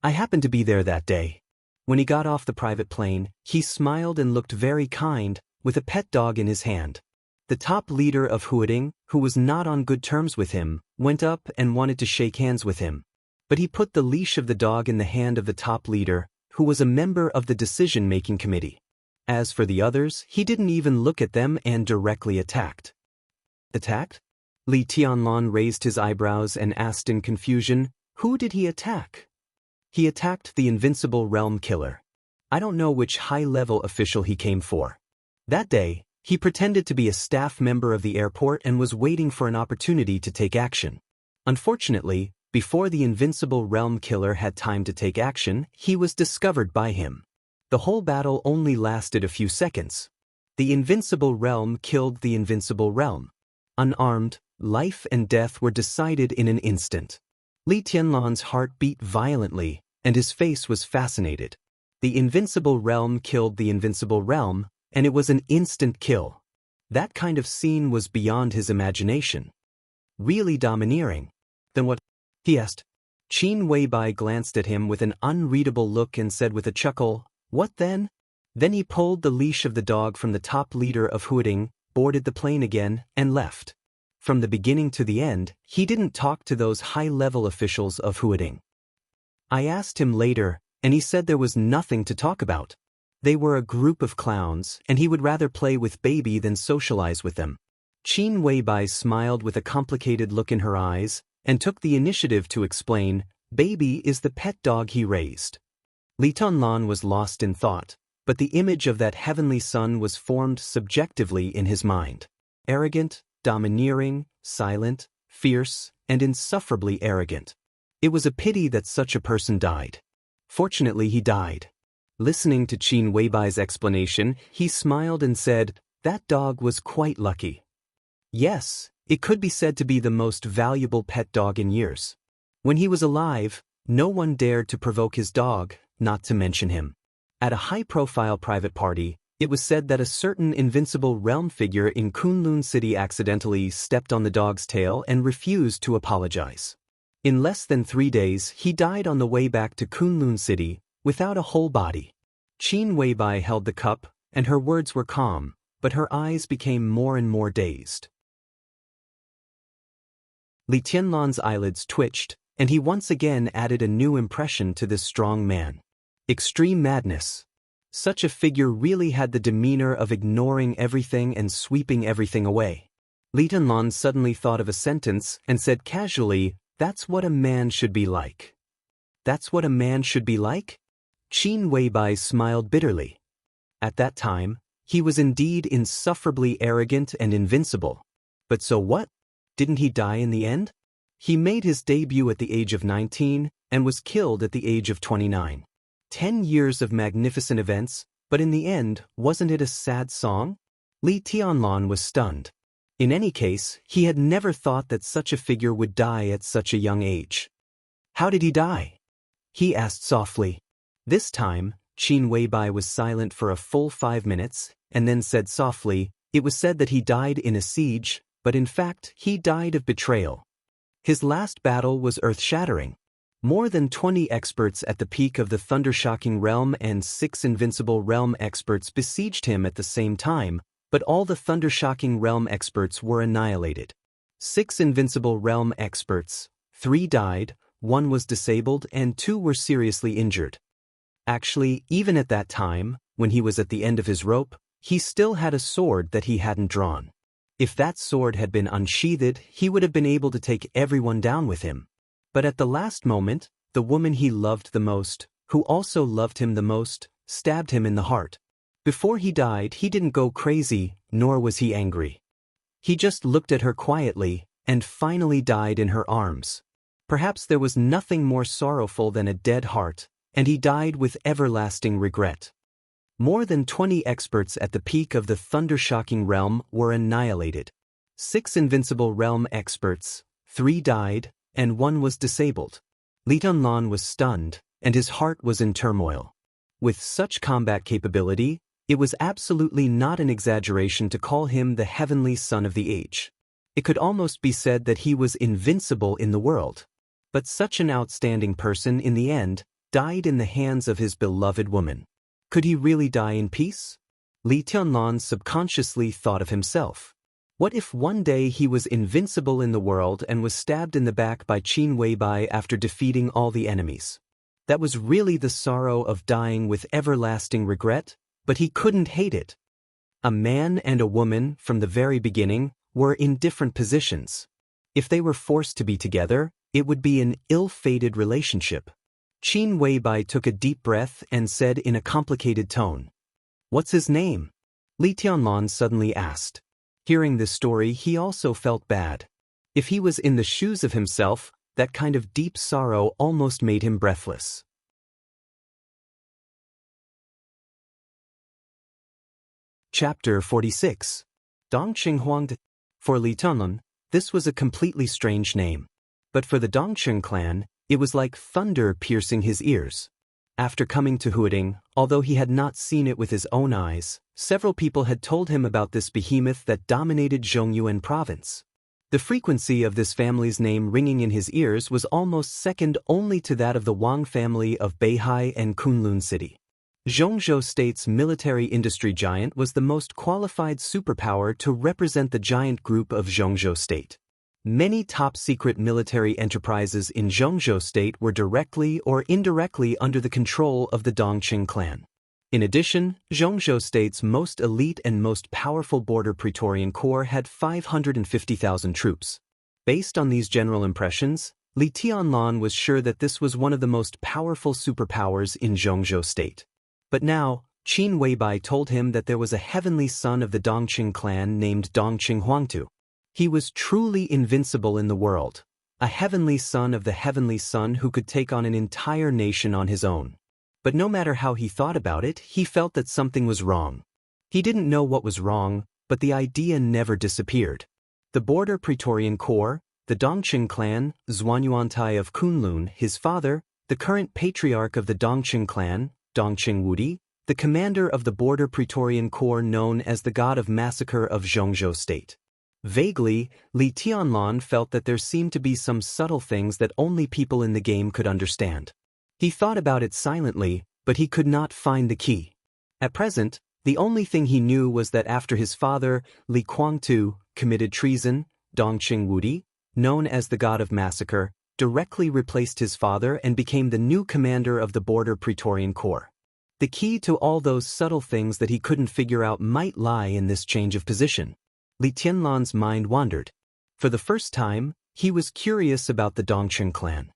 I happened to be there that day. When he got off the private plane, he smiled and looked very kind, with a pet dog in his hand. The top leader of Huading, who was not on good terms with him, went up and wanted to shake hands with him. But he put the leash of the dog in the hand of the top leader, who was a member of the decision-making committee. As for the others, he didn't even look at them and directly attacked. Attacked? Li Tianlan raised his eyebrows and asked in confusion, "Who did he attack?" "He attacked the invincible realm killer. I don't know which high-level official he came for. That day, he pretended to be a staff member of the airport and was waiting for an opportunity to take action. Unfortunately, Before the invincible realm killer had time to take action, he was discovered by him. The whole battle only lasted a few seconds. The invincible realm killed the invincible realm. Unarmed, life and death were decided in an instant. Li Tianlan's heart beat violently, and his face was fascinated. The invincible realm killed the invincible realm, and it was an instant kill. That kind of scene was beyond his imagination. Really domineering. Then what? He asked. Qin Weibai glanced at him with an unreadable look and said with a chuckle, "What then?" Then he pulled the leash of the dog from the top leader of Huading, boarded the plane again, and left. From the beginning to the end, he didn't talk to those high-level officials of Huading. I asked him later, and he said there was nothing to talk about. They were a group of clowns, and he would rather play with baby than socialize with them. Qin Weibai smiled with a complicated look in her eyes, and took the initiative to explain, "Baby is the pet dog he raised." Li Tianlan was lost in thought, but the image of that heavenly son was formed subjectively in his mind. Arrogant, domineering, silent, fierce, and insufferably arrogant. It was a pity that such a person died. Fortunately, he died. Listening to Qin Weibai's explanation, he smiled and said, "That dog was quite lucky." Yes, it could be said to be the most valuable pet dog in years. When he was alive, no one dared to provoke his dog, not to mention him. At a high-profile private party, it was said that a certain invincible realm figure in Kunlun City accidentally stepped on the dog's tail and refused to apologize. In less than 3 days, he died on the way back to Kunlun City, without a whole body. Qin Weibai held the cup, and her words were calm, but her eyes became more and more dazed. Li Tianlan's eyelids twitched, and he once again added a new impression to this strong man. Extreme madness. Such a figure really had the demeanor of ignoring everything and sweeping everything away. Li Tianlan suddenly thought of a sentence and said casually, "That's what a man should be like." That's what a man should be like? Qin Weibai smiled bitterly. At that time, he was indeed insufferably arrogant and invincible. But so what? Didn't he die in the end? He made his debut at the age of 19 and was killed at the age of 29. 10 years of magnificent events, but in the end, wasn't it a sad song? Li Tianlan was stunned. In any case, he had never thought that such a figure would die at such a young age. How did he die? He asked softly. This time, Qin Weibai was silent for a full 5 minutes, and then said softly, "It was said that he died in a siege, but in fact, he died of betrayal." His last battle was earth-shattering. More than 20 experts at the peak of the thunder-shocking realm and 6 invincible realm experts besieged him at the same time, but all the thunder-shocking realm experts were annihilated. 6 invincible realm experts, 3 died, 1 was disabled, and 2 were seriously injured. Actually, even at that time, when he was at the end of his rope, he still had a sword that he hadn't drawn. If that sword had been unsheathed, he would have been able to take everyone down with him. But at the last moment, the woman he loved the most, who also loved him the most, stabbed him in the heart. Before he died, he didn't go crazy, nor was he angry. He just looked at her quietly, and finally died in her arms. Perhaps there was nothing more sorrowful than a dead heart, and he died with everlasting regret. More than 20 experts at the peak of the thunder-shocking realm were annihilated. 6 invincible realm experts, 3 died, and 1 was disabled. Li Tianlan was stunned, and his heart was in turmoil. With such combat capability, it was absolutely not an exaggeration to call him the heavenly son of the age. It could almost be said that he was invincible in the world. But such an outstanding person, in the end, died in the hands of his beloved woman. Could he really die in peace? Li Tianlan subconsciously thought of himself. What if one day he was invincible in the world and was stabbed in the back by Qin Weibai after defeating all the enemies? That was really the sorrow of dying with everlasting regret, but he couldn't hate it. A man and a woman, from the very beginning, were in different positions. If they were forced to be together, it would be an ill-fated relationship. Qin Weibai took a deep breath and said in a complicated tone, "What's his name?" Li Tianlan suddenly asked. Hearing this story, he also felt bad. If he was in the shoes of himself, that kind of deep sorrow almost made him breathless. Chapter 46. Dongqing Huangde. For Li Tianlun, this was a completely strange name. But for the Dongqing clan, it was like thunder piercing his ears. After coming to Huading, although he had not seen it with his own eyes, several people had told him about this behemoth that dominated Zhongyuan province. The frequency of this family's name ringing in his ears was almost second only to that of the Wang family of Beihai and Kunlun City. Zhongzhou State's military industry giant was the most qualified superpower to represent the giant group of Zhongzhou State. Many top-secret military enterprises in Zhongzhou State were directly or indirectly under the control of the Dongqing clan. In addition, Zhongzhou State's most elite and most powerful border Praetorian Corps had 550,000 troops. Based on these general impressions, Li Tianlan was sure that this was one of the most powerful superpowers in Zhongzhou State. But now, Qin Weibai told him that there was a heavenly son of the Dongqing clan named Dongqing Huangtu. He was truly invincible in the world, a heavenly son of the heavenly son who could take on an entire nation on his own. But no matter how he thought about it, he felt that something was wrong. He didn't know what was wrong, but the idea never disappeared. The border Praetorian Corps, the Dongqing clan, Zhuanyuantai of Kunlun, his father, the current patriarch of the Dongqing clan, Dongqing Wudi, the commander of the border Praetorian Corps known as the God of Massacre of Zhongzhou State. Vaguely, Li Tianlan felt that there seemed to be some subtle things that only people in the game could understand. He thought about it silently, but he could not find the key. At present, the only thing he knew was that after his father, Li Kuangtu, committed treason, Dongqing Wudi, known as the God of Massacre, directly replaced his father and became the new commander of the border Praetorian Corps. The key to all those subtle things that he couldn't figure out might lie in this change of position. Li Tianlan's mind wandered. For the first time, he was curious about the Dongqing clan.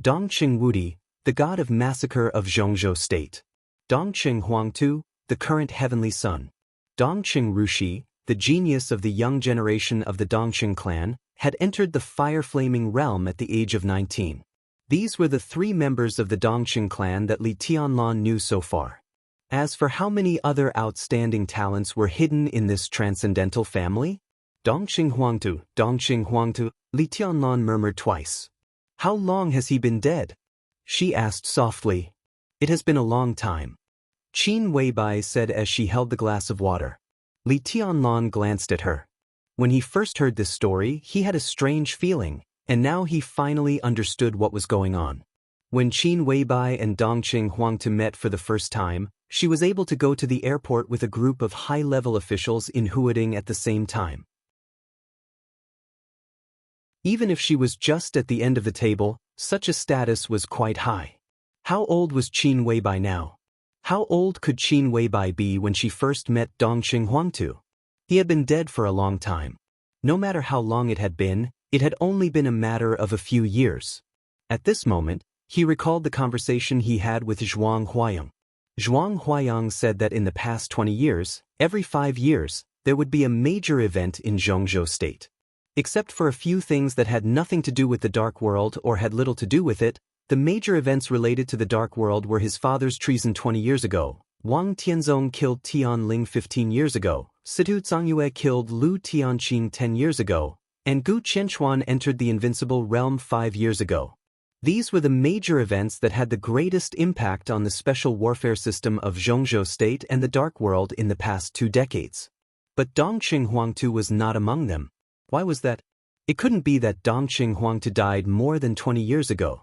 Dongqing Wudi, the God of Massacre of Zhongzhou State. Dongqing Huangtu, the current heavenly son. Dongqing Rushi, the genius of the young generation of the Dongqing clan, had entered the fire-flaming realm at the age of 19. These were the three members of the Dongqing clan that Li Tianlan knew so far. As for how many other outstanding talents were hidden in this transcendental family? Dongqing Huangtu, Li Tianlan murmured twice. How long has he been dead? She asked softly. It has been a long time. Qin Weibai said as she held the glass of water. Li Tianlan glanced at her. When he first heard this story, he had a strange feeling, and now he finally understood what was going on. When Qin Weibai and Dongqing Huangtu met for the first time, she was able to go to the airport with a group of high-level officials in Huading at the same time. Even if she was just at the end of the table, such a status was quite high. How old was Qin Weibai now? How old could Qin Weibai be when she first met Dongqing Huangtu? He had been dead for a long time. No matter how long it had only been a matter of a few years. At this moment, he recalled the conversation he had with Zhuang Huayang. Zhuang Huayang said that in the past 20 years, every 5 years, there would be a major event in Zhongzhou State. Except for a few things that had nothing to do with the Dark World or had little to do with it, the major events related to the Dark World were his father's treason 20 years ago, Wang Tianzong killed Tian Ling 15 years ago, Situ Zhangyue killed Lu Tianqing 10 years ago, and Gu Qianchuan entered the invincible realm 5 years ago. These were the major events that had the greatest impact on the special warfare system of Zhongzhou State and the Dark World in the past 2 decades. But Dongqing Huangtu was not among them. Why was that? It couldn't be that Dongqing Huangtu died more than 20 years ago.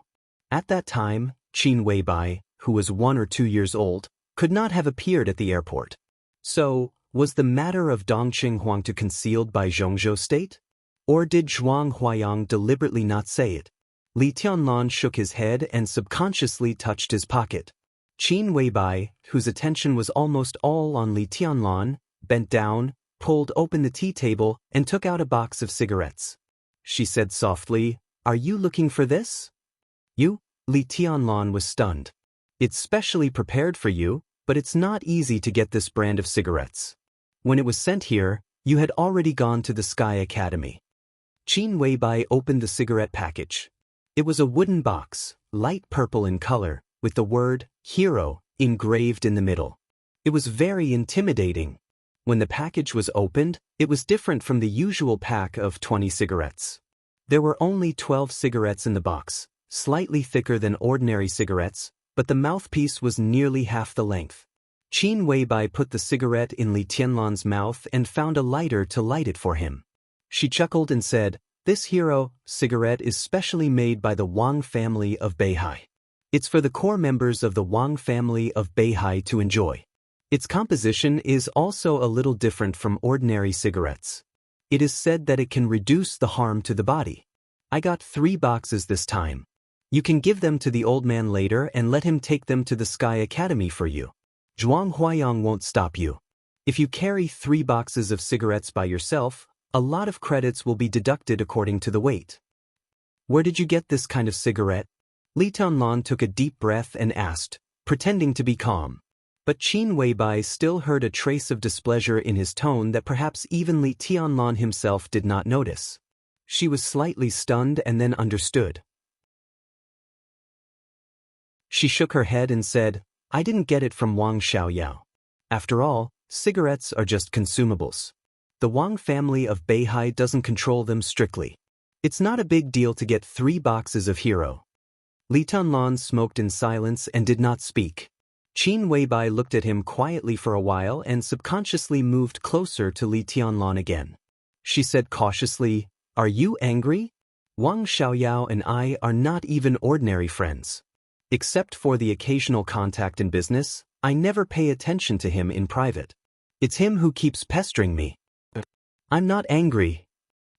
At that time, Qin Weibai, who was 1 or 2 years old, could not have appeared at the airport. So, was the matter of Dongqing Huangtu concealed by Zhongzhou State? Or did Zhuang Huayang deliberately not say it? Li Tianlan shook his head and subconsciously touched his pocket. Qin Weibai, whose attention was almost all on Li Tianlan, bent down, pulled open the tea table, and took out a box of cigarettes. She said softly, "Are you looking for this?" "You?" Li Tianlan was stunned. "It's specially prepared for you, but it's not easy to get this brand of cigarettes. When it was sent here, you had already gone to the Sky Academy." Qin Weibai opened the cigarette package. It was a wooden box, light purple in color, with the word, hero, engraved in the middle. It was very intimidating. When the package was opened, it was different from the usual pack of 20 cigarettes. There were only 12 cigarettes in the box, slightly thicker than ordinary cigarettes, but the mouthpiece was nearly half the length. Qin Weibai put the cigarette in Li Tianlan's mouth and found a lighter to light it for him. She chuckled and said, "This hero cigarette is specially made by the Wang family of Beihai. It's for the core members of the Wang family of Beihai to enjoy. Its composition is also a little different from ordinary cigarettes. It is said that it can reduce the harm to the body. I got 3 boxes this time. You can give them to the old man later and let him take them to the Sky Academy for you. Zhuang Huayang won't stop you. If you carry 3 boxes of cigarettes by yourself, a lot of credits will be deducted according to the weight." "Where did you get this kind of cigarette?" Li Tianlan took a deep breath and asked, pretending to be calm. But Qin Weibai still heard a trace of displeasure in his tone that perhaps even Li Tianlan himself did not notice. She was slightly stunned and then understood. She shook her head and said, "I didn't get it from Wang Xiaoyao. After all, cigarettes are just consumables. The Wang family of Beihai doesn't control them strictly. It's not a big deal to get 3 boxes of hero." Li Tianlan smoked in silence and did not speak. Qin Weibai looked at him quietly for a while and subconsciously moved closer to Li Tianlan again. She said cautiously, "Are you angry? Wang Xiaoyao and I are not even ordinary friends. Except for the occasional contact in business, I never pay attention to him in private. It's him who keeps pestering me." "I'm not angry."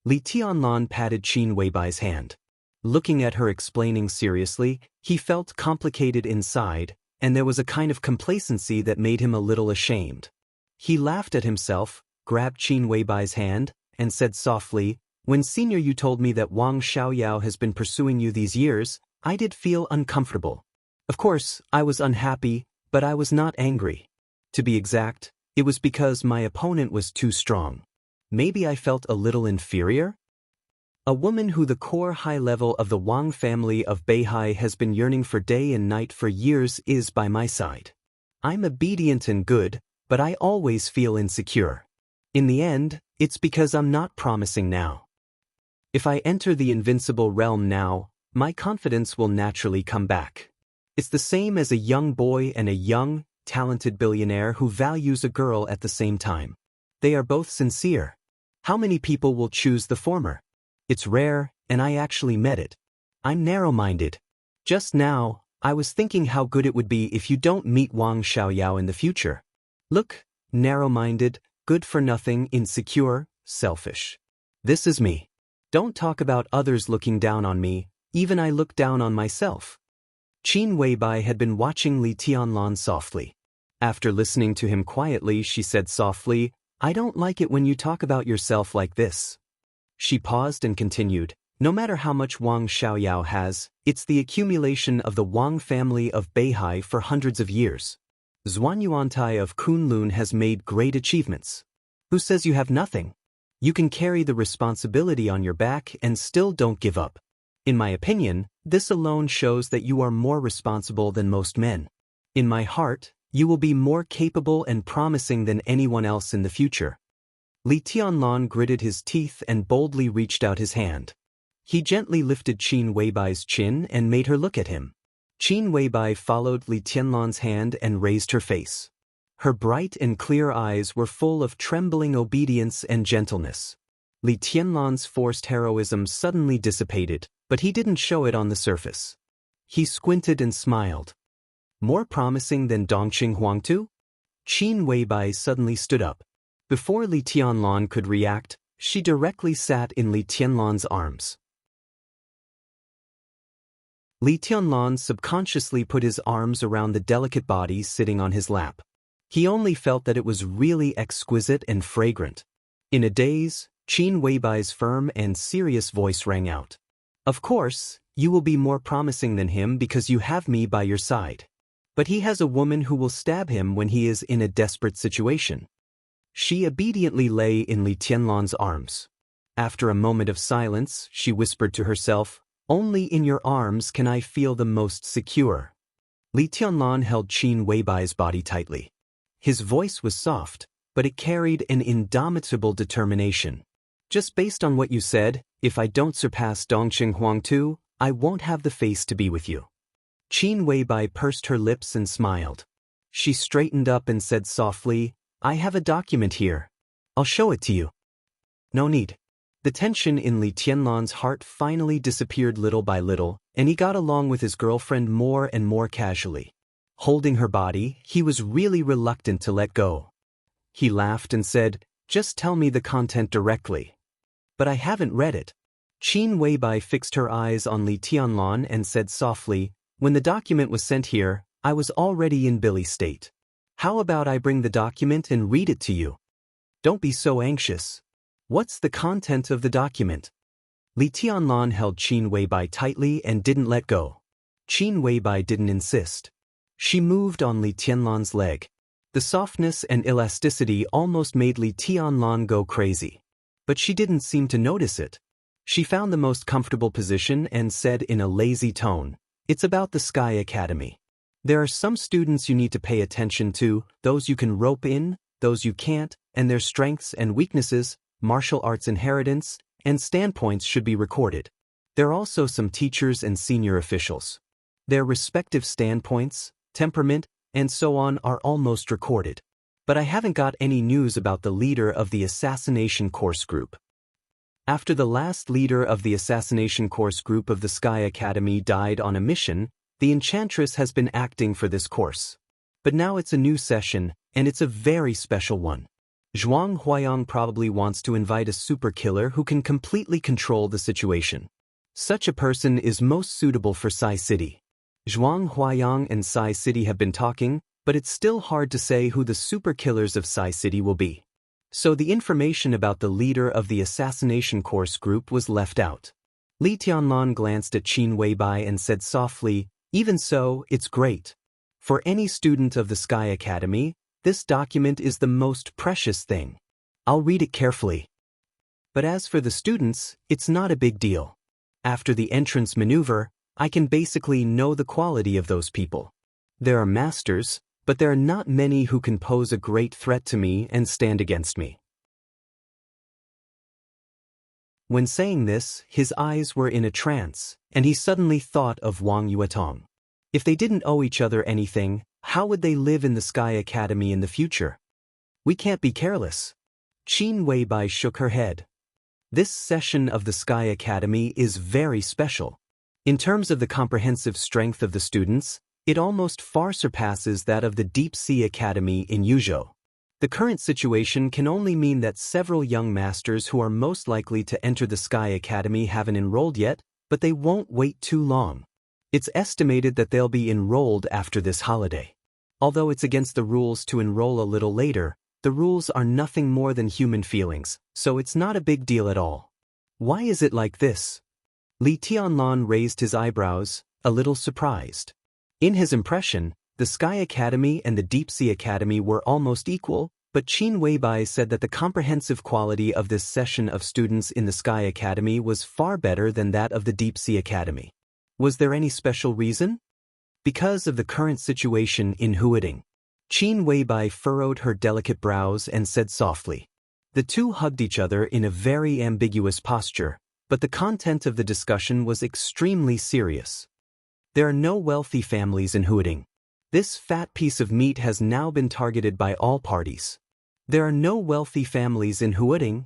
Li Tianlan patted Qin Weibai's hand. Looking at her explaining seriously, he felt complicated inside, and there was a kind of complacency that made him a little ashamed. He laughed at himself, grabbed Qin Weibai's hand, and said softly, "When senior you told me that Wang Xiaoyao has been pursuing you these years, I did feel uncomfortable. Of course, I was unhappy, but I was not angry. To be exact, it was because my opponent was too strong. Maybe I felt a little inferior? A woman who the core high level of the Wang family of Beihai has been yearning for day and night for years is by my side. I'm obedient and good, but I always feel insecure. In the end, it's because I'm not promising now. If I enter the invincible realm now, my confidence will naturally come back. It's the same as a young boy and a young, talented billionaire who values a girl at the same time. They are both sincere. How many people will choose the former? It's rare, and I actually met it. I'm narrow-minded. Just now, I was thinking how good it would be if you don't meet Wang Xiaoyao in the future. Look, narrow-minded, good for nothing, insecure, selfish. This is me. Don't talk about others looking down on me, even I look down on myself." Qin Weibai had been watching Li Tianlan softly. After listening to him quietly, she said softly, "I don't like it when you talk about yourself like this." She paused and continued, "No matter how much Wang Xiaoyao has, it's the accumulation of the Wang family of Beihai for hundreds of years. Zhuanyuantai of Kunlun has made great achievements. Who says you have nothing? You can carry the responsibility on your back and still don't give up. In my opinion, this alone shows that you are more responsible than most men. In my heart, you will be more capable and promising than anyone else in the future." Li Tianlan gritted his teeth and boldly reached out his hand. He gently lifted Qin Weibai's chin and made her look at him. Qin Weibai followed Li Tianlan's hand and raised her face. Her bright and clear eyes were full of trembling obedience and gentleness. Li Tianlan's forced heroism suddenly dissipated, but he didn't show it on the surface. He squinted and smiled. "More promising than Dongqing Huangtu?" Qin Weibai suddenly stood up. Before Li Tianlan could react, she directly sat in Li Tianlan's arms. Li Tianlan subconsciously put his arms around the delicate body sitting on his lap. He only felt that it was really exquisite and fragrant. In a daze, Qin Weibai's firm and serious voice rang out. "Of course, you will be more promising than him because you have me by your side. But he has a woman who will stab him when he is in a desperate situation." She obediently lay in Li Tianlan's arms. After a moment of silence, she whispered to herself, Only in your arms can I feel the most secure. Li Tianlan held Qin Weibai's body tightly. His voice was soft, but it carried an indomitable determination. Just based on what you said, if I don't surpass Dongqing Huang too, I won't have the face to be with you. Qin Weibai pursed her lips and smiled. She straightened up and said softly, I have a document here. I'll show it to you. No need. The tension in Li Tianlan's heart finally disappeared little by little, and he got along with his girlfriend more and more casually. Holding her body, he was really reluctant to let go. He laughed and said, just tell me the content directly. But I haven't read it. Qin Weibai fixed her eyes on Li Tianlan and said softly, when the document was sent here, I was already in Billy state. How about I bring the document and read it to you? Don't be so anxious. What's the content of the document? Li Tianlan held Qin Weibai tightly and didn't let go. Qin Weibai didn't insist. She moved on Li Tianlan's leg. The softness and elasticity almost made Li Tianlan go crazy. But she didn't seem to notice it. She found the most comfortable position and said in a lazy tone, it's about the Sky Academy. There are some students you need to pay attention to, those you can rope in, those you can't, and their strengths and weaknesses, martial arts inheritance, and standpoints should be recorded. There are also some teachers and senior officials. Their respective standpoints, temperament, and so on are almost recorded. But I haven't got any news about the leader of the assassination course group. After the last leader of the assassination course group of the Sky Academy died on a mission, the Enchantress has been acting for this course. But now it's a new session, and it's a very special one. Zhuang Huayang probably wants to invite a super killer who can completely control the situation. Such a person is most suitable for Sai City. Zhuang Huayang and Sai City have been talking, but it's still hard to say who the super killers of Sai City will be. So the information about the leader of the assassination course group was left out. Li Tianlan glanced at Qin Weibai and said softly, even so, it's great. For any student of the Sky Academy, this document is the most precious thing. I'll read it carefully. But as for the students, it's not a big deal. After the entrance maneuver, I can basically know the quality of those people. There are masters, but there are not many who can pose a great threat to me and stand against me. When saying this, his eyes were in a trance, and he suddenly thought of Wang Yuetong. If they didn't owe each other anything, how would they live in the Sky Academy in the future? We can't be careless. Qin Weibai shook her head. This session of the Sky Academy is very special. In terms of the comprehensive strength of the students, it almost far surpasses that of the Deep Sea Academy in Yuzhou. The current situation can only mean that several young masters who are most likely to enter the Sky Academy haven't enrolled yet, but they won't wait too long. It's estimated that they'll be enrolled after this holiday. Although it's against the rules to enroll a little later, the rules are nothing more than human feelings, so it's not a big deal at all. Why is it like this? Li Tianlan raised his eyebrows, a little surprised. In his impression, the Sky Academy and the Deep Sea Academy were almost equal, but Qin Weibai said that the comprehensive quality of this session of students in the Sky Academy was far better than that of the Deep Sea Academy. Was there any special reason? Because of the current situation in Huading. Qin Weibai furrowed her delicate brows and said softly. The two hugged each other in a very ambiguous posture, but the content of the discussion was extremely serious. There are no wealthy families in Huading. This fat piece of meat has now been targeted by all parties. There are no wealthy families in Huading?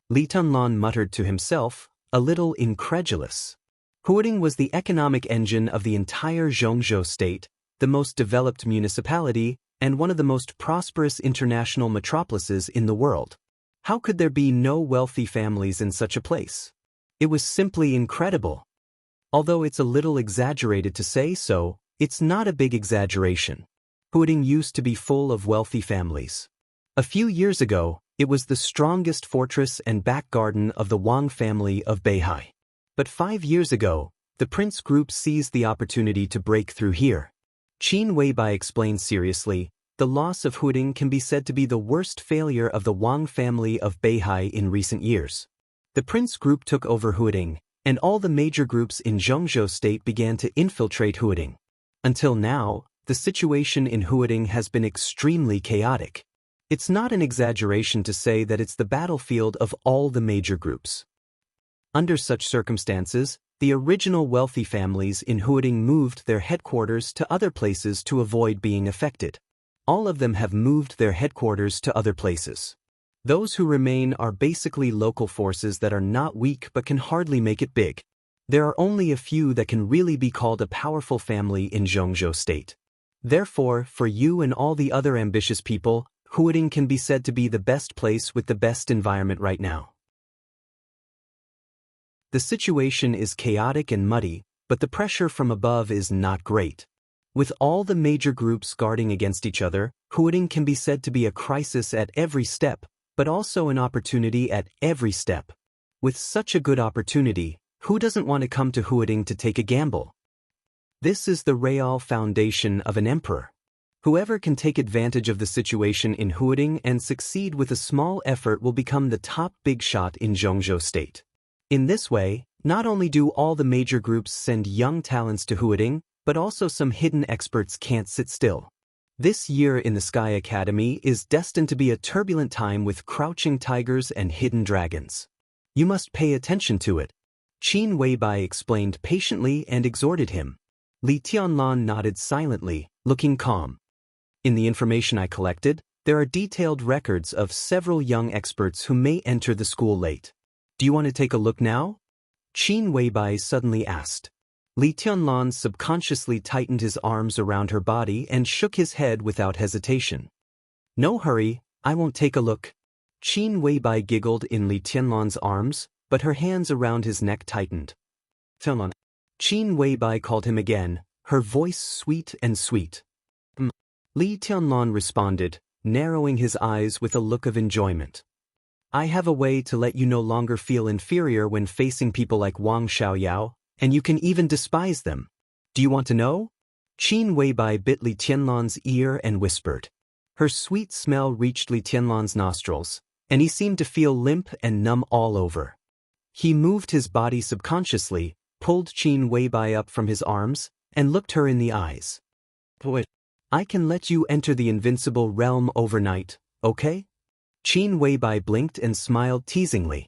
Li Tianlan muttered to himself, a little incredulous. Huading was the economic engine of the entire Zhongzhou state, the most developed municipality, and one of the most prosperous international metropolises in the world. How could there be no wealthy families in such a place? It was simply incredible. Although it's a little exaggerated to say so, it's not a big exaggeration. Huading used to be full of wealthy families. A few years ago, it was the strongest fortress and back garden of the Wang family of Beihai. But 5 years ago, the Prince Group seized the opportunity to break through here. Qin Weibai explained seriously, the loss of Huading can be said to be the worst failure of the Wang family of Beihai in recent years. The Prince Group took over Huading, and all the major groups in Zhengzhou State began to infiltrate Huading. Until now, the situation in Huading has been extremely chaotic. It's not an exaggeration to say that it's the battlefield of all the major groups. Under such circumstances, the original wealthy families in Huading moved their headquarters to other places to avoid being affected. All of them have moved their headquarters to other places. Those who remain are basically local forces that are not weak but can hardly make it big. There are only a few that can really be called a powerful family in Zhengzhou State. Therefore, for you and all the other ambitious people, Huading can be said to be the best place with the best environment right now. The situation is chaotic and muddy, but the pressure from above is not great. With all the major groups guarding against each other, Huading can be said to be a crisis at every step, but also an opportunity at every step. With such a good opportunity, who doesn't want to come to Huading to take a gamble? This is the real foundation of an emperor. Whoever can take advantage of the situation in Huading and succeed with a small effort will become the top big shot in Zhengzhou State. In this way, not only do all the major groups send young talents to Huading, but also some hidden experts can't sit still. This year in the Sky Academy is destined to be a turbulent time with crouching tigers and hidden dragons. You must pay attention to it. Qin Weibai explained patiently and exhorted him. Li Tianlan nodded silently, looking calm. In the information I collected, there are detailed records of several young experts who may enter the school late. Do you want to take a look now? Qin Weibai suddenly asked. Li Tianlan subconsciously tightened his arms around her body and shook his head without hesitation. No hurry, I won't take a look. Qin Weibai giggled in Li Tianlan's arms, but her hands around his neck tightened. Tianlan. Qin Weibai called him again, her voice sweet and sweet. Li Tianlan responded, narrowing his eyes with a look of enjoyment. I have a way to let you no longer feel inferior when facing people like Wang Xiaoyao, and you can even despise them. Do you want to know? Qin Weibai bit Li Tianlan's ear and whispered. Her sweet smell reached Li Tianlan's nostrils, and he seemed to feel limp and numb all over. He moved his body subconsciously, pulled Qin Weibai up from his arms, and looked her in the eyes. I can let you enter the invincible realm overnight, okay? Qin Weibai blinked and smiled teasingly.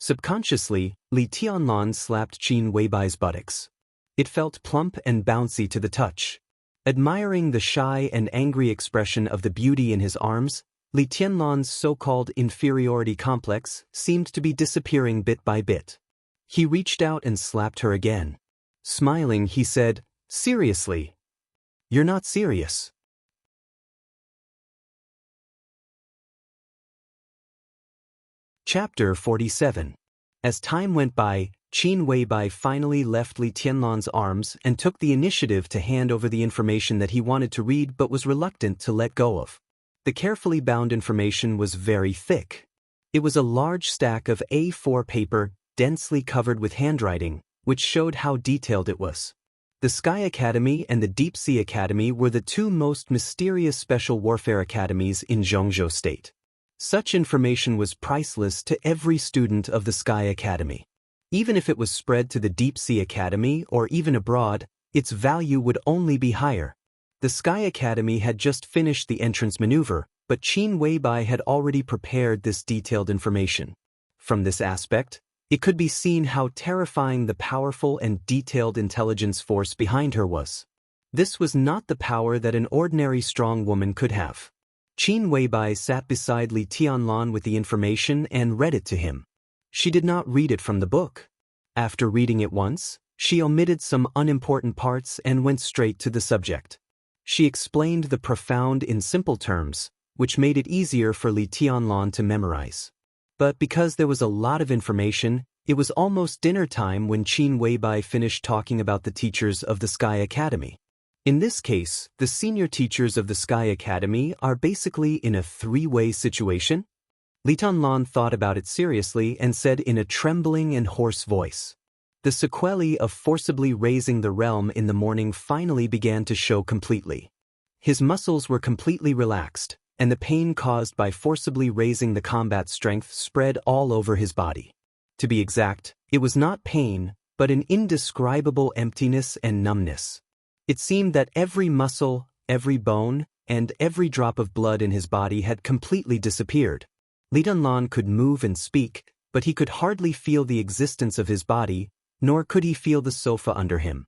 Subconsciously, Li Tianlan slapped Qin Weibai's buttocks. It felt plump and bouncy to the touch. Admiring the shy and angry expression of the beauty in his arms, Li Tianlan's so-called inferiority complex seemed to be disappearing bit by bit. He reached out and slapped her again. Smiling, he said, "Seriously? You're not serious." Chapter 47. As time went by, Qin Weibai finally left Li Tianlan's arms and took the initiative to hand over the information that he wanted to read but was reluctant to let go of. The carefully bound information was very thick. It was a large stack of A4 paper, densely covered with handwriting, which showed how detailed it was. The Sky Academy and the Deep Sea Academy were the two most mysterious special warfare academies in Zhengzhou State. Such information was priceless to every student of the Sky Academy. Even if it was spread to the Deep Sea Academy or even abroad, its value would only be higher. The Sky Academy had just finished the entrance maneuver, but Qin Weibai had already prepared this detailed information. From this aspect, it could be seen how terrifying the powerful and detailed intelligence force behind her was. This was not the power that an ordinary strong woman could have. Qin Weibai sat beside Li Tianlan with the information and read it to him. She did not read it from the book. After reading it once, she omitted some unimportant parts and went straight to the subject. She explained the profound in simple terms, which made it easier for Li Tianlan to memorize. But because there was a lot of information, it was almost dinner time when Qin Weibai finished talking about the teachers of the Sky Academy. In this case, the senior teachers of the Sky Academy are basically in a three-way situation. Li Tianlan thought about it seriously and said in a trembling and hoarse voice. The sequelae of forcibly raising the realm in the morning finally began to show completely. His muscles were completely relaxed, and the pain caused by forcibly raising the combat strength spread all over his body. To be exact, it was not pain, but an indescribable emptiness and numbness. It seemed that every muscle, every bone, and every drop of blood in his body had completely disappeared. Li Dunlan could move and speak, but he could hardly feel the existence of his body, nor could he feel the sofa under him.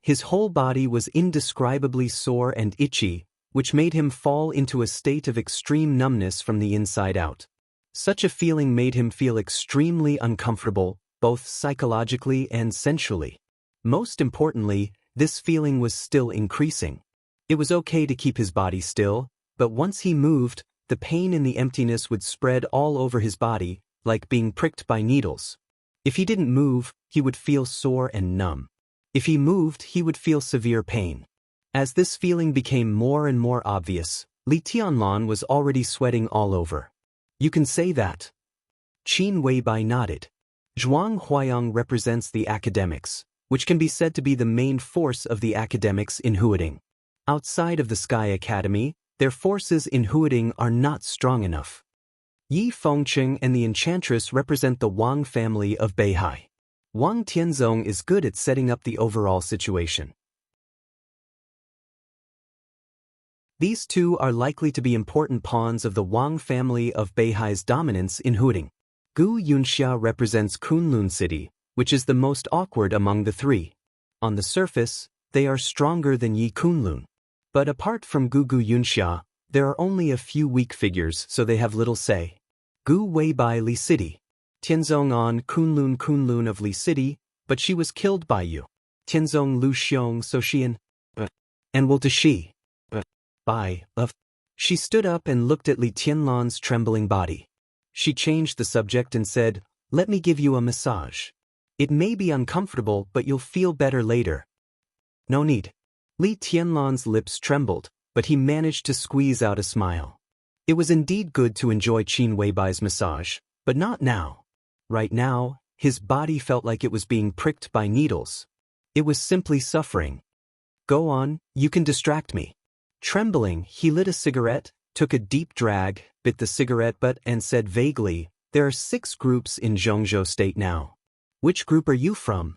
His whole body was indescribably sore and itchy, which made him fall into a state of extreme numbness from the inside out. Such a feeling made him feel extremely uncomfortable, both psychologically and sensually. Most importantly, this feeling was still increasing. It was okay to keep his body still, but once he moved, the pain and the emptiness would spread all over his body, like being pricked by needles. If he didn't move, he would feel sore and numb. If he moved, he would feel severe pain. As this feeling became more and more obvious, Li Tianlan was already sweating all over. You can say that. Qin Weibai nodded. Zhuang Huayang represents the academics, which can be said to be the main force of the academics in Huading. Outside of the Sky Academy, their forces in Huading are not strong enough. Yi Fengqing and the Enchantress represent the Wang family of Beihai. Wang Tianzong is good at setting up the overall situation. These two are likely to be important pawns of the Wang family of Beihai's dominance in Huading. Gu Yunxia represents Kunlun City, which is the most awkward among the three. On the surface, they are stronger than Yi Kunlun. But apart from Gu Yunxia, there are only a few weak figures, so they have little say. Gu Weibai Li City. Tianzong on Kunlun of Li City, but she was killed by you. Tianzong Lu Xiong so Xian. And will to she. By, of. She stood up and looked at Li Tianlan's trembling body. She changed the subject and said, "Let me give you a massage. It may be uncomfortable, but you'll feel better later." No need. Li Tianlan's lips trembled, but he managed to squeeze out a smile. It was indeed good to enjoy Qin Weibai's massage, but not now. Right now, his body felt like it was being pricked by needles. It was simply suffering. Go on, you can distract me. Trembling, he lit a cigarette, took a deep drag, bit the cigarette butt and said vaguely, "There are 6 groups in Zhongzhou State now. Which group are you from?"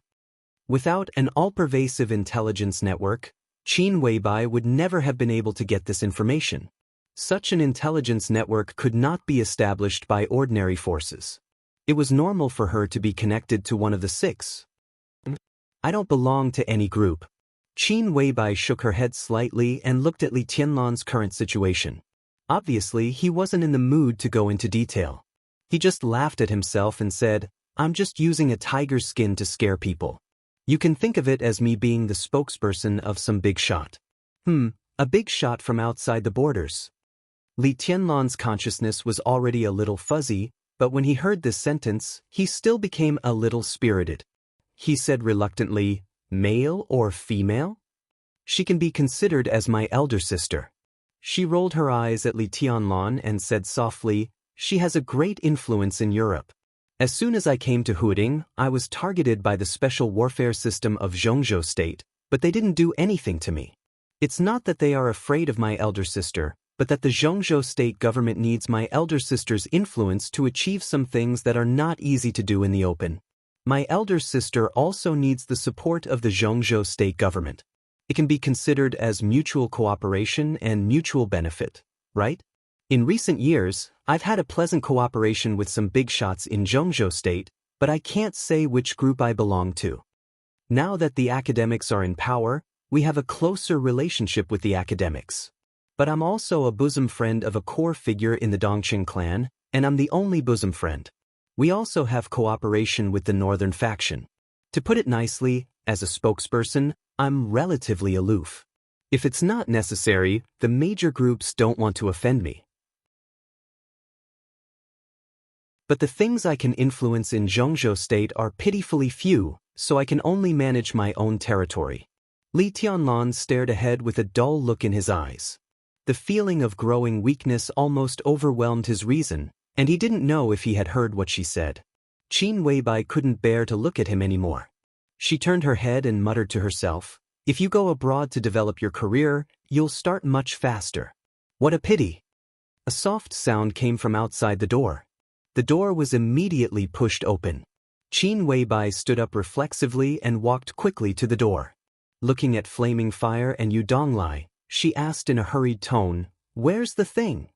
Without an all-pervasive intelligence network, Qin Weibai would never have been able to get this information. Such an intelligence network could not be established by ordinary forces. It was normal for her to be connected to one of the 6. I don't belong to any group. Qin Weibai shook her head slightly and looked at Li Tianlan's current situation. Obviously, he wasn't in the mood to go into detail. He just laughed at himself and said, "I'm just using a tiger's skin to scare people. You can think of it as me being the spokesperson of some big shot." A big shot from outside the borders. Li Tianlan's consciousness was already a little fuzzy, but when he heard this sentence, he still became a little spirited. He said reluctantly, "Male or female?" "She can be considered as my elder sister." She rolled her eyes at Li Tianlan and said softly, "She has a great influence in Europe. As soon as I came to Huading, I was targeted by the special warfare system of Zhongzhou State, but they didn't do anything to me. It's not that they are afraid of my elder sister, but that the Zhongzhou State government needs my elder sister's influence to achieve some things that are not easy to do in the open. My elder sister also needs the support of the Zhongzhou State government. It can be considered as mutual cooperation and mutual benefit, right? In recent years, I've had a pleasant cooperation with some big shots in Zhongzhou State, but I can't say which group I belong to. Now that the academics are in power, we have a closer relationship with the academics. But I'm also a bosom friend of a core figure in the Dongqing clan, and I'm the only bosom friend. We also have cooperation with the northern faction. To put it nicely, as a spokesperson, I'm relatively aloof. If it's not necessary, the major groups don't want to offend me. But the things I can influence in Zhongzhou State are pitifully few, so I can only manage my own territory." Li Tianlan stared ahead with a dull look in his eyes. The feeling of growing weakness almost overwhelmed his reason, and he didn't know if he had heard what she said. Qin Weibai couldn't bear to look at him anymore. She turned her head and muttered to herself, "If you go abroad to develop your career, you'll start much faster. What a pity." A soft sound came from outside the door. The door was immediately pushed open. Qin Weibai stood up reflexively and walked quickly to the door. Looking at Flaming Fire and Yu Donglai, she asked in a hurried tone, "Where's the thing?"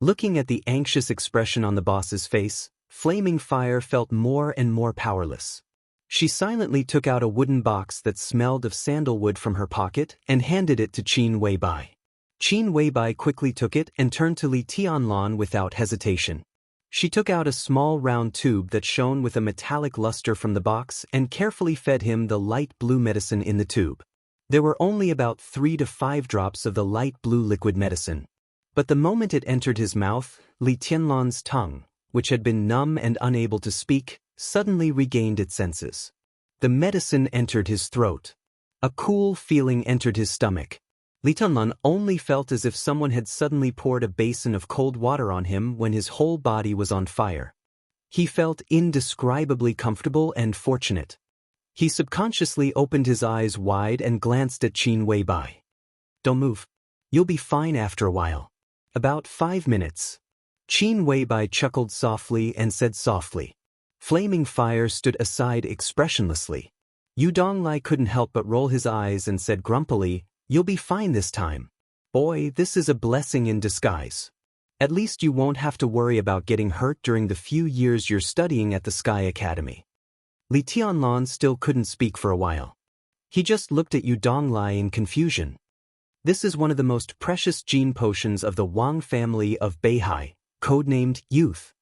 Looking at the anxious expression on the boss's face, Flaming Fire felt more and more powerless. She silently took out a wooden box that smelled of sandalwood from her pocket and handed it to Qin Weibai. Qin Weibai quickly took it and turned to Li Tianlan without hesitation. She took out a small round tube that shone with a metallic luster from the box and carefully fed him the light blue medicine in the tube. There were only about 3 to 5 drops of the light blue liquid medicine. But the moment it entered his mouth, Li Tianlan's tongue, which had been numb and unable to speak, suddenly regained its senses. The medicine entered his throat. A cool feeling entered his stomach. Li Tianlan only felt as if someone had suddenly poured a basin of cold water on him when his whole body was on fire. He felt indescribably comfortable and fortunate. He subconsciously opened his eyes wide and glanced at Qin Weibai. "Don't move. You'll be fine after a while." "About 5 minutes. Qin Weibai chuckled softly and said softly. Flaming Fire stood aside expressionlessly. Yu Donglai couldn't help but roll his eyes and said grumpily, "You'll be fine this time. Boy, this is a blessing in disguise. At least you won't have to worry about getting hurt during the few years you're studying at the Sky Academy." Li Tianlan still couldn't speak for a while. He just looked at Yu Donglai in confusion. This is one of the most precious gene potions of the Wang family of Beihai, codenamed Youth.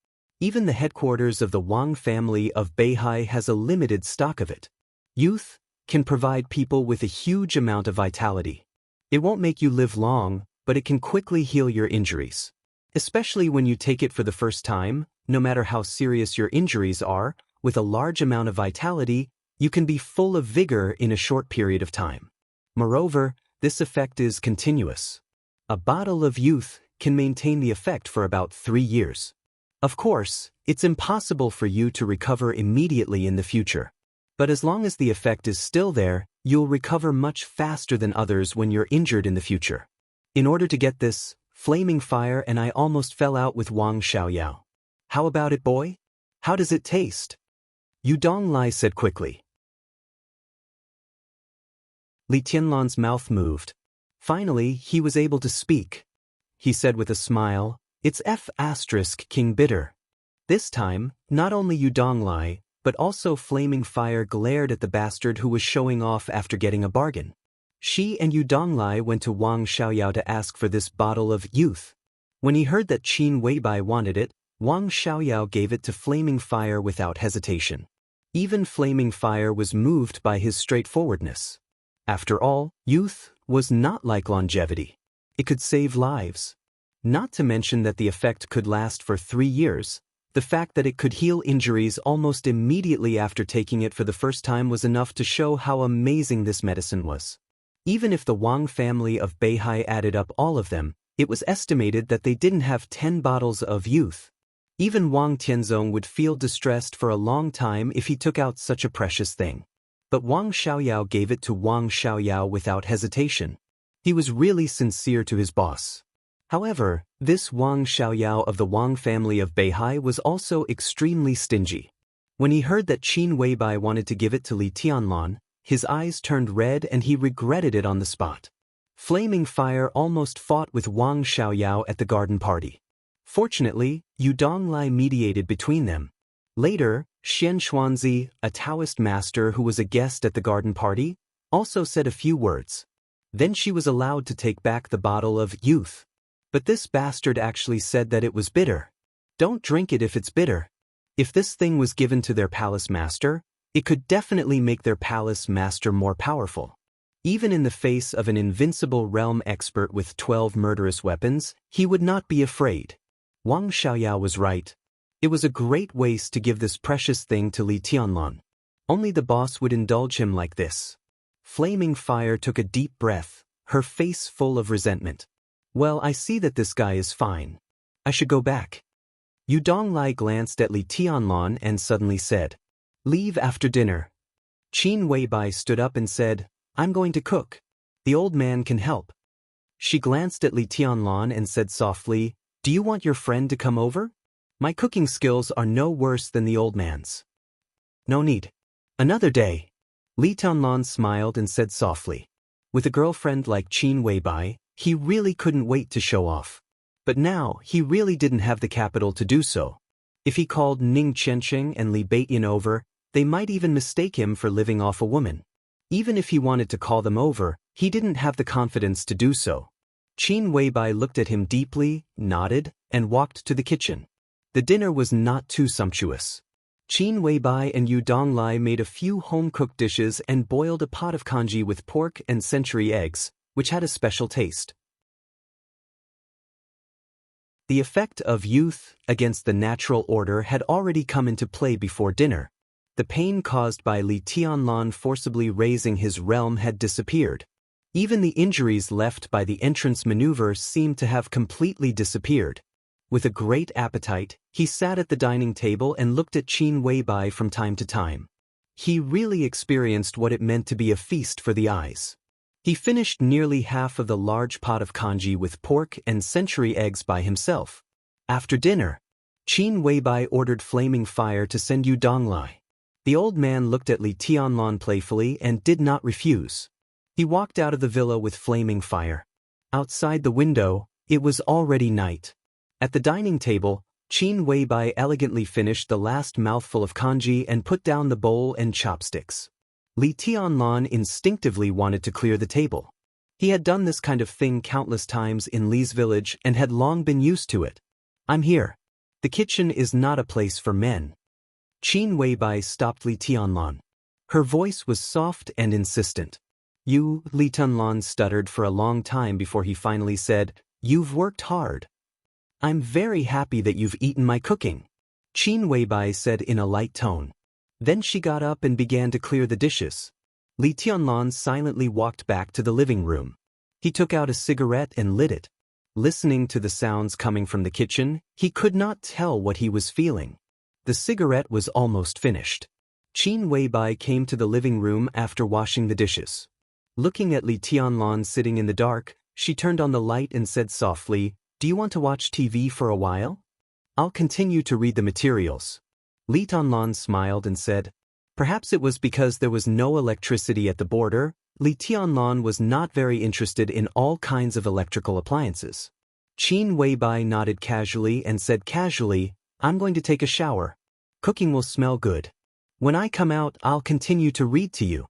Even the headquarters of the Wang family of Beihai has a limited stock of it. Youth can provide people with a huge amount of vitality. It won't make you live long, but it can quickly heal your injuries. Especially when you take it for the first time, no matter how serious your injuries are, with a large amount of vitality, you can be full of vigor in a short period of time. Moreover, this effect is continuous. A bottle of Youth can maintain the effect for about 3 years. Of course, it's impossible for you to recover immediately in the future. But as long as the effect is still there, you'll recover much faster than others when you're injured in the future. In order to get this, Flaming Fire and I almost fell out with Wang Xiaoyao. "How about it, boy? How does it taste?" Yu Donglai said quickly. Li Tianlan's mouth moved. Finally, he was able to speak. He said with a smile, "It's King bitter." This time, not only Yu Donglai, but also Flaming Fire glared at the bastard who was showing off after getting a bargain. She and Yu Donglai went to Wang Xiaoyao to ask for this bottle of Youth. When he heard that Qin Weibai wanted it, Wang Xiaoyao gave it to Flaming Fire without hesitation. Even Flaming Fire was moved by his straightforwardness. After all, Youth was not like longevity. It could save lives. Not to mention that the effect could last for 3 years. The fact that it could heal injuries almost immediately after taking it for the first time was enough to show how amazing this medicine was. Even if the Wang family of Beihai added up all of them, it was estimated that they didn't have 10 bottles of Youth. Even Wang Tianzong would feel distressed for a long time if he took out such a precious thing. But Wang Xiaoyao gave it to Wang Xiaoyao without hesitation. He was really sincere to his boss. However, this Wang Xiaoyao of the Wang family of Beihai was also extremely stingy. When he heard that Qin Weibai wanted to give it to Li Tianlan, his eyes turned red and he regretted it on the spot. Flaming Fire almost fought with Wang Xiaoyao at the garden party. Fortunately, Yu Donglai mediated between them. Later, Xian Xuanzi, a Taoist master who was a guest at the garden party, also said a few words. Then she was allowed to take back the bottle of Youth. But this bastard actually said that it was bitter. Don't drink it if it's bitter. If this thing was given to their palace master, it could definitely make their palace master more powerful. Even in the face of an invincible realm expert with 12 murderous weapons, he would not be afraid. Wang Xiaoyao was right. It was a great waste to give this precious thing to Li Tianlan. Only the boss would indulge him like this. Flaming Fire took a deep breath, her face full of resentment. "Well, I see that this guy is fine. I should go back." Yu Donglai glanced at Li Tianlan and suddenly said, "Leave after dinner." Qin Weibai stood up and said, "I'm going to cook. The old man can help." She glanced at Li Tianlan and said softly, "Do you want your friend to come over? My cooking skills are no worse than the old man's." No need. Another day. Li Tianlan smiled and said softly. With a girlfriend like Qin Weibai, he really couldn't wait to show off. But now, he really didn't have the capital to do so. If he called Ning Qianqing and Li Beiyan over, they might even mistake him for living off a woman. Even if he wanted to call them over, he didn't have the confidence to do so. Qin Weibai looked at him deeply, nodded, and walked to the kitchen. The dinner was not too sumptuous. Qin Weibai and Yu Donglai made a few home-cooked dishes and boiled a pot of congee with pork and century eggs, which had a special taste. The effect of youth against the natural order had already come into play before dinner. The pain caused by Li Tianlan forcibly raising his realm had disappeared. Even the injuries left by the entrance maneuver seemed to have completely disappeared. With a great appetite, he sat at the dining table and looked at Qin Weibai from time to time. He really experienced what it meant to be a feast for the eyes. He finished nearly half of the large pot of congee with pork and century eggs by himself. After dinner, Qin Weibai ordered flaming fire to send Yu Donglai. The old man looked at Li Tianlan playfully and did not refuse. He walked out of the villa with flaming fire. Outside the window, it was already night. At the dining table, Qin Weibai elegantly finished the last mouthful of congee and put down the bowl and chopsticks. Li Tianlan instinctively wanted to clear the table. He had done this kind of thing countless times in Li's village and had long been used to it. I'm here. The kitchen is not a place for men. Qin Weibai stopped Li Tianlan. Her voice was soft and insistent. Li Tianlan stuttered for a long time before he finally said, "You've worked hard. I'm very happy that you've eaten my cooking," Qin Weibai said in a light tone. Then she got up and began to clear the dishes. Li Tianlan silently walked back to the living room. He took out a cigarette and lit it. Listening to the sounds coming from the kitchen, he could not tell what he was feeling. The cigarette was almost finished. Qin Weibai came to the living room after washing the dishes. Looking at Li Tianlan sitting in the dark, she turned on the light and said softly, "Do you want to watch TV for a while? I'll continue to read the materials." Li Tianlan smiled and said, perhaps it was because there was no electricity at the border, Li Tianlan was not very interested in all kinds of electrical appliances. Qin Weibai nodded casually and said casually, "I'm going to take a shower. Cooking will smell good. When I come out, I'll continue to read to you."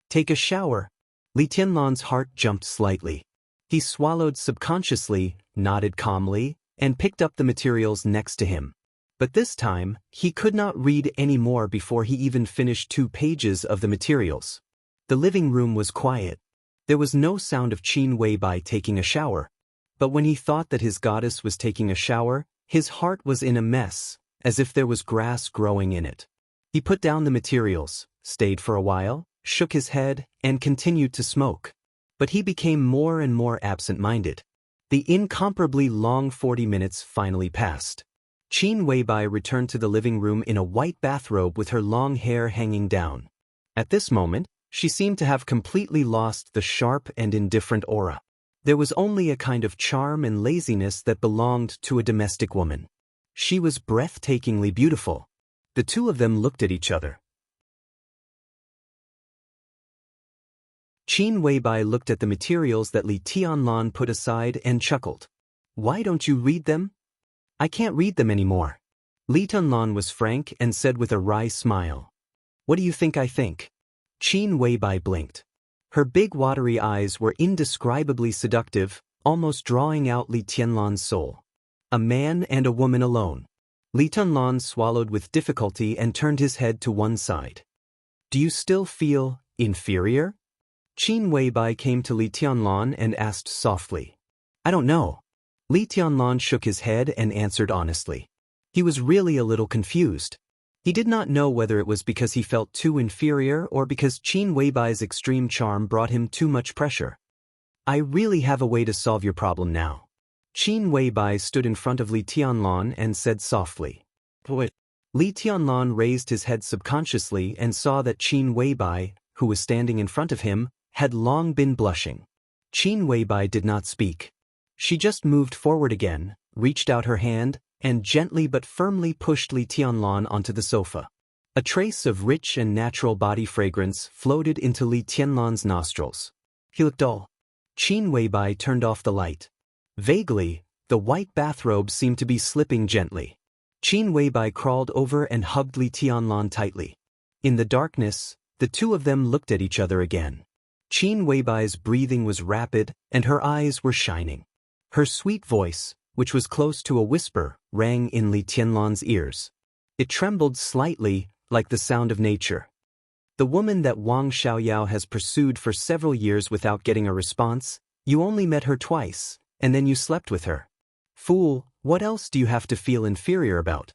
Take a shower? Li Tianlan's heart jumped slightly. He swallowed subconsciously, nodded calmly, and picked up the materials next to him. But this time, he could not read any more before he even finished 2 pages of the materials. The living room was quiet. There was no sound of Qin Weibai taking a shower. But when he thought that his goddess was taking a shower, his heart was in a mess, as if there was grass growing in it. He put down the materials, stayed for a while, shook his head, and continued to smoke. But he became more and more absent-minded. The incomparably long 40 minutes finally passed. Qin Weibai returned to the living room in a white bathrobe with her long hair hanging down. At this moment, she seemed to have completely lost the sharp and indifferent aura. There was only a kind of charm and laziness that belonged to a domestic woman. She was breathtakingly beautiful. The two of them looked at each other. Qin Weibai looked at the materials that Li Tianlan put aside and chuckled. "Why don't you read them?" "I can't read them anymore." Li Tianlan was frank and said with a wry smile. "What do you think I think?" Qin Weibai blinked. Her big watery eyes were indescribably seductive, almost drawing out Li Tianlan's soul. A man and a woman alone. Li Tianlan swallowed with difficulty and turned his head to one side. "Do you still feel inferior?" Qin Weibai came to Li Tianlan and asked softly. "I don't know." Li Tianlan shook his head and answered honestly. He was really a little confused. He did not know whether it was because he felt too inferior or because Qin Weibai's extreme charm brought him too much pressure. "I really have a way to solve your problem now." Qin Weibai stood in front of Li Tianlan and said softly. "What?" Li Tianlan raised his head subconsciously and saw that Qin Weibai, who was standing in front of him, had long been blushing. Qin Weibai did not speak. She just moved forward again, reached out her hand, and gently but firmly pushed Li Tianlan onto the sofa. A trace of rich and natural body fragrance floated into Li Tianlan's nostrils. He looked dull. Qin Weibai turned off the light. Vaguely, the white bathrobe seemed to be slipping gently. Qin Weibai crawled over and hugged Li Tianlan tightly. In the darkness, the two of them looked at each other again. Qin Weibai's breathing was rapid, and her eyes were shining. Her sweet voice, which was close to a whisper, rang in Li Tianlan's ears. It trembled slightly, like the sound of nature. The woman that Wang Xiaoyao has pursued for several years without getting a response, you only met her twice, and then you slept with her. Fool, what else do you have to feel inferior about?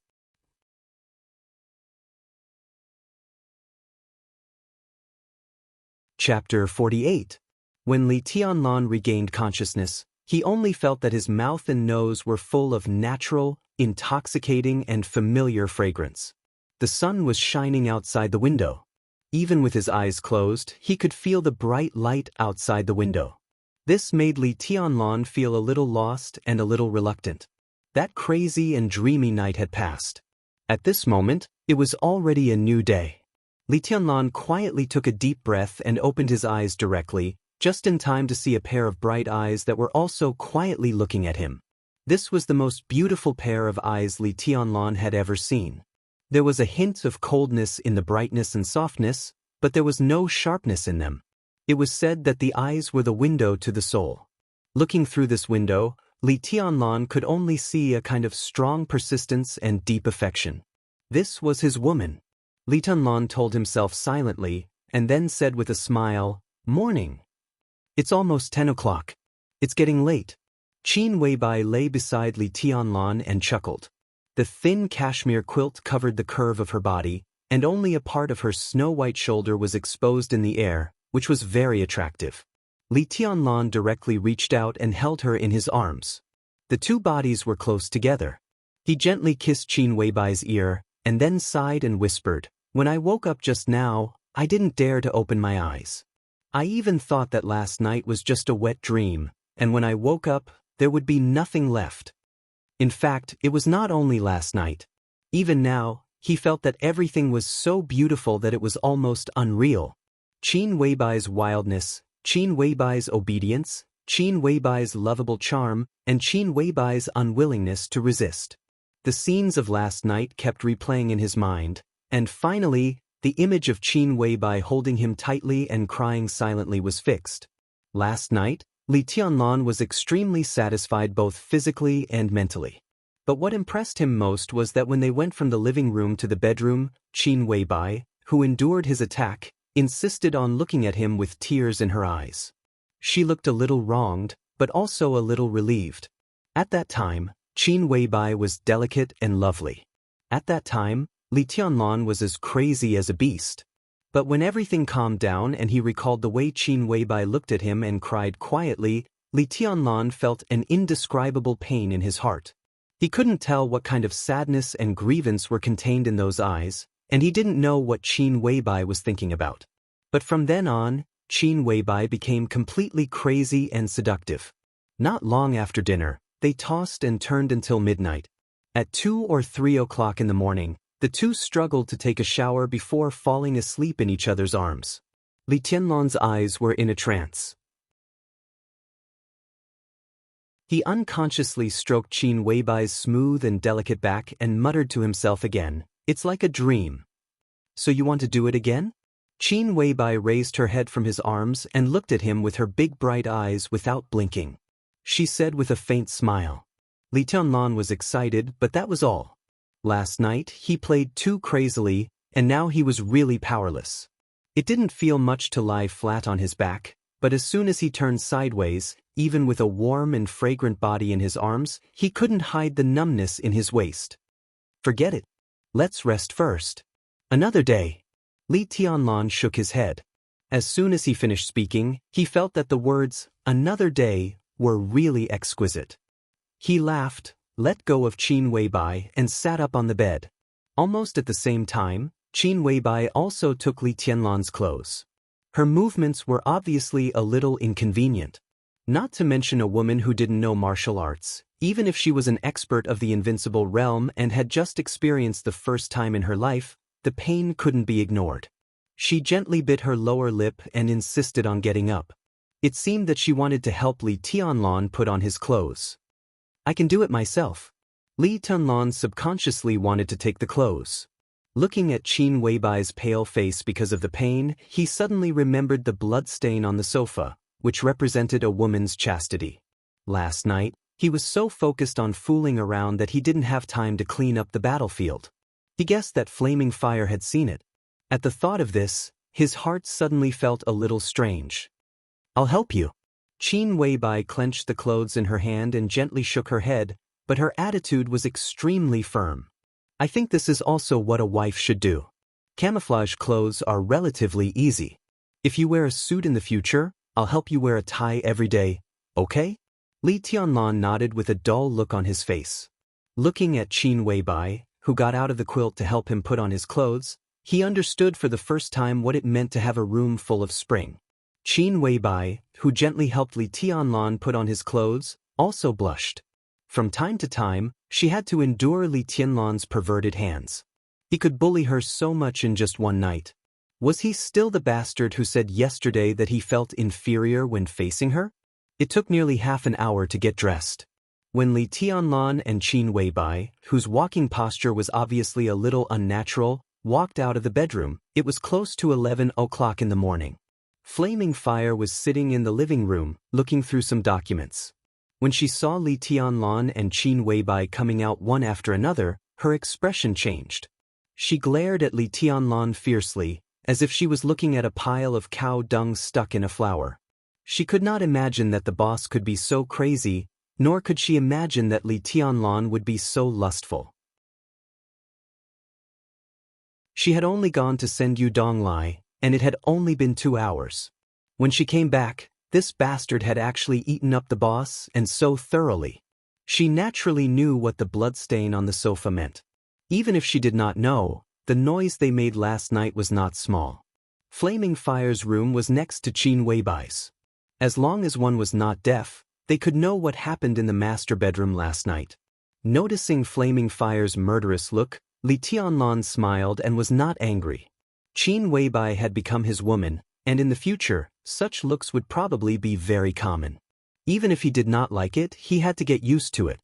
Chapter 48. When Li Tianlan regained consciousness, he only felt that his mouth and nose were full of natural, intoxicating and familiar fragrance. The sun was shining outside the window. Even with his eyes closed, he could feel the bright light outside the window. This made Li Tianlan feel a little lost and a little reluctant. That crazy and dreamy night had passed. At this moment, it was already a new day. Li Tianlan quietly took a deep breath and opened his eyes directly, just in time to see a pair of bright eyes that were also quietly looking at him. This was the most beautiful pair of eyes Li Tianlan had ever seen. There was a hint of coldness in the brightness and softness, but there was no sharpness in them. It was said that the eyes were the window to the soul. Looking through this window, Li Tianlan could only see a kind of strong persistence and deep affection. This was his woman. Li Tianlan told himself silently, and then said with a smile, "Morning. It's almost 10 o'clock. It's getting late." Qin Weibai lay beside Li Tianlan and chuckled. The thin cashmere quilt covered the curve of her body, and only a part of her snow-white shoulder was exposed in the air, which was very attractive. Li Tianlan directly reached out and held her in his arms. The two bodies were close together. He gently kissed Qin Weibai's ear, and then sighed and whispered, "When I woke up just now, I didn't dare to open my eyes. I even thought that last night was just a wet dream, and when I woke up, there would be nothing left." In fact, it was not only last night. Even now, he felt that everything was so beautiful that it was almost unreal. Qin Weibai's wildness, Qin Weibai's obedience, Qin Weibai's lovable charm, and Qin Weibai's unwillingness to resist. The scenes of last night kept replaying in his mind, and finally, the image of Qin Weibai holding him tightly and crying silently was fixed. Last night, Li Tianlan was extremely satisfied both physically and mentally. But what impressed him most was that when they went from the living room to the bedroom, Qin Weibai, who endured his attack, insisted on looking at him with tears in her eyes. She looked a little wronged, but also a little relieved. At that time, Qin Weibai was delicate and lovely. At that time, Li Tianlan was as crazy as a beast. But when everything calmed down and he recalled the way Qin Weibai looked at him and cried quietly, Li Tianlan felt an indescribable pain in his heart. He couldn't tell what kind of sadness and grievance were contained in those eyes, and he didn't know what Qin Weibai was thinking about. But from then on, Qin Weibai became completely crazy and seductive. Not long after dinner, they tossed and turned until midnight. At 2 or 3 o'clock in the morning, the two struggled to take a shower before falling asleep in each other's arms. Li Tianlan's eyes were in a trance. He unconsciously stroked Qin Weibai's smooth and delicate back and muttered to himself again, "It's like a dream." "So you want to do it again?" Qin Weibai raised her head from his arms and looked at him with her big bright eyes without blinking. She said with a faint smile. Li Tianlan was excited, but that was all. Last night, he played too crazily, and now he was really powerless. It didn't feel much to lie flat on his back, but as soon as he turned sideways, even with a warm and fragrant body in his arms, he couldn't hide the numbness in his waist. "Forget it. Let's rest first. Another day." Li Tianlan shook his head. As soon as he finished speaking, he felt that the words, "another day," were really exquisite. He laughed, let go of Qin Weibai, and sat up on the bed. Almost at the same time, Qin Weibai also took Li Tianlan's clothes. Her movements were obviously a little inconvenient. Not to mention a woman who didn't know martial arts, even if she was an expert of the invincible realm and had just experienced the first time in her life, the pain couldn't be ignored. She gently bit her lower lip and insisted on getting up. It seemed that she wanted to help Li Tianlan put on his clothes. I can do it myself. Li Tianlan subconsciously wanted to take the clothes. Looking at Qin Weibai's pale face because of the pain, he suddenly remembered the blood stain on the sofa, which represented a woman's chastity. Last night, he was so focused on fooling around that he didn't have time to clean up the battlefield. He guessed that Flaming Fire had seen it. At the thought of this, his heart suddenly felt a little strange. I'll help you. Qin Weibai clenched the clothes in her hand and gently shook her head, but her attitude was extremely firm. I think this is also what a wife should do. Camouflage clothes are relatively easy. If you wear a suit in the future, I'll help you wear a tie every day, okay? Li Tianlan nodded with a dull look on his face. Looking at Qin Weibai, who got out of the quilt to help him put on his clothes, he understood for the first time what it meant to have a room full of spring. Qin Weibai, who gently helped Li Tianlan put on his clothes, also blushed. From time to time, she had to endure Li Tianlan's perverted hands. He could bully her so much in just one night. Was he still the bastard who said yesterday that he felt inferior when facing her? It took nearly half an hour to get dressed. When Li Tianlan and Qin Weibai, whose walking posture was obviously a little unnatural, walked out of the bedroom, it was close to 11 o'clock in the morning. Flaming Fire was sitting in the living room, looking through some documents. When she saw Li Tianlan and Qin Weibai coming out one after another, her expression changed. She glared at Li Tianlan fiercely, as if she was looking at a pile of cow dung stuck in a flower. She could not imagine that the boss could be so crazy, nor could she imagine that Li Tianlan would be so lustful. She had only gone to send Yu Donglai, and it had only been 2 hours. When she came back, this bastard had actually eaten up the boss, and so thoroughly. She naturally knew what the bloodstain on the sofa meant. Even if she did not know, the noise they made last night was not small. Flaming Fire's room was next to Qin Weibai's. As long as one was not deaf, they could know what happened in the master bedroom last night. Noticing Flaming Fire's murderous look, Li Tianlan smiled and was not angry. Qin Weibai had become his woman, and in the future, such looks would probably be very common. Even if he did not like it, he had to get used to it.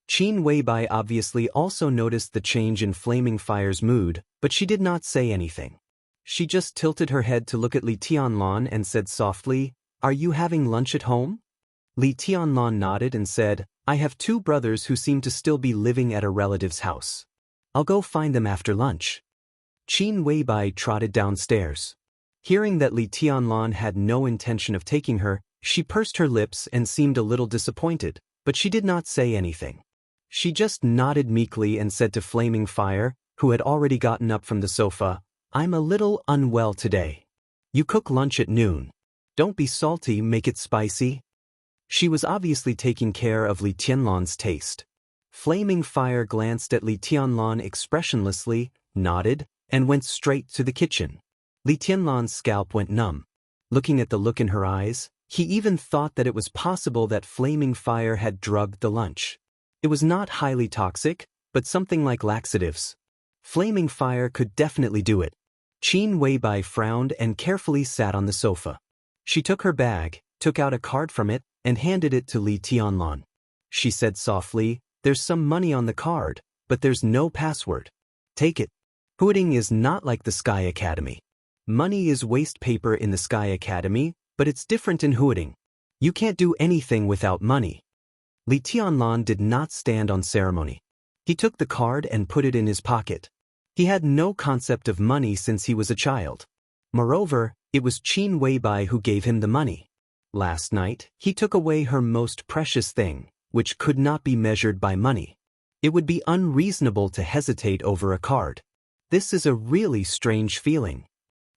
Qin Weibai obviously also noticed the change in Flaming Fire's mood, but she did not say anything. She just tilted her head to look at Li Tianlan and said softly, "Are you having lunch at home?" Li Tianlan nodded and said, "I have 2 brothers who seem to still be living at a relative's house. I'll go find them after lunch." Qin Weibai trotted downstairs. Hearing that Li Tianlan had no intention of taking her, she pursed her lips and seemed a little disappointed, but she did not say anything. She just nodded meekly and said to Flaming Fire, who had already gotten up from the sofa, "I'm a little unwell today. You cook lunch at noon. Don't be salty, make it spicy." She was obviously taking care of Li Tianlan's taste. Flaming Fire glanced at Li Tianlan expressionlessly, nodded, and went straight to the kitchen. Li Tianlan's scalp went numb. Looking at the look in her eyes, he even thought that it was possible that Flaming Fire had drugged the lunch. It was not highly toxic, but something like laxatives. Flaming Fire could definitely do it. Qin Weibai frowned and carefully sat on the sofa. She took her bag, took out a card from it, and handed it to Li Tianlan. She said softly, "There's some money on the card, but there's no password. Take it. Hooting is not like the Sky Academy. Money is waste paper in the Sky Academy, but it's different in Hooting. You can't do anything without money." Li Tianlan did not stand on ceremony. He took the card and put it in his pocket. He had no concept of money since he was a child. Moreover, it was Qin Weibai who gave him the money. Last night, he took away her most precious thing, which could not be measured by money. It would be unreasonable to hesitate over a card. This is a really strange feeling.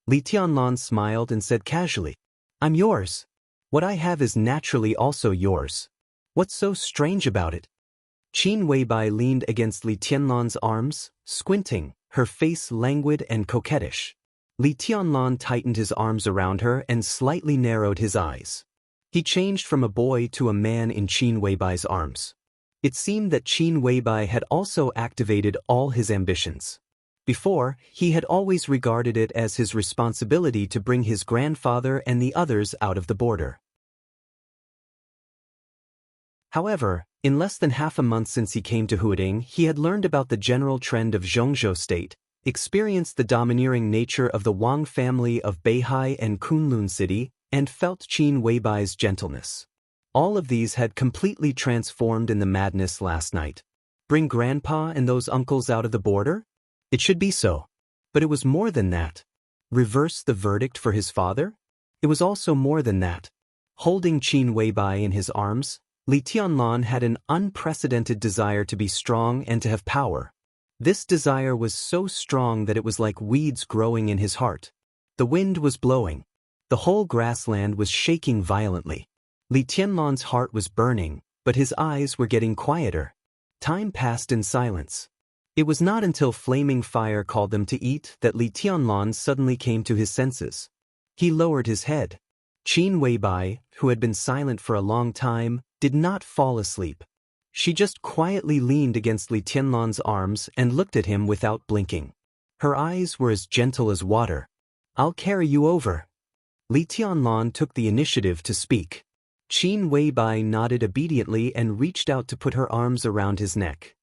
Li Tianlan smiled and said casually, "I'm yours. What I have is naturally also yours. What's so strange about it?" Qin Weibai leaned against Li Tianlan's arms, squinting, her face languid and coquettish. Li Tianlan tightened his arms around her and slightly narrowed his eyes. He changed from a boy to a man in Qin Weibai's arms. It seemed that Qin Weibai had also activated all his ambitions. Before, he had always regarded it as his responsibility to bring his grandfather and the others out of the border. However, in less than half a month since he came to Huading, he had learned about the general trend of Zhongzhou state, experienced the domineering nature of the Wang family of Beihai and Kunlun city, and felt Qin Weibai's gentleness. All of these had completely transformed in the madness last night. Bring Grandpa and those uncles out of the border? It should be so. But it was more than that. Reverse the verdict for his father? It was also more than that. Holding Qin Weibai in his arms, Li Tianlan had an unprecedented desire to be strong and to have power. This desire was so strong that it was like weeds growing in his heart. The wind was blowing. The whole grassland was shaking violently. Li Tianlan's heart was burning, but his eyes were getting quieter. Time passed in silence. It was not until flaming fire called them to eat that Li Tianlan suddenly came to his senses. He lowered his head. Qin Weibai, who had been silent for a long time, did not fall asleep. She just quietly leaned against Li Tianlan's arms and looked at him without blinking. Her eyes were as gentle as water. "I'll carry you over." Li Tianlan took the initiative to speak. Qin Weibai nodded obediently and reached out to put her arms around his neck.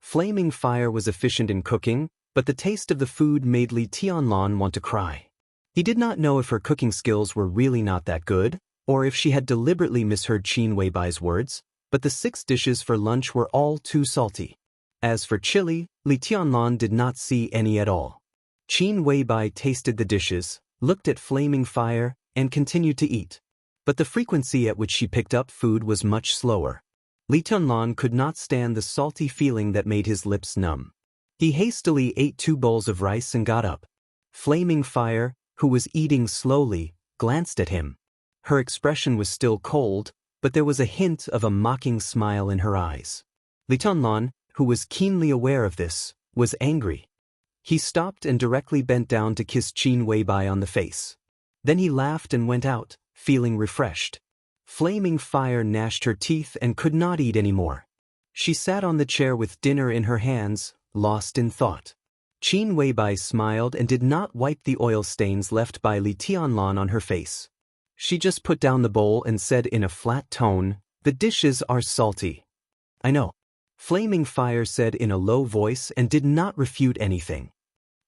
Flaming fire was efficient in cooking, but the taste of the food made Li Tianlan want to cry. He did not know if her cooking skills were really not that good, or if she had deliberately misheard Qin Weibai's words, but the 6 dishes for lunch were all too salty. As for chili, Li Tianlan did not see any at all. Qin Weibai tasted the dishes, looked at flaming fire, and continued to eat. But the frequency at which she picked up food was much slower. Li Tianlan could not stand the salty feeling that made his lips numb. He hastily ate 2 bowls of rice and got up. Flaming fire, who was eating slowly, glanced at him. Her expression was still cold, but there was a hint of a mocking smile in her eyes. Li Tianlan, who was keenly aware of this, was angry. He stopped and directly bent down to kiss Qin Weibai on the face. Then he laughed and went out, feeling refreshed. Flaming fire gnashed her teeth and could not eat any more. She sat on the chair with dinner in her hands, lost in thought. Qin Weibai smiled and did not wipe the oil stains left by Li Tianlan on her face. She just put down the bowl and said in a flat tone, "The dishes are salty." "I know," Flaming Fire said in a low voice and did not refute anything.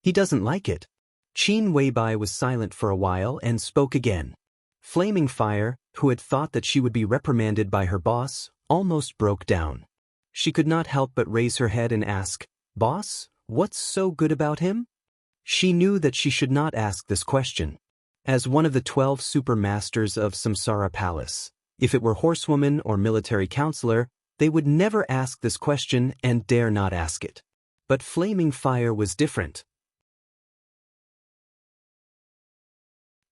"He doesn't like it." Qin Weibai was silent for a while and spoke again. Flaming Fire, who had thought that she would be reprimanded by her boss, almost broke down. She could not help but raise her head and ask, "Boss, what's so good about him?" She knew that she should not ask this question. As one of the 12 super masters of Samsara Palace, if it were horsewoman or military counselor, they would never ask this question and dare not ask it. But Flaming Fire was different.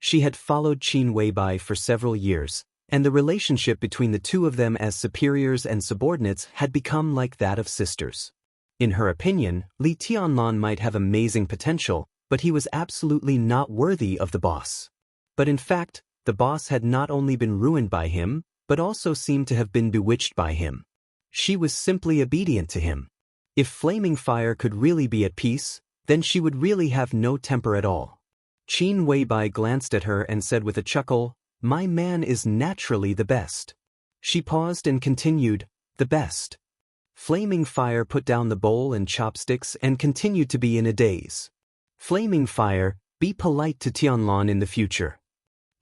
She had followed Qin Weibai for several years, and the relationship between the two of them as superiors and subordinates had become like that of sisters. In her opinion, Li Tianlan might have amazing potential, but he was absolutely not worthy of the boss. But in fact, the boss had not only been ruined by him, but also seemed to have been bewitched by him. She was simply obedient to him. If Flaming Fire could really be at peace, then she would really have no temper at all. Qin Weibai glanced at her and said with a chuckle, "My man is naturally the best." She paused and continued, "The best." Flaming Fire put down the bowl and chopsticks and continued to be in a daze. "Flaming Fire, be polite to Tianlan in the future."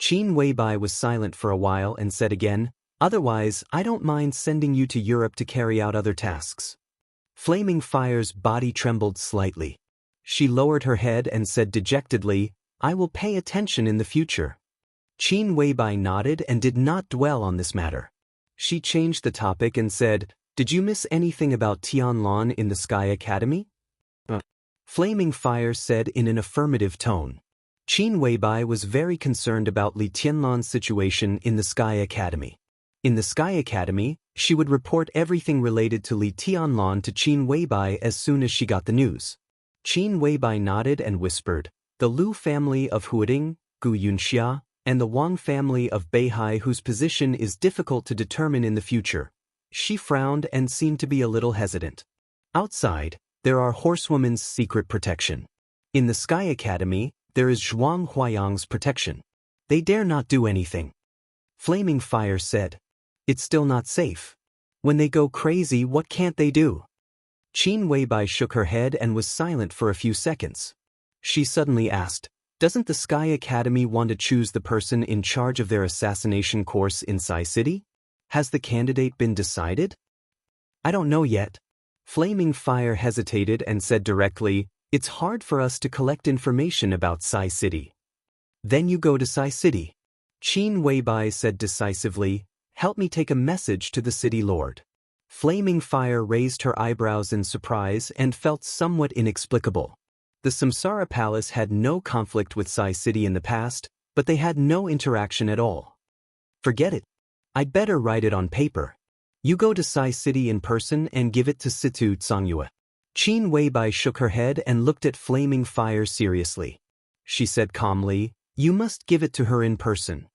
Qin Weibai was silent for a while and said again, "Otherwise, I don't mind sending you to Europe to carry out other tasks." Flaming Fire's body trembled slightly. She lowered her head and said dejectedly, "I will pay attention in the future." Qin Weibai nodded and did not dwell on this matter. She changed the topic and said, "Did you miss anything about Tianlan in the Sky Academy?" Flaming Fire said in an affirmative tone. Qin Weibai was very concerned about Li Tianlan's situation in the Sky Academy. In the Sky Academy, she would report everything related to Li Tianlan to Qin Weibai as soon as she got the news. Qin Weibai nodded and whispered, "The Lu family of Huading, Gu Yunxia, and the Wang family of Beihai whose position is difficult to determine in the future." She frowned and seemed to be a little hesitant. Outside, there are Horsewoman's secret protection. In the Sky Academy, there is Zhuang Huayang's protection. They dare not do anything. Flaming Fire said. It's still not safe. When they go crazy, what can't they do? Qin Weibai shook her head and was silent for a few seconds. She suddenly asked, doesn't the Sky Academy want to choose the person in charge of their assassination course in Sai City? Has the candidate been decided? I don't know yet. Flaming Fire hesitated and said directly, it's hard for us to collect information about Sai City. Then you go to Sai City. Qin Weibai said decisively, help me take a message to the city lord. Flaming Fire raised her eyebrows in surprise and felt somewhat inexplicable. The Samsara Palace had no conflict with Sai City in the past, but they had no interaction at all. Forget it. I'd better write it on paper. You go to Sai City in person and give it to Situ Tsangyue. Qin Weibai shook her head and looked at Flaming Fire seriously. She said calmly, you must give it to her in person.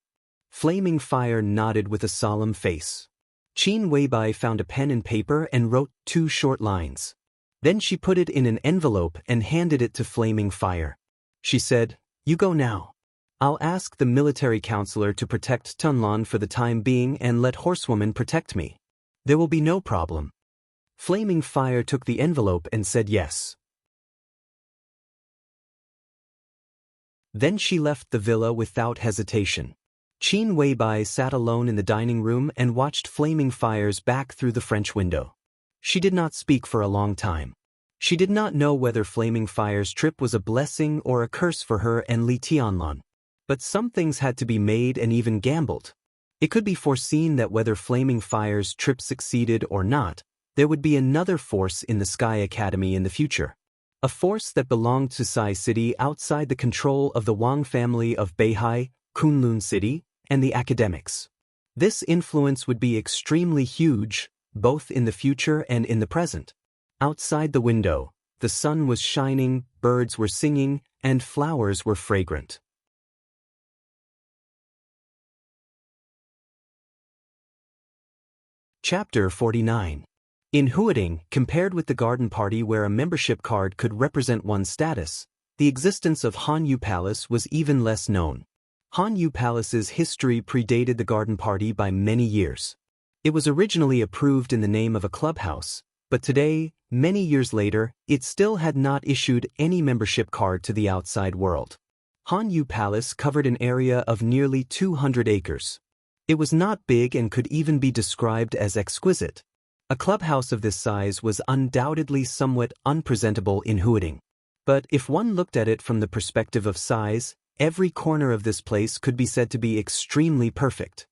Flaming Fire nodded with a solemn face. Qin Weibai found a pen and paper and wrote 2 short lines. Then she put it in an envelope and handed it to Flaming Fire. She said, you go now. I'll ask the military counselor to protect Tunlan for the time being and let Horsewoman protect me. There will be no problem. Flaming Fire took the envelope and said yes. Then she left the villa without hesitation. Qin Weibai sat alone in the dining room and watched Flaming Fire's back through the French window. She did not speak for a long time. She did not know whether Flaming Fire's trip was a blessing or a curse for her and Li Tianlan. But some things had to be made and even gambled. It could be foreseen that whether Flaming Fire's trip succeeded or not, there would be another force in the Sky Academy in the future. A force that belonged to Sai City outside the control of the Wang family of Beihai, Kunlun City, and the academics. This influence would be extremely huge, both in the future and in the present. Outside the window, the sun was shining, birds were singing, and flowers were fragrant. Chapter 49. In Huading, compared with the garden party where a membership card could represent one's status, the existence of Hanyu Palace was even less known. Hanyu Palace's history predated the garden party by many years. It was originally approved in the name of a clubhouse, but today, many years later, it still had not issued any membership card to the outside world. Hanyu Palace covered an area of nearly 200 acres. It was not big and could even be described as exquisite. A clubhouse of this size was undoubtedly somewhat unpresentable in Huading. But if one looked at it from the perspective of size, every corner of this place could be said to be extremely perfect.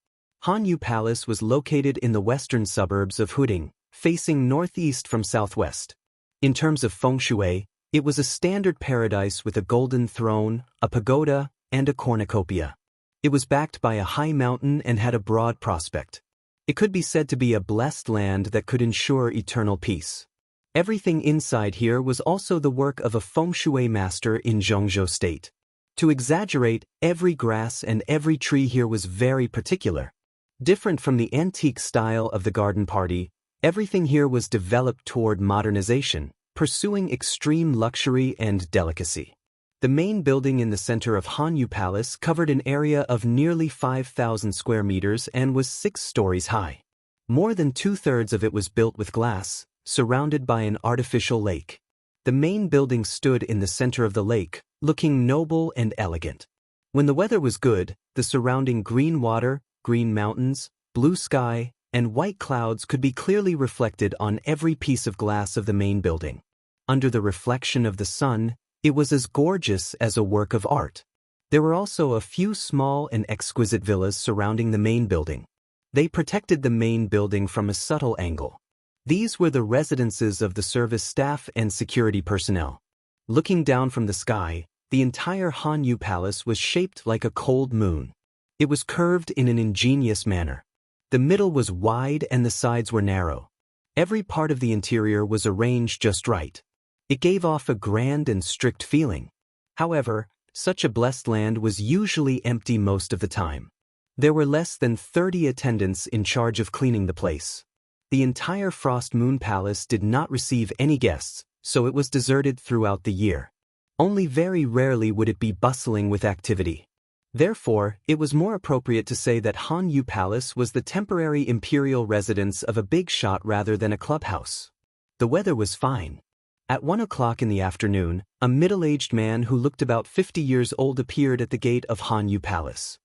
Hanyu Palace was located in the western suburbs of Huading, facing northeast from southwest. In terms of feng shui, it was a standard paradise with a golden throne, a pagoda, and a cornucopia. It was backed by a high mountain and had a broad prospect. It could be said to be a blessed land that could ensure eternal peace. Everything inside here was also the work of a feng shui master in Zhongzhou State. To exaggerate, every grass and every tree here was very particular. Different from the antique style of the garden party, everything here was developed toward modernization, pursuing extreme luxury and delicacy. The main building in the center of Hanyu Palace covered an area of nearly 5,000 square meters and was 6 stories high. More than 2/3 of it was built with glass, surrounded by an artificial lake. The main building stood in the center of the lake, looking noble and elegant. When the weather was good, the surrounding green water, green mountains, blue sky, and white clouds could be clearly reflected on every piece of glass of the main building. Under the reflection of the sun, it was as gorgeous as a work of art. There were also a few small and exquisite villas surrounding the main building. They protected the main building from a subtle angle. These were the residences of the service staff and security personnel. Looking down from the sky, the entire Hanyu Palace was shaped like a cold moon. It was curved in an ingenious manner. The middle was wide and the sides were narrow. Every part of the interior was arranged just right. It gave off a grand and strict feeling. However, such a blessed land was usually empty most of the time. There were less than 30 attendants in charge of cleaning the place. The entire Frost Moon Palace did not receive any guests, so it was deserted throughout the year. Only very rarely would it be bustling with activity. Therefore, it was more appropriate to say that Hanyu Palace was the temporary imperial residence of a big shot rather than a clubhouse. The weather was fine. At 1 o'clock in the afternoon, a middle-aged man who looked about 50 years old appeared at the gate of Hanyu Palace.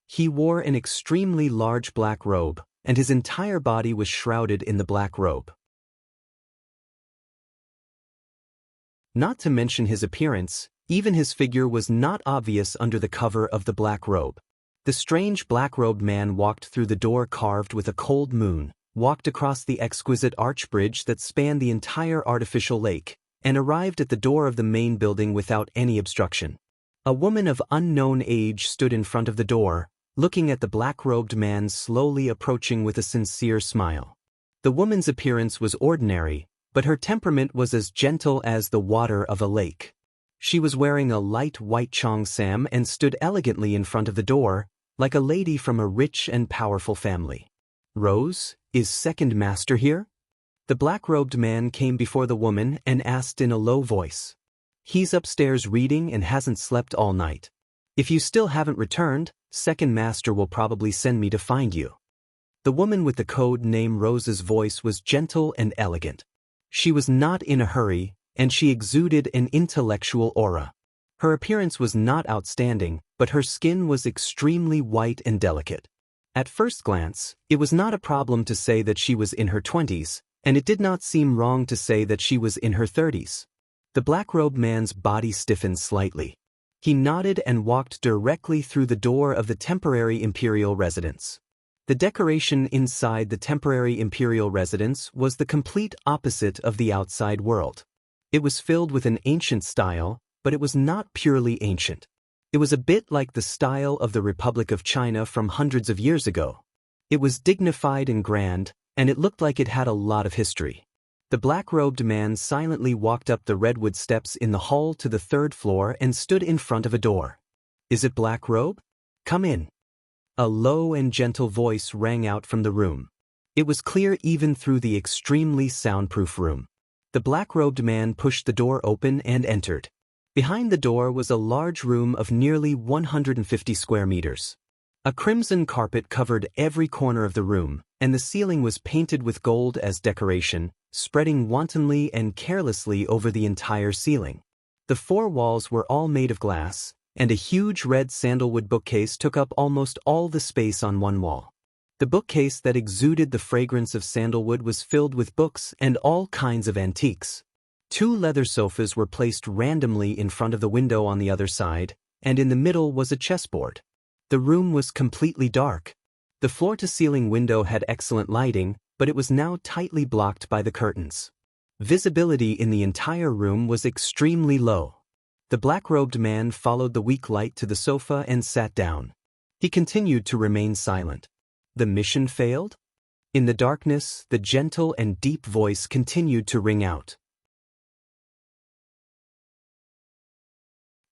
He wore an extremely large black robe, and his entire body was shrouded in the black robe. Not to mention his appearance, even his figure was not obvious under the cover of the black robe. The strange black-robed man walked through the door carved with a cold moon, walked across the exquisite arch bridge that spanned the entire artificial lake, and arrived at the door of the main building without any obstruction. A woman of unknown age stood in front of the door, looking at the black-robed man slowly approaching with a sincere smile. The woman's appearance was ordinary, but her temperament was as gentle as the water of a lake. She was wearing a light white cheongsam and stood elegantly in front of the door, like a lady from a rich and powerful family. "Rose, is second master here?" The black-robed man came before the woman and asked in a low voice. "He's upstairs reading and hasn't slept all night. If you still haven't returned, second master will probably send me to find you." The woman with the code name Rose's voice was gentle and elegant. She was not in a hurry, and she exuded an intellectual aura. Her appearance was not outstanding, but her skin was extremely white and delicate. At first glance, it was not a problem to say that she was in her 20s, and it did not seem wrong to say that she was in her 30s. The black-robed man's body stiffened slightly. He nodded and walked directly through the door of the temporary imperial residence. The decoration inside the temporary imperial residence was the complete opposite of the outside world. It was filled with an ancient style, but it was not purely ancient. It was a bit like the style of the Republic of China from hundreds of years ago. It was dignified and grand, and it looked like it had a lot of history. The black-robed man silently walked up the redwood steps in the hall to the 3rd floor and stood in front of a door. "Is it Black Robe? Come in." A low and gentle voice rang out from the room. It was clear even through the extremely soundproof room. The black-robed man pushed the door open and entered. Behind the door was a large room of nearly 150 square meters. A crimson carpet covered every corner of the room, and the ceiling was painted with gold as decoration, spreading wantonly and carelessly over the entire ceiling. The 4 walls were all made of glass, and a huge red sandalwood bookcase took up almost all the space on one wall. The bookcase that exuded the fragrance of sandalwood was filled with books and all kinds of antiques. 2 leather sofas were placed randomly in front of the window on the other side, and in the middle was a chessboard. The room was completely dark. The floor-to-ceiling window had excellent lighting, but it was now tightly blocked by the curtains. Visibility in the entire room was extremely low. The black-robed man followed the weak light to the sofa and sat down. He continued to remain silent. The mission failed? In the darkness, the gentle and deep voice continued to ring out.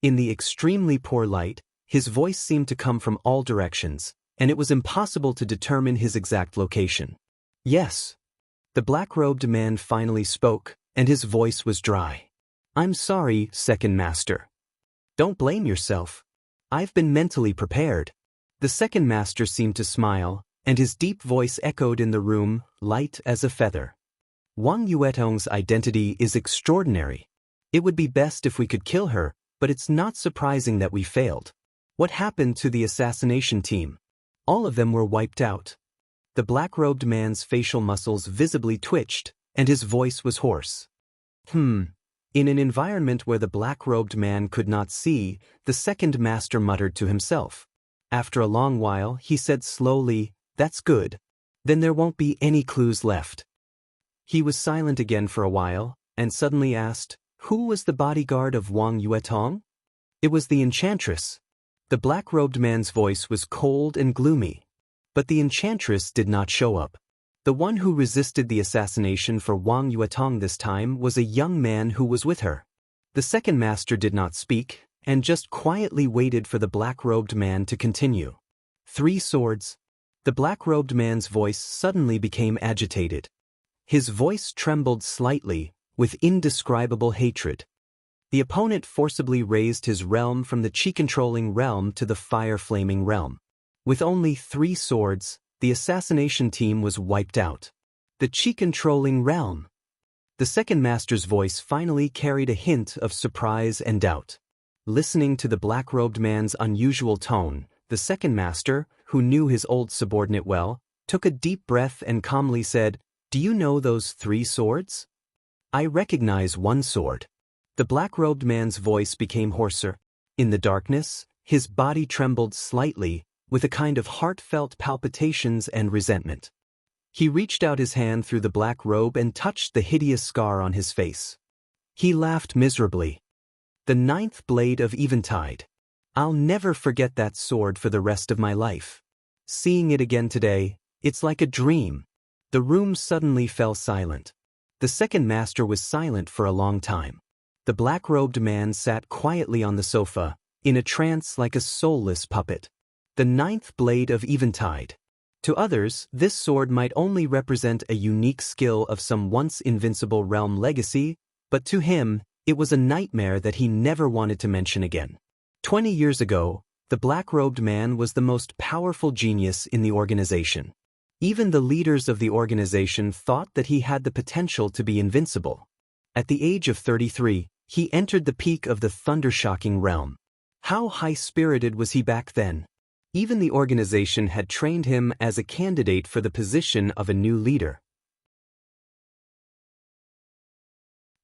In the extremely poor light, his voice seemed to come from all directions, and it was impossible to determine his exact location. "Yes." The black-robed man finally spoke, and his voice was dry. "I'm sorry, second master." "Don't blame yourself. I've been mentally prepared." The second master seemed to smile, and his deep voice echoed in the room, light as a feather. "Wang Yuetong's identity is extraordinary. It would be best if we could kill her, but it's not surprising that we failed. What happened to the assassination team? All of them were wiped out." The black-robed man's facial muscles visibly twitched, and his voice was hoarse. In an environment where the black-robed man could not see, the second master muttered to himself. After a long while, he said slowly, "That's good. Then there won't be any clues left." He was silent again for a while, and suddenly asked, "Who was the bodyguard of Wang Yuetong?" "It was the enchantress." The black-robed man's voice was cold and gloomy. But the enchantress did not show up. The one who resisted the assassination for Wang Yuetong this time was a young man who was with her. The second master did not speak, and just quietly waited for the black-robed man to continue. 3 swords. The black-robed man's voice suddenly became agitated. His voice trembled slightly, with indescribable hatred. The opponent forcibly raised his realm from the chi-controlling realm to the fire-flaming realm. With only 3 swords, the assassination team was wiped out. The chi-controlling realm. The second master's voice finally carried a hint of surprise and doubt. Listening to the black-robed man's unusual tone, the second master, who knew his old subordinate well, took a deep breath and calmly said, "Do you know those 3 swords?" "I recognize one sword." The black-robed man's voice became hoarser. In the darkness, his body trembled slightly, with a kind of heartfelt palpitations and resentment. He reached out his hand through the black robe and touched the hideous scar on his face. He laughed miserably. "The 9th blade of Eventide. I'll never forget that sword for the rest of my life. Seeing it again today, it's like a dream." The room suddenly fell silent. The second master was silent for a long time. The black-robed man sat quietly on the sofa, in a trance like a soulless puppet. The 9th blade of Eventide. To others, this sword might only represent a unique skill of some once invincible realm legacy, but to him, it was a nightmare that he never wanted to mention again. 20 years ago, the black-robed man was the most powerful genius in the organization. Even the leaders of the organization thought that he had the potential to be invincible. At the age of 33, he entered the peak of the thunder-shocking realm. How high-spirited was he back then? Even the organization had trained him as a candidate for the position of a new leader.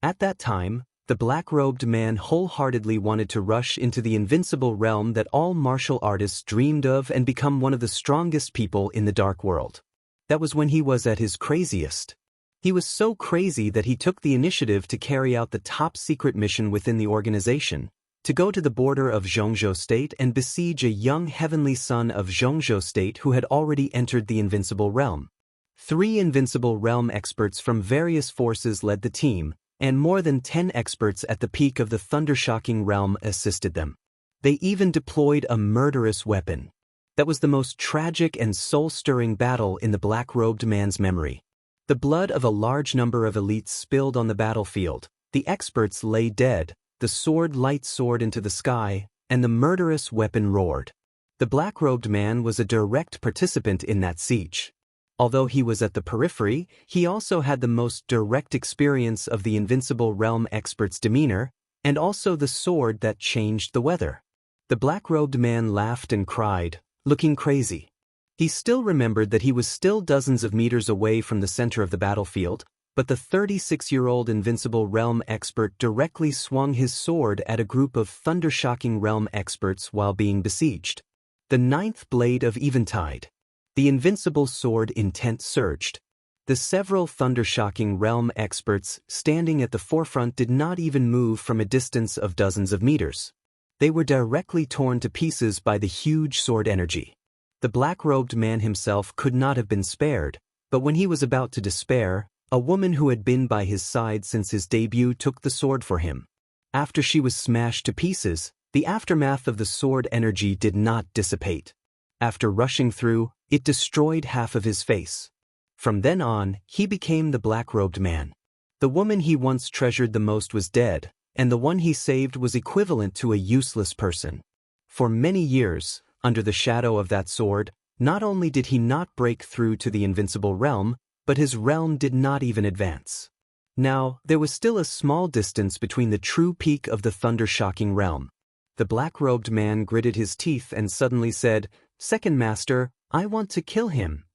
At that time, the black-robed man wholeheartedly wanted to rush into the invincible realm that all martial artists dreamed of and become one of the strongest people in the dark world. That was when he was at his craziest. He was so crazy that he took the initiative to carry out the top-secret mission within the organization, to go to the border of Zhongzhou State and besiege a young heavenly son of Zhongzhou State who had already entered the invincible realm. 3 invincible realm experts from various forces led the team, and more than 10 experts at the peak of the thunder-shocking realm assisted them. They even deployed a murderous weapon. That was the most tragic and soul-stirring battle in the black-robed man's memory. The blood of a large number of elites spilled on the battlefield, the experts lay dead, the sword light soared into the sky, and the murderous weapon roared. The black-robed man was a direct participant in that siege. Although he was at the periphery, he also had the most direct experience of the invincible realm expert's demeanor, and also the sword that changed the weather. The black-robed man laughed and cried, looking crazy. He still remembered that he was still dozens of meters away from the center of the battlefield, but the 36-year-old invincible realm expert directly swung his sword at a group of thunder-shocking realm experts while being besieged. The 9th blade of Eventide. The invincible sword intent surged. The several thunder-shocking realm experts standing at the forefront did not even move from a distance of dozens of meters. They were directly torn to pieces by the huge sword energy. The black-robed man himself could not have been spared, but when he was about to despair, a woman who had been by his side since his debut took the sword for him. After she was smashed to pieces, the aftermath of the sword energy did not dissipate. After rushing through, it destroyed half of his face. From then on, he became the black-robed man. The woman he once treasured the most was dead, and the one he saved was equivalent to a useless person. For many years, under the shadow of that sword, not only did he not break through to the invincible realm, but his realm did not even advance. Now, there was still a small distance between the true peak of the thunder-shocking realm. The black-robed man gritted his teeth and suddenly said, "Second Master, I want to kill him."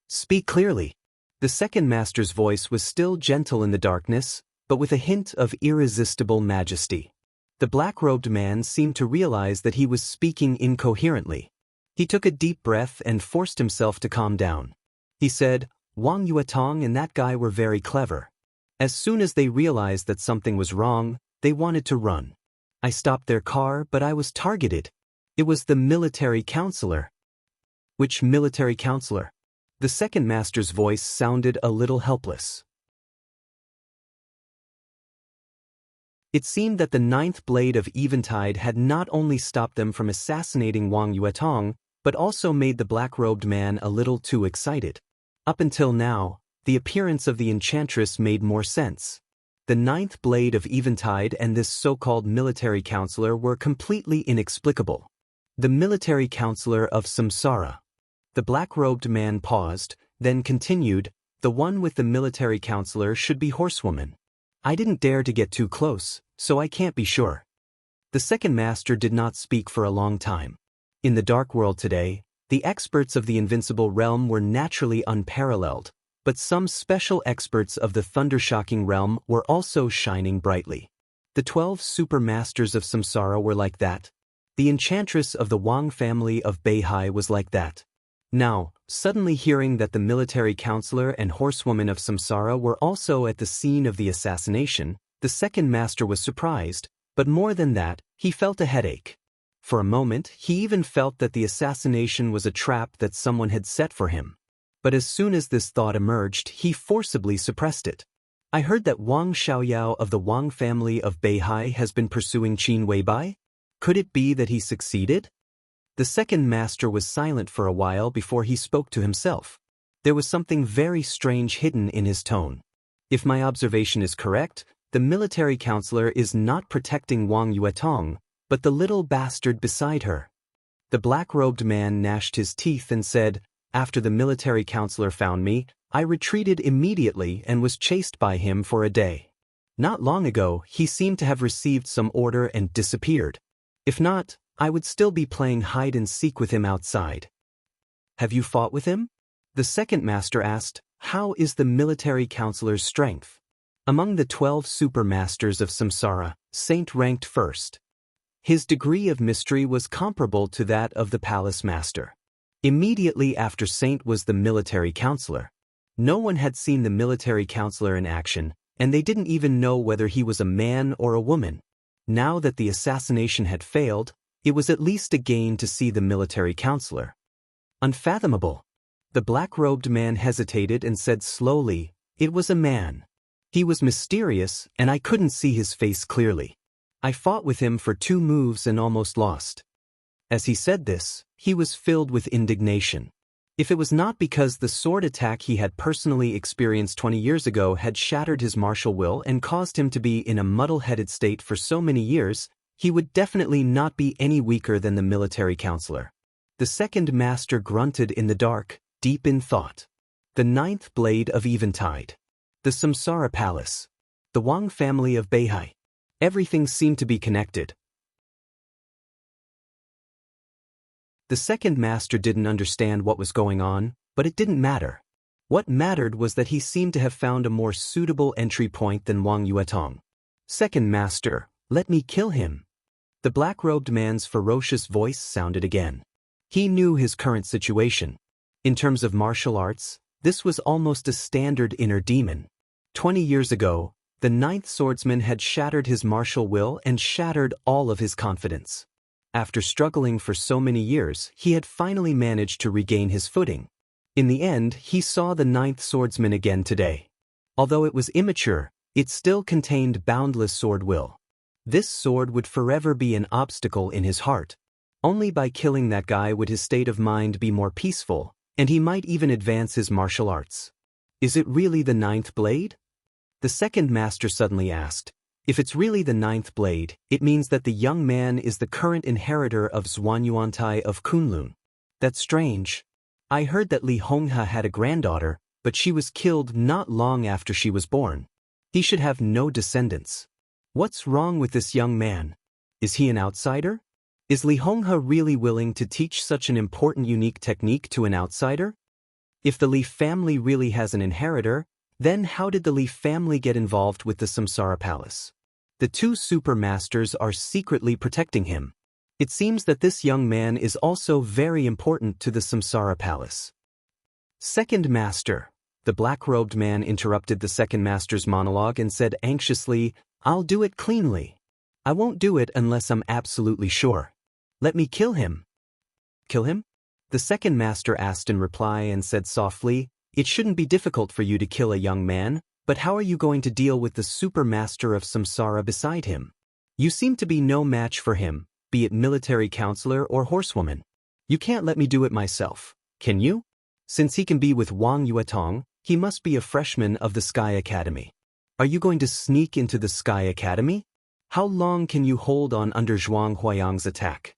"Speak clearly." The second master's voice was still gentle in the darkness, but with a hint of irresistible majesty. The black-robed man seemed to realize that he was speaking incoherently. He took a deep breath and forced himself to calm down. He said, "Wang Yuetong and that guy were very clever. As soon as they realized that something was wrong, they wanted to run. I stopped their car, but I was targeted. It was the military counselor." "Which military counselor?" The second master's voice sounded a little helpless. It seemed that the 9th blade of Eventide had not only stopped them from assassinating Wang Yuetong, but also made the black-robed man a little too excited. Up until now, the appearance of the enchantress made more sense. The ninth blade of Eventide and this so-called military counselor were completely inexplicable. The military counselor of Samsara. The black-robed man paused, then continued, the one with the military counselor should be Horsewoman. I didn't dare to get too close, so I can't be sure. The second master did not speak for a long time. In the dark world today, the experts of the invincible realm were naturally unparalleled, but some special experts of the thundershocking realm were also shining brightly. The 12 super masters of Samsara were like that. The enchantress of the Wang family of Beihai was like that. Now, suddenly hearing that the military counselor and horsewoman of Samsara were also at the scene of the assassination, the second master was surprised, but more than that, he felt a headache. For a moment, he even felt that the assassination was a trap that someone had set for him. But as soon as this thought emerged, he forcibly suppressed it. I heard that Wang Xiaoyao of the Wang family of Beihai has been pursuing Qin Weibai? Could it be that he succeeded? The second master was silent for a while before he spoke to himself. There was something very strange hidden in his tone. If my observation is correct, the military counselor is not protecting Wang Yuetong, but the little bastard beside her. The black-robed man gnashed his teeth and said, after the military counselor found me, I retreated immediately and was chased by him for a day. Not long ago, he seemed to have received some order and disappeared. If not, I would still be playing hide-and-seek with him outside. Have you fought with him? The second master asked, how is the military counselor's strength? Among the 12 super masters of Samsara, Saint ranked first. His degree of mystery was comparable to that of the palace master. Immediately after Saint was the military counselor. No one had seen the military counselor in action, and they didn't even know whether he was a man or a woman. Now that the assassination had failed, it was at least a gain to see the military counselor. Unfathomable. The black-robed man hesitated and said slowly, it was a man. He was mysterious, and I couldn't see his face clearly. I fought with him for 2 moves and almost lost. As he said this, he was filled with indignation. If it was not because the sword attack he had personally experienced 20 years ago had shattered his martial will and caused him to be in a muddle-headed state for so many years, he would definitely not be any weaker than the military counselor. The second master grunted in the dark, deep in thought. The ninth blade of Eventide. The Samsara Palace. The Wang family of Beihai. Everything seemed to be connected. The second master didn't understand what was going on, but it didn't matter. What mattered was that he seemed to have found a more suitable entry point than Wang Yuetong. Second master, let me kill him. The black-robed man's ferocious voice sounded again. He knew his current situation. In terms of martial arts, this was almost a standard inner demon. 20 years ago, the ninth swordsman had shattered his martial will and shattered all of his confidence. After struggling for so many years, he had finally managed to regain his footing. In the end, he saw the ninth swordsman again today. Although it was immature, it still contained boundless sword will. This sword would forever be an obstacle in his heart. Only by killing that guy would his state of mind be more peaceful, and he might even advance his martial arts. Is it really the ninth blade? The second master suddenly asked. If it's really the ninth blade, it means that the young man is the current inheritor of Zhuanyuantai of Kunlun. That's strange. I heard that Li Honghe had a granddaughter, but she was killed not long after she was born. He should have no descendants. What's wrong with this young man? Is he an outsider? Is Li Honghe really willing to teach such an important unique technique to an outsider? If the Li family really has an inheritor, then how did the Li family get involved with the Samsara Palace? The 2 super masters are secretly protecting him. It seems that this young man is also very important to the Samsara Palace. Second master. The black-robed man interrupted the second master's monologue and said anxiously, I'll do it cleanly. I won't do it unless I'm absolutely sure. Let me kill him. Kill him? The second master asked in reply and said softly, it shouldn't be difficult for you to kill a young man, but how are you going to deal with the super master of Samsara beside him? You seem to be no match for him, be it military counselor or horsewoman. You can't let me do it myself, can you? Since he can be with Wang Yuetong, he must be a freshman of the Sky Academy. Are you going to sneak into the Sky Academy? How long can you hold on under Zhuang Huayang's attack?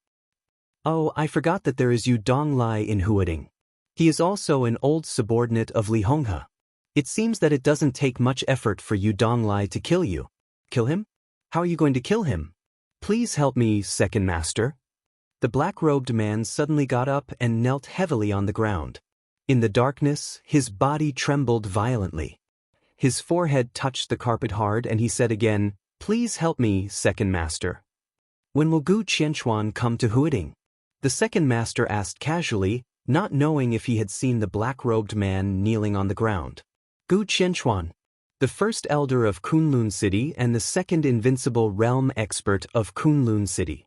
Oh, I forgot that there is Yu Donglai in Huading. He is also an old subordinate of Li Honghe. It seems that it doesn't take much effort for Yu Donglai to kill you. Kill him? How are you going to kill him? Please help me, second master. The black-robed man suddenly got up and knelt heavily on the ground. In the darkness, his body trembled violently. His forehead touched the carpet hard and he said again, "Please help me, second master." When will Gu Qianchuan come to Huading? The second master asked casually, not knowing if he had seen the black-robed man kneeling on the ground. Gu Qianchuan, the first elder of Kunlun City and the second invincible realm expert of Kunlun City.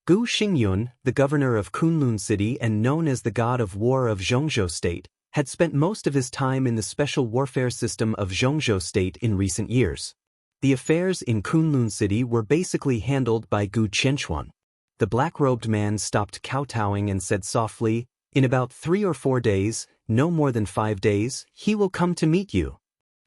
Gu Xingyun, the governor of Kunlun City and known as the god of war of Zhongzhou State, had spent most of his time in the special warfare system of Zhongzhou State in recent years. The affairs in Kunlun City were basically handled by Gu Qianchuan. The black-robed man stopped kowtowing and said softly, "In about 3 or 4 days, no more than 5 days, he will come to meet you."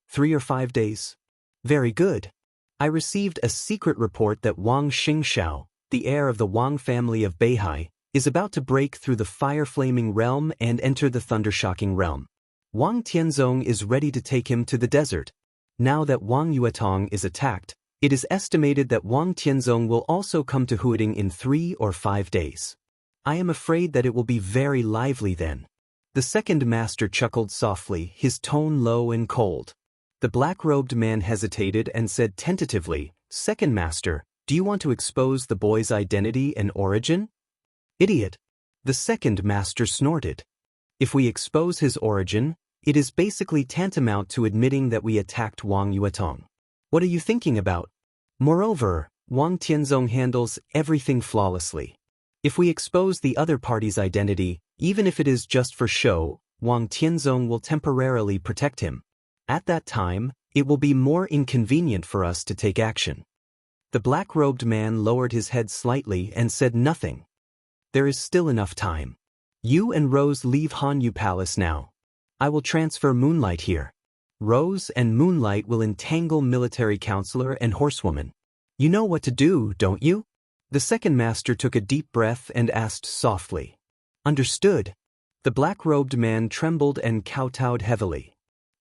3 or 5 days? Very good. I received a secret report that Wang Xingxiao, the heir of the Wang family of Beihai, is about to break through the fire-flaming realm and enter the thunder-shocking realm. Wang Tianzong is ready to take him to the desert. Now that Wang Yuetong is attacked, it is estimated that Wang Tianzong will also come to Huading in 3 or 5 days. I am afraid that it will be very lively then. The second master chuckled softly, his tone low and cold. The black-robed man hesitated and said tentatively, "Second master, do you want to expose the boy's identity and origin?" Idiot! The second master snorted. If we expose his origin, it is basically tantamount to admitting that we attacked Wang Yuetong. What are you thinking about? Moreover, Wang Tianzong handles everything flawlessly. If we expose the other party's identity, even if it is just for show, Wang Tianzong will temporarily protect him. At that time, it will be more inconvenient for us to take action. The black-robed man lowered his head slightly and said nothing. There is still enough time. You and Rose leave Hanyu Palace now. I will transfer Moonlight here. Rose and Moonlight will entangle military counselor and horsewoman. You know what to do, don't you? The second master took a deep breath and asked softly. Understood. The black-robed man trembled and kowtowed heavily.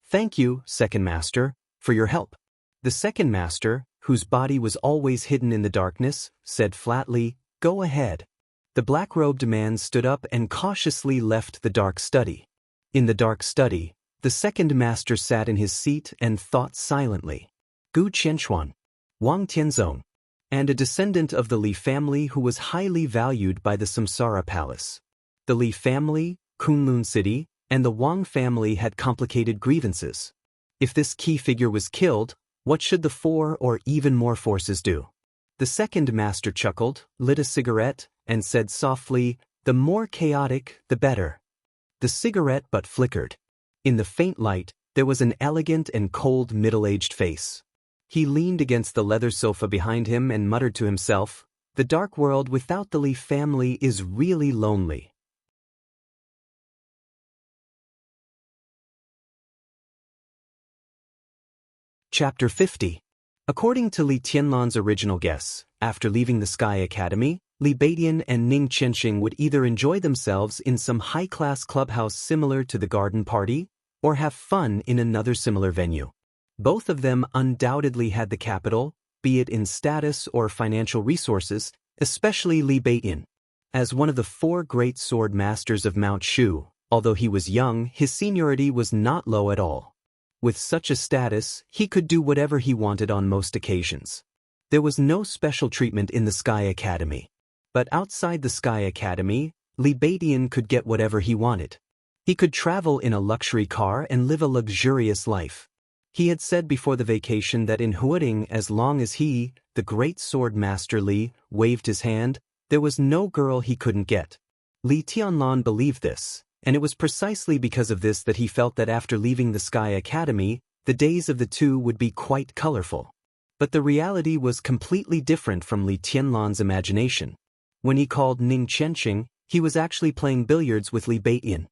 Thank you, second master, for your help. The second master, whose body was always hidden in the darkness, said flatly, "Go ahead." The black-robed man stood up and cautiously left the dark study. In the dark study, the second master sat in his seat and thought silently. Gu Qianchuan, Wang Tianzong, and a descendant of the Li family who was highly valued by the Samsara Palace. The Li family, Kunlun City, and the Wang family had complicated grievances. If this key figure was killed, what should the 4 or even more forces do? The second master chuckled, lit a cigarette, and said softly, "The more chaotic, the better." The cigarette but flickered. In the faint light, there was an elegant and cold middle-aged face. He leaned against the leather sofa behind him and muttered to himself, "The dark world without the Li family is really lonely." Chapter 50. According to Li Tianlan's original guess, after leaving the Sky Academy, Li Beidian and Ning Qianxing would either enjoy themselves in some high-class clubhouse similar to the garden party, or have fun in another similar venue. Both of them undoubtedly had the capital, be it in status or financial resources, especially Li Beidian. As one of the 4 great sword masters of Mount Shu, although he was young, his seniority was not low at all. With such a status, he could do whatever he wanted on most occasions. There was no special treatment in the Sky Academy. But outside the Sky Academy, Li Beidian could get whatever he wanted. He could travel in a luxury car and live a luxurious life. He had said before the vacation that in Huading, as long as he, the great sword master Li, waved his hand, there was no girl he couldn't get. Li Tianlan believed this, and it was precisely because of this that he felt that after leaving the Sky Academy, the days of the two would be quite colorful. But the reality was completely different from Li Tianlan's imagination. When he called Ning Qianxing, he was actually playing billiards with Li Beidian.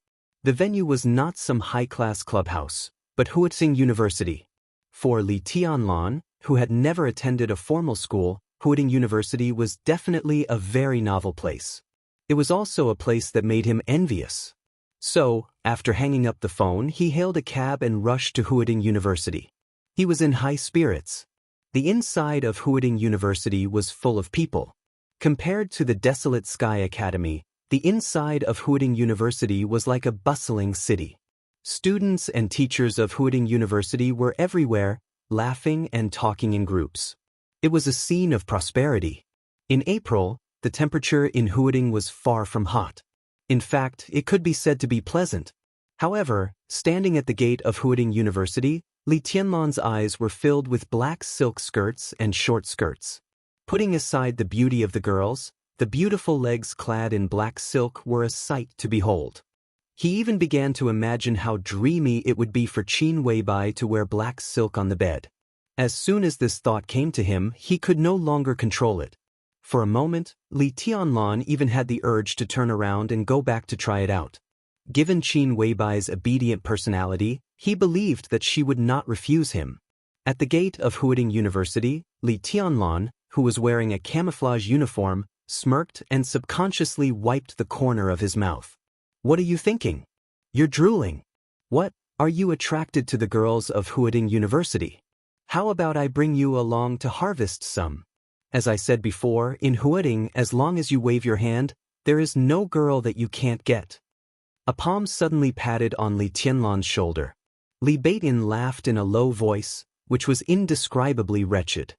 The venue was not some high-class clubhouse, but Huating University. For Li Tianlan, who had never attended a formal school, Huating University was definitely a very novel place. It was also a place that made him envious. So, after hanging up the phone, he hailed a cab and rushed to Huating University. He was in high spirits. The inside of Huating University was full of people. Compared to the desolate Sky Academy, the inside of Huating University was like a bustling city. Students and teachers of Huating University were everywhere, laughing and talking in groups. It was a scene of prosperity. In April, the temperature in Huating was far from hot. In fact, it could be said to be pleasant. However, standing at the gate of Huating University, Li Tianlan's eyes were filled with black silk skirts and short skirts. Putting aside the beauty of the girls, the beautiful legs clad in black silk were a sight to behold. He even began to imagine how dreamy it would be for Qin Weibai to wear black silk on the bed. As soon as this thought came to him, he could no longer control it. For a moment, Li Tianlan even had the urge to turn around and go back to try it out. Given Qin Weibai's obedient personality, he believed that she would not refuse him. At the gate of Huating University, Li Tianlan, who was wearing a camouflage uniform, smirked and subconsciously wiped the corner of his mouth. "What are you thinking? You're drooling. What, are you attracted to the girls of Huating University? How about I bring you along to harvest some? As I said before, in Huating, as long as you wave your hand, there is no girl that you can't get." A palm suddenly patted on Li Tianlan's shoulder. Li Baitin laughed in a low voice, which was indescribably wretched.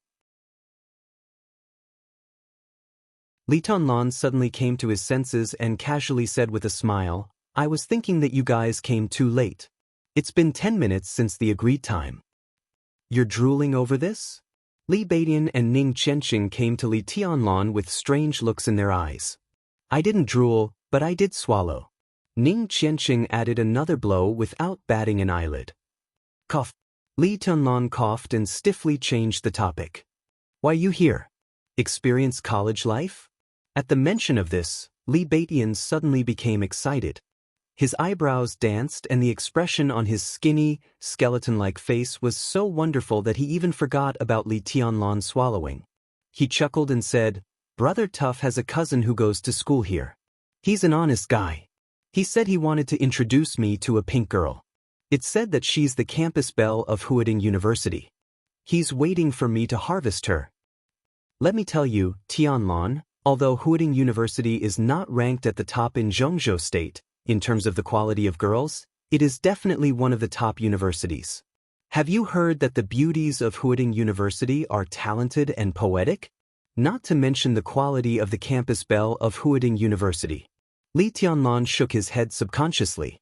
Li Tianlan suddenly came to his senses and casually said with a smile, "I was thinking that you guys came too late. It's been 10 minutes since the agreed time." "You're drooling over this?" Li Baitin and Ning Qianqing came to Li Tianlan with strange looks in their eyes. "I didn't drool, but I did swallow." Ning Qianqing added another blow without batting an eyelid. Cough. Li Tianlan coughed and stiffly changed the topic. "Why you here? Experience college life?" At the mention of this, Li Baitin suddenly became excited. His eyebrows danced and the expression on his skinny, skeleton-like face was so wonderful that he even forgot about Li Tianlan swallowing. He chuckled and said, "Brother Tough has a cousin who goes to school here. He's an honest guy. He said he wanted to introduce me to a pink girl. It's said that she's the campus belle of Huating University. He's waiting for me to harvest her." Let me tell you, Tianlan, although Huating University is not ranked at the top in Zhengzhou State, in terms of the quality of girls, it is definitely one of the top universities. Have you heard that the beauties of Huating University are talented and poetic? Not to mention the quality of the campus belle of Huating University. Li Tianlan shook his head subconsciously.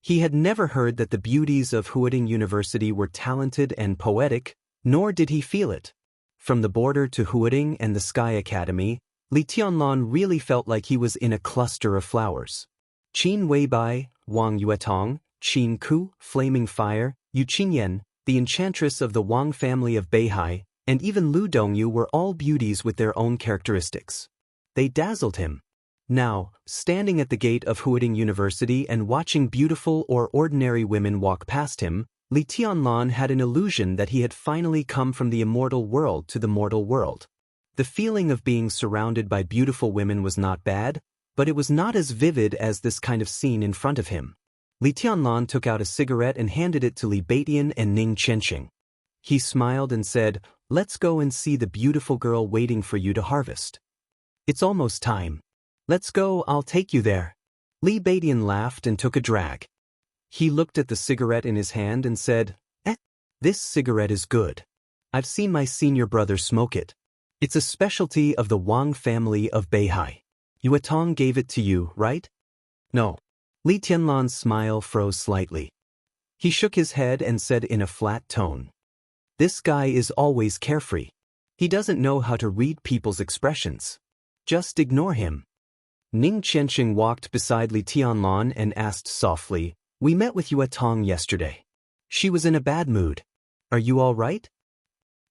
He had never heard that the beauties of Huating University were talented and poetic, nor did he feel it. From the border to Huating and the Sky Academy, Li Tianlan really felt like he was in a cluster of flowers. Qin Weibai, Wang Yuetong, Qin Ku, Flaming Fire, Yu Qinyan, the enchantress of the Wang family of Beihai, and even Lu Dongyu were all beauties with their own characteristics. They dazzled him. Now, standing at the gate of Huating University and watching beautiful or ordinary women walk past him, Li Tianlan had an illusion that he had finally come from the immortal world to the mortal world. The feeling of being surrounded by beautiful women was not bad, but it was not as vivid as this kind of scene in front of him. Li Tianlan took out a cigarette and handed it to Li Baitin and Ning Qianqing. He smiled and said, "Let's go and see the beautiful girl waiting for you to harvest. It's almost time. Let's go, I'll take you there." Li Baitin laughed and took a drag. He looked at the cigarette in his hand and said, "This cigarette is good. I've seen my senior brother smoke it. It's a specialty of the Wang family of Beihai. Yuetong gave it to you, right?" "No." Li Tianlan's smile froze slightly. He shook his head and said in a flat tone, "This guy is always carefree. He doesn't know how to read people's expressions. Just ignore him." Ning Qianqing walked beside Li Tianlan and asked softly, "We met with Yuetong yesterday. She was in a bad mood. Are you all right?"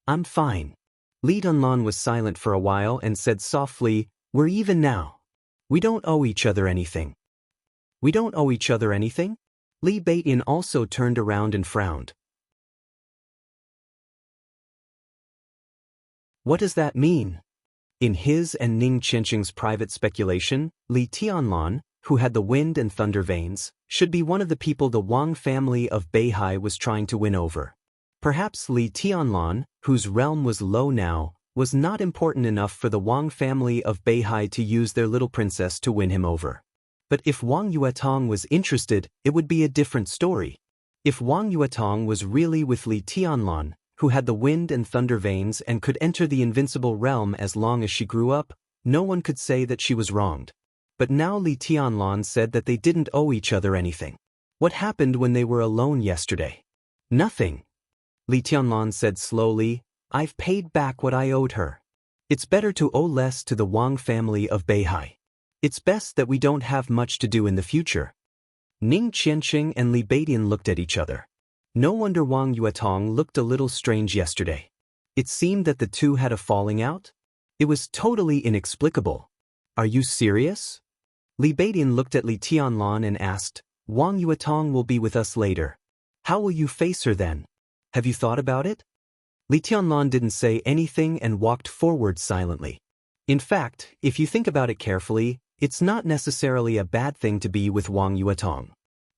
"I'm fine." Li Tianlan was silent for a while and said softly, "We're even now. We don't owe each other anything." We don't owe each other anything? Li Beitin also turned around and frowned. What does that mean? In his and Ning Qianqing's private speculation, Li Tianlan, who had the wind and thunder veins, should be one of the people the Wang family of Beihai was trying to win over. Perhaps Li Tianlan, whose realm was low now, was not important enough for the Wang family of Beihai to use their little princess to win him over. But if Wang Yuetong was interested, it would be a different story. If Wang Yuetong was really with Li Tianlan, who had the wind and thunder veins and could enter the invincible realm as long as she grew up, no one could say that she was wronged. But now Li Tianlan said that they didn't owe each other anything. What happened when they were alone yesterday? Nothing. Li Tianlan said slowly, I've paid back what I owed her. It's better to owe less to the Wang family of Beihai. It's best that we don't have much to do in the future. Ning Qianqing and Li Beitin looked at each other. No wonder Wang Yuetong looked a little strange yesterday. It seemed that the two had a falling out. It was totally inexplicable. Are you serious? Li Beitin looked at Li Tianlan and asked, Wang Yuetong will be with us later. How will you face her then? Have you thought about it? Li Tianlan didn't say anything and walked forward silently. In fact, if you think about it carefully, it's not necessarily a bad thing to be with Wang Yuetong.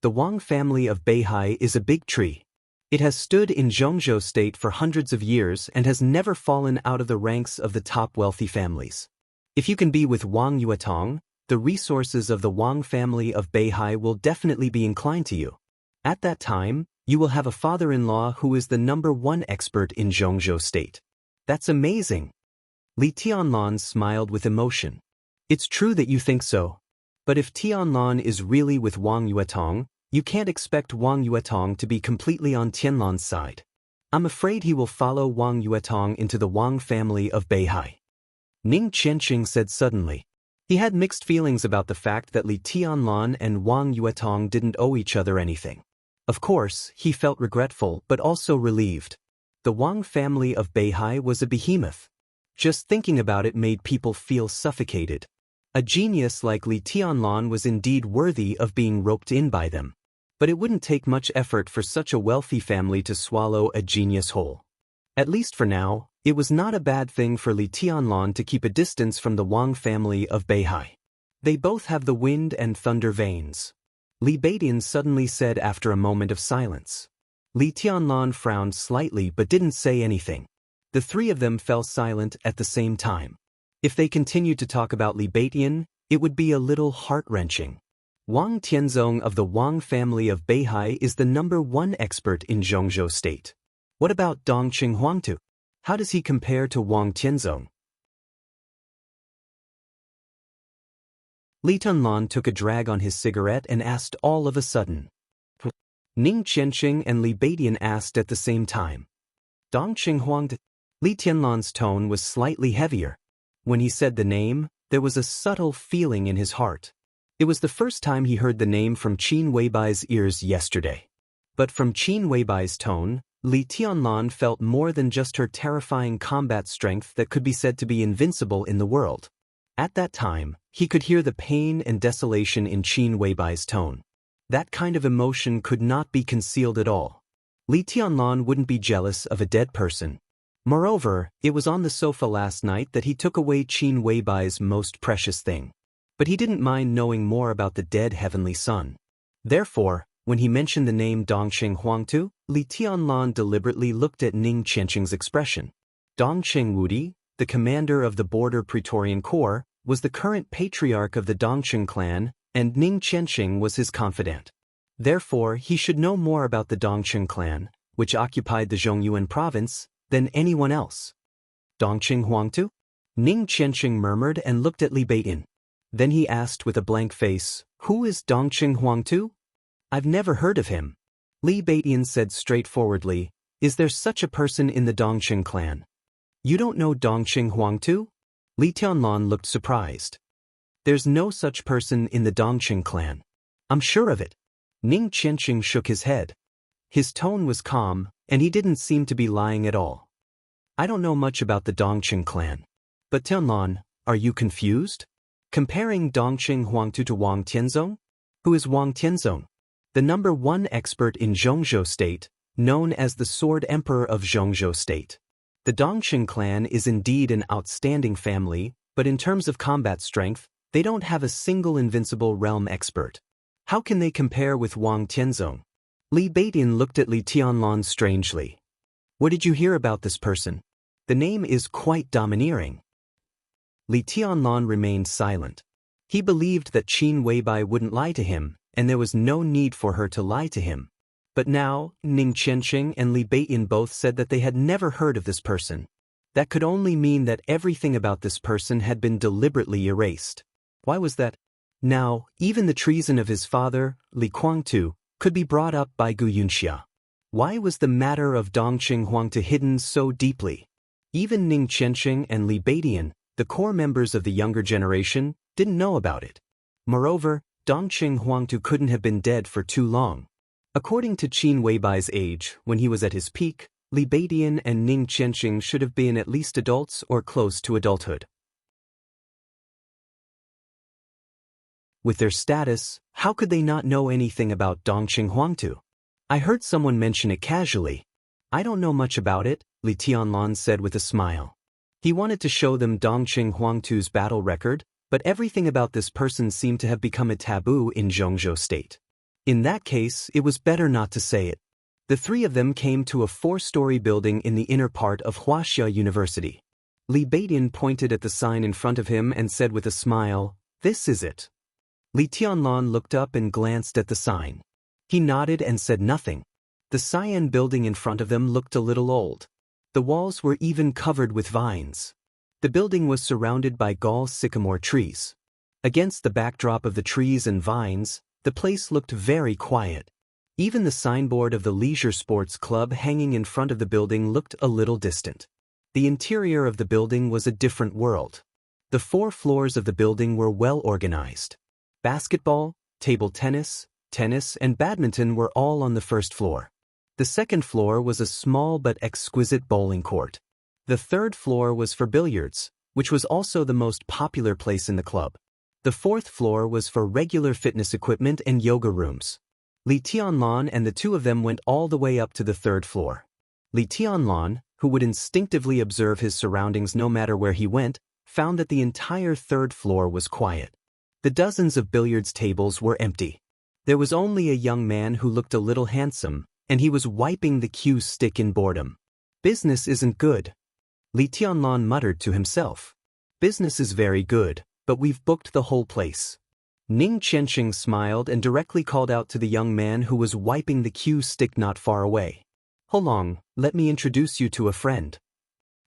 The Wang family of Beihai is a big tree. It has stood in Zhongzhou state for hundreds of years and has never fallen out of the ranks of the top wealthy families. If you can be with Wang Yuetong, the resources of the Wang family of Beihai will definitely be inclined to you. At that time, you will have a father-in-law who is the #1 expert in Zhongzhou state. That's amazing. Li Tianlan smiled with emotion. It's true that you think so. But if Tianlan is really with Wang Yuetong, you can't expect Wang Yuetong to be completely on Tianlan's side. I'm afraid he will follow Wang Yuetong into the Wang family of Beihai. Ning Qianqing said suddenly. He had mixed feelings about the fact that Li Tianlan and Wang Yuetong didn't owe each other anything. Of course, he felt regretful but also relieved. The Wang family of Beihai was a behemoth. Just thinking about it made people feel suffocated. A genius like Li Tianlan was indeed worthy of being roped in by them. But it wouldn't take much effort for such a wealthy family to swallow a genius whole. At least for now, it was not a bad thing for Li Tianlan to keep a distance from the Wang family of Beihai. They both have the wind and thunder veins. Li Beitin suddenly said after a moment of silence. Li Tianlan frowned slightly but didn't say anything. The three of them fell silent at the same time. If they continued to talk about Li Beitin, it would be a little heart-wrenching. Wang Tianzong of the Wang family of Beihai is the #1 expert in Zhongzhou state. What about Dongqing Huangtu? How does he compare to Wang Tianzong? Li Tianlan took a drag on his cigarette and asked all of a sudden. Ning Qianqing and Li Beitin asked at the same time. Dongqing Huangtu? Li Tianlan's tone was slightly heavier. When he said the name, there was a subtle feeling in his heart. It was the first time he heard the name from Qin Weibai's ears yesterday. But from Qin Weibai's tone, Li Tianlan felt more than just her terrifying combat strength that could be said to be invincible in the world. At that time, he could hear the pain and desolation in Qin Weibai's tone. That kind of emotion could not be concealed at all. Li Tianlan wouldn't be jealous of a dead person. Moreover, it was on the sofa last night that he took away Qin Weibai's most precious thing. But he didn't mind knowing more about the dead heavenly son. Therefore, when he mentioned the name Dongqing Huangtu, Li Tianlan deliberately looked at Ning Qianqing's expression. Dongqing Wudi, the commander of the Border Praetorian Corps, was the current patriarch of the Dongqing clan, and Ning Qianqing was his confidant. Therefore, he should know more about the Dongqing clan, which occupied the Zhongyuan province, than anyone else. Dongqing Huangtu? Ning Qianqing murmured and looked at Li Beitin. Then he asked with a blank face, Who is Dongqing Huangtu? I've never heard of him. Li Beitin said straightforwardly, Is there such a person in the Dongqing clan? You don't know Dongqing Huangtu? Li Tianlan looked surprised. There's no such person in the Dongqing clan. I'm sure of it. Ning Qianqing shook his head. His tone was calm, and he didn't seem to be lying at all. I don't know much about the Dongqing clan. But Tianlan, are you confused? Comparing Dongqing Huangtu to Wang Tianzong? Who is Wang Tianzong? The #1 expert in Zhongzhou State, known as the Sword Emperor of Zhongzhou State. The Dongqing clan is indeed an outstanding family, but in terms of combat strength, they don't have a single invincible realm expert. How can they compare with Wang Tianzong? Li Beidian looked at Li Tianlan strangely. What did you hear about this person? The name is quite domineering. Li Tianlan remained silent. He believed that Qin Weibai wouldn't lie to him, and there was no need for her to lie to him. But now, Ning Qianqing and Li Beidian both said that they had never heard of this person. That could only mean that everything about this person had been deliberately erased. Why was that? Now, even the treason of his father, Li Guangtu, could be brought up by Gu Yunxia. Why was the matter of Dongqing Huangtu hidden so deeply? Even Ning Qianqing and Li Beidian, the core members of the younger generation, didn't know about it. Moreover, Dongqing Huangtu couldn't have been dead for too long. According to Qin Weibai's age, when he was at his peak, Li Beidian and Ning Qianqing should have been at least adults or close to adulthood. With their status, how could they not know anything about Dongqing Huangtu? I heard someone mention it casually. I don't know much about it, Li Tianlan said with a smile. He wanted to show them Dongqing Huangtu's battle record, but everything about this person seemed to have become a taboo in Zhongzhou State. In that case, it was better not to say it. The three of them came to a 4-story building in the inner part of Huaxia University. Li Beidian pointed at the sign in front of him and said with a smile, "This is it." Li Tianlan looked up and glanced at the sign. He nodded and said nothing. The cyan building in front of them looked a little old. The walls were even covered with vines. The building was surrounded by gall sycamore trees. Against the backdrop of the trees and vines, the place looked very quiet. Even the signboard of the Leisure Sports Club hanging in front of the building looked a little distant. The interior of the building was a different world. The 4 floors of the building were well organized. Basketball, table tennis, and badminton were all on the first floor. The second floor was a small but exquisite bowling court. The third floor was for billiards, which was also the most popular place in the club. The fourth floor was for regular fitness equipment and yoga rooms. Li Tianlan and the two of them went all the way up to the third floor. Li Tianlan, who would instinctively observe his surroundings no matter where he went, found that the entire third floor was quiet. The dozens of billiards tables were empty. There was only a young man who looked a little handsome, and he was wiping the cue stick in boredom. Business isn't good. Li Tianlan muttered to himself. Business is very good, but we've booked the whole place. Ning Qianqing smiled and directly called out to the young man who was wiping the cue stick not far away. "Holong, let me introduce you to a friend."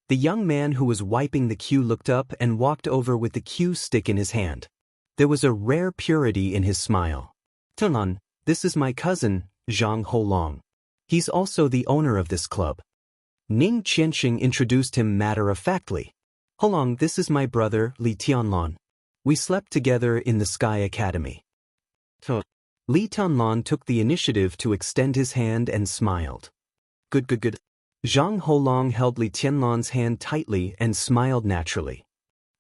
The young man who was wiping the cue looked up and walked over with the cue stick in his hand. There was a rare purity in his smile. "Tunan, this is my cousin, Zhang Holong. He's also the owner of this club." Ning Qianqing introduced him matter-of-factly. "Holong, this is my brother, Li Tianlan. We slept together in the Sky Academy." Li Tianlan took the initiative to extend his hand and smiled. Good. Zhang Holong held Li Tianlan's hand tightly and smiled naturally.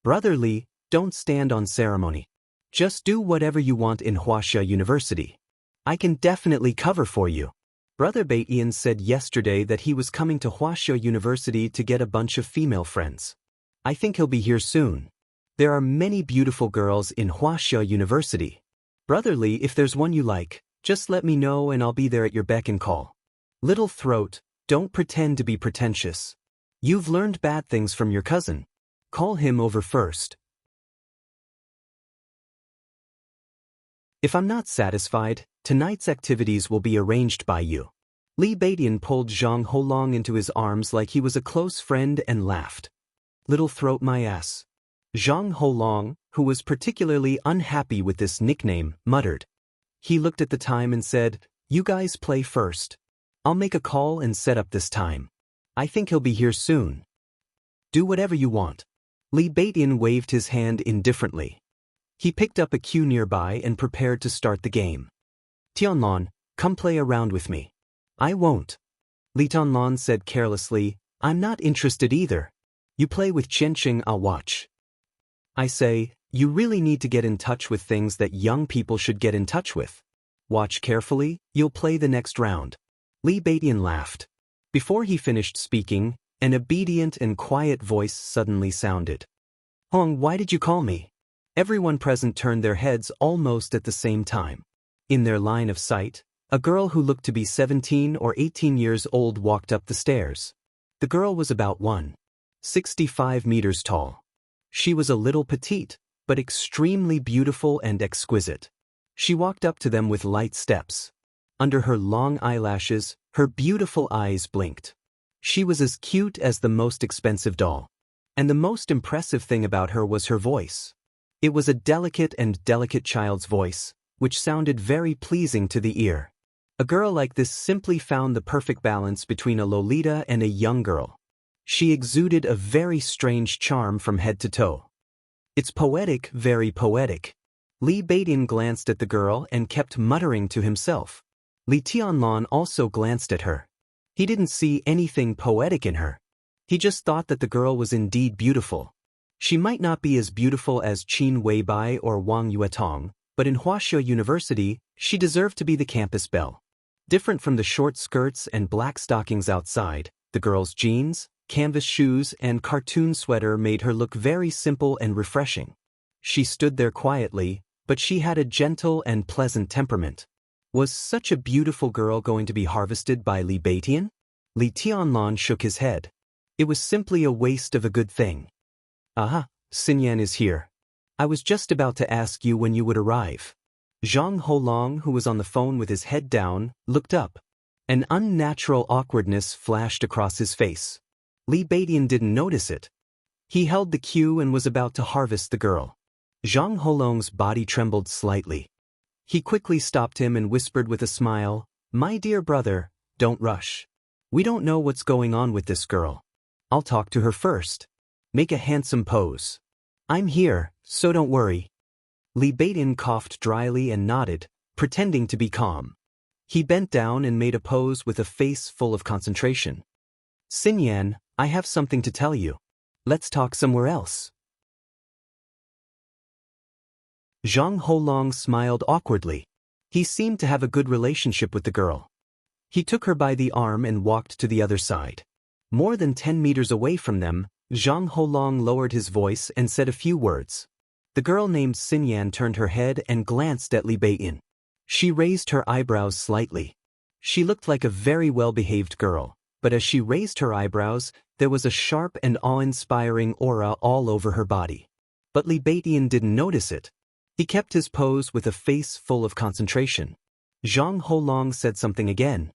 "Brother Li, don't stand on ceremony. Just do whatever you want in Huaxia University. I can definitely cover for you." Brother Beidian said yesterday that he was coming to Huaxia University to get a bunch of female friends. I think he'll be here soon. There are many beautiful girls in Huaxia University. Brother Li, if there's one you like, just let me know and I'll be there at your beck and call. Little throat, don't pretend to be pretentious. You've learned bad things from your cousin. Call him over first. If I'm not satisfied, tonight's activities will be arranged by you. Li Beidian pulled Zhang Holong into his arms like he was a close friend and laughed. Little throat my ass. Zhang Holong, who was particularly unhappy with this nickname, muttered. He looked at the time and said, "You guys play first. I'll make a call and set up this time. I think he'll be here soon. Do whatever you want." Li Beidian waved his hand indifferently. He picked up a cue nearby and prepared to start the game. "Tianlan, come play around with me." "I won't." Li Tianlan said carelessly, "I'm not interested either. You play with Qianqing, I'll watch." "I say, You really need to get in touch with things that young people should get in touch with. Watch carefully, you'll play the next round. Li Beidian laughed. Before he finished speaking, an obedient and quiet voice suddenly sounded. Hong, why did you call me? Everyone present turned their heads almost at the same time. In their line of sight, a girl who looked to be 17 or 18 years old walked up the stairs. The girl was about 1.65 meters tall. She was a little petite, but extremely beautiful and exquisite. She walked up to them with light steps. Under her long eyelashes, her beautiful eyes blinked. She was as cute as the most expensive doll. And the most impressive thing about her was her voice. It was a delicate child's voice, which sounded very pleasing to the ear. A girl like this simply found the perfect balance between a Lolita and a young girl. She exuded a very strange charm from head to toe. It's poetic, very poetic. Li Beidian glanced at the girl and kept muttering to himself. Li Tianlan also glanced at her. He didn't see anything poetic in her. He just thought that the girl was indeed beautiful. She might not be as beautiful as Qin Weibai or Wang Yuetong, but in Huaxia University, she deserved to be the campus belle. Different from the short skirts and black stockings outside, the girl's jeans, canvas shoes and cartoon sweater made her look very simple and refreshing. She stood there quietly, but she had a gentle and pleasant temperament. Was such a beautiful girl going to be harvested by Li Beidian? Li Tianlan shook his head. It was simply a waste of a good thing. Aha, Xinyan is here. I was just about to ask you when you would arrive. Zhang Holong, who was on the phone with his head down, looked up. An unnatural awkwardness flashed across his face. Li Beidian didn't notice it. He held the cue and was about to harvest the girl. Zhang Holong's body trembled slightly. He quickly stopped him and whispered with a smile, "My dear brother, don't rush. We don't know what's going on with this girl. I'll talk to her first. Make a handsome pose. I'm here, so don't worry." Li Beidian coughed dryly and nodded, pretending to be calm. He bent down and made a pose with a face full of concentration. "Xinyan, I have something to tell you. Let's talk somewhere else." Zhang Holong smiled awkwardly. He seemed to have a good relationship with the girl. He took her by the arm and walked to the other side. More than 10 meters away from them, Zhang Holong lowered his voice and said a few words. The girl named Xinyan turned her head and glanced at Li Beidian. She raised her eyebrows slightly. She looked like a very well-behaved girl, but as she raised her eyebrows, there was a sharp and awe-inspiring aura all over her body. But Li Beidian didn't notice it. He kept his pose with a face full of concentration. Zhang Holong said something again.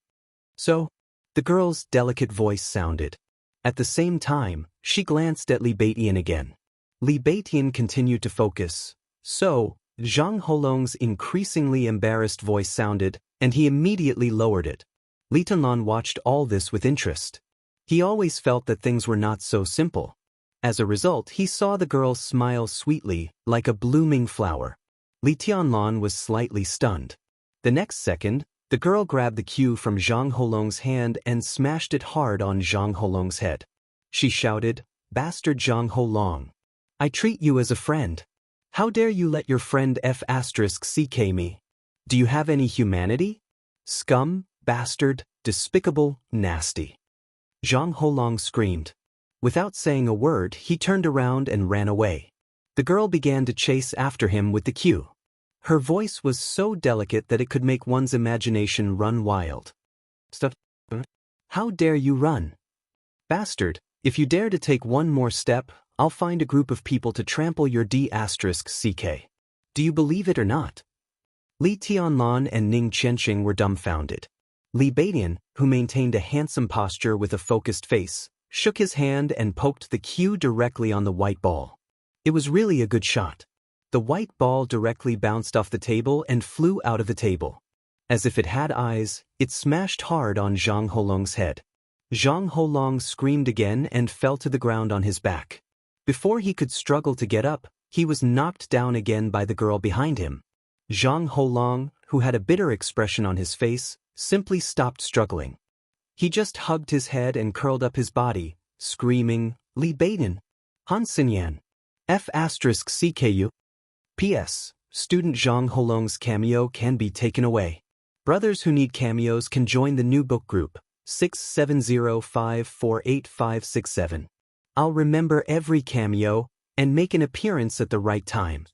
"So?" The girl's delicate voice sounded. At the same time, she glanced at Li Beidian again. Li Beidian continued to focus. "So," Zhang Holong's increasingly embarrassed voice sounded, and he immediately lowered it. Li Tianlan watched all this with interest. He always felt that things were not so simple. As a result, he saw the girl smile sweetly, like a blooming flower. Li Tianlan was slightly stunned. The next second, the girl grabbed the cue from Zhang Holong's hand and smashed it hard on Zhang Holong's head. She shouted, "Bastard Zhang Holong! I treat you as a friend. How dare you let your friend F***ck me? Do you have any humanity? Scum, bastard, despicable, nasty." Zhang Holong screamed. Without saying a word, he turned around and ran away. The girl began to chase after him with the cue. Her voice was so delicate that it could make one's imagination run wild. "Stuff. How dare you run? Bastard, if you dare to take one more step, I'll find a group of people to trample your d***ck. Do you believe it or not?" Li Tianlan and Ning Qianqing were dumbfounded. Li Beidian, who maintained a handsome posture with a focused face, shook his hand and poked the cue directly on the white ball. It was really a good shot. The white ball directly bounced off the table and flew out of the table. As if it had eyes, it smashed hard on Zhang Holong's head. Zhang Holong screamed again and fell to the ground on his back. Before he could struggle to get up, he was knocked down again by the girl behind him. Zhang Holong, who had a bitter expression on his face, simply stopped struggling. He just hugged his head and curled up his body, screaming, "Li Beidian! Han Xinyan! F***ck you!" P.S. Student Zhang Holong's cameo can be taken away. Brothers who need cameos can join the new book group, 6705485567. I'll remember every cameo and make an appearance at the right time.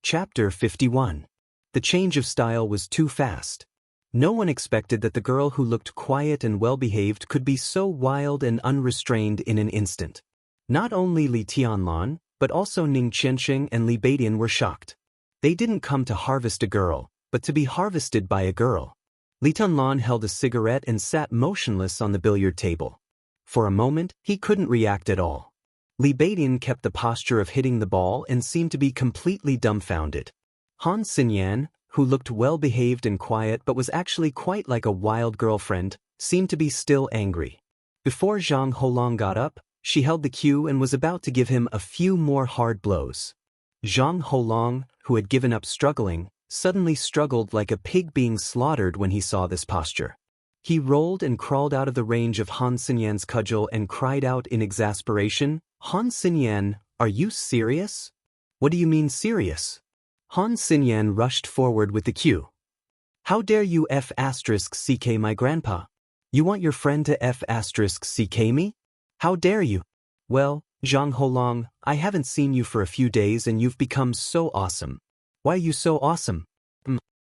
Chapter 51. The change of style was too fast. No one expected that the girl who looked quiet and well-behaved could be so wild and unrestrained in an instant. Not only Li Tianlan, but also Ning Qianxing and Li Beidian were shocked. They didn't come to harvest a girl, but to be harvested by a girl. Li Tianlan held a cigarette and sat motionless on the billiard table. For a moment, he couldn't react at all. Li Beidian kept the posture of hitting the ball and seemed to be completely dumbfounded. Han Xinyan, who looked well-behaved and quiet but was actually quite like a wild girlfriend, seemed to be still angry. Before Zhang Holong got up, she held the cue and was about to give him a few more hard blows. Zhang Holong, who had given up struggling, suddenly struggled like a pig being slaughtered when he saw this posture. He rolled and crawled out of the range of Han Xinyan's cudgel and cried out in exasperation, "Han Xinyan, are you serious?" "What do you mean serious?" Han Xinyan rushed forward with the cue. "How dare you F***ck my grandpa? You want your friend to F***ck me? How dare you?" "Well, Zhang Holong, I haven't seen you for a few days and you've become so awesome." "Why are you so awesome?"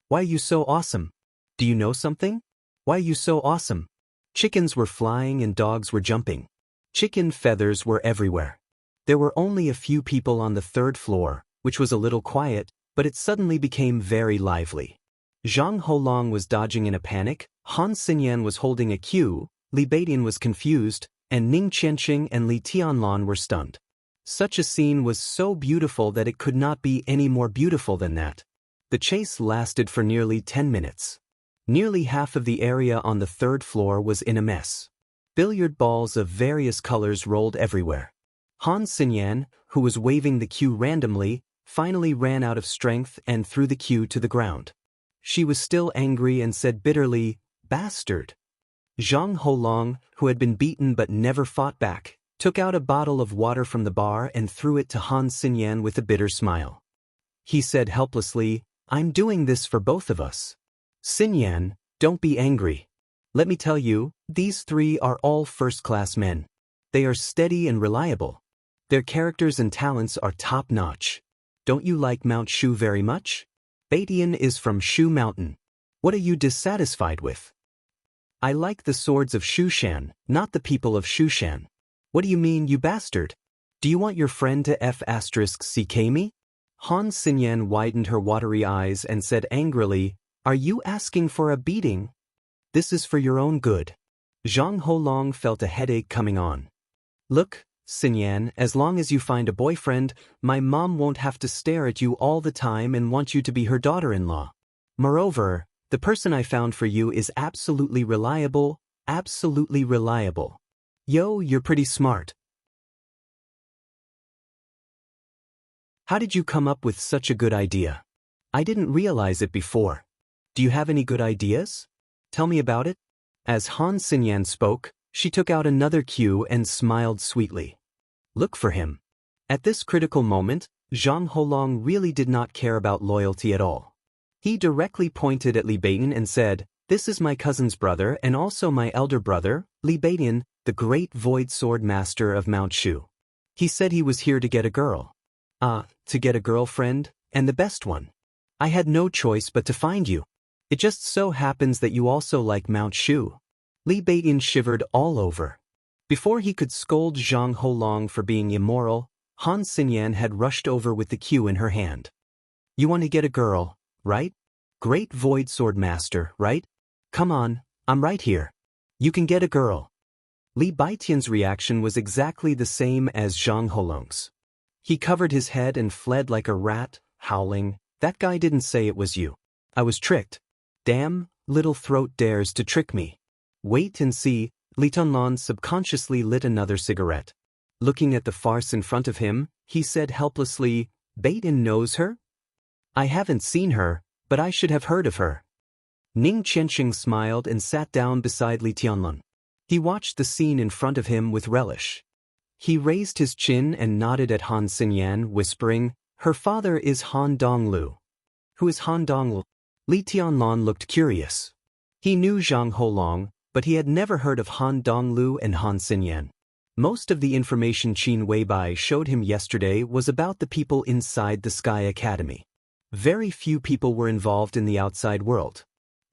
"Why are you so awesome? Do you know something? Why are you so awesome?" Chickens were flying and dogs were jumping. Chicken feathers were everywhere. There were only a few people on the third floor, which was a little quiet, but it suddenly became very lively. Zhang Holong was dodging in a panic, Han Xinyan was holding a cue, Li Beidian was confused, and Ning Qianxing and Li Tianlan were stunned. Such a scene was so beautiful that it could not be any more beautiful than that. The chase lasted for nearly 10 minutes. Nearly half of the area on the third floor was in a mess. Billiard balls of various colors rolled everywhere. Han Xinyan, who was waving the cue randomly, finally ran out of strength and threw the cue to the ground. She was still angry and said bitterly, "Bastard." Zhang Holong, who had been beaten but never fought back, took out a bottle of water from the bar and threw it to Han Xinyan with a bitter smile. He said helplessly, "I'm doing this for both of us. Xinyan, don't be angry. Let me tell you, these three are all first-class men. They are steady and reliable. Their characters and talents are top-notch. Don't you like Mount Shu very much? Beidian is from Shu Mountain. What are you dissatisfied with?" "I like the swords of Shushan, not the people of Shushan." "What do you mean, you bastard? Do you want your friend to F***ck me?" Han Xinyan widened her watery eyes and said angrily, "Are you asking for a beating? This is for your own good." Zhang Holong felt a headache coming on. "Look, Xinyan, as long as you find a boyfriend, my mom won't have to stare at you all the time and want you to be her daughter-in-law. Moreover, the person I found for you is absolutely reliable, absolutely reliable. Yo, you're pretty smart. How did you come up with such a good idea? I didn't realize it before. Do you have any good ideas? Tell me about it." As Han Xinyan spoke, she took out another cue and smiled sweetly. "Look for him." At this critical moment, Zhang Holong really did not care about loyalty at all. He directly pointed at Li Beidian and said, "This is my cousin's brother and also my elder brother, Li Beidian, the great void sword master of Mount Shu. He said he was here to get a girl." To get a girlfriend, and the best one. I had no choice but to find you. It just so happens that you also like Mount Shu." Li Beidian shivered all over. Before he could scold Zhang Holong for being immoral, Han Xinyan had rushed over with the cue in her hand. "You want to get a girl, right? Great void sword master, right? Come on, I'm right here. You can get a girl." Li Baitian's reaction was exactly the same as Zhang Holong's. He covered his head and fled like a rat, howling, "That guy didn't say it was you. I was tricked. Damn, little throat dares to trick me." "Wait and see." Li Tianlan subconsciously lit another cigarette. Looking at the farce in front of him, he said helplessly, "Beidian knows her? I haven't seen her, but I should have heard of her." Ning Qianxing smiled and sat down beside Li Tianlan. He watched the scene in front of him with relish. He raised his chin and nodded at Han Xinyan, whispering, "Her father is Han Donglu." "Who is Han Donglu?" Li Tianlan looked curious. He knew Zhang Holong, but he had never heard of Han Donglu and Han Xinyan. Most of the information Qin Weibai showed him yesterday was about the people inside the Sky Academy. Very few people were involved in the outside world.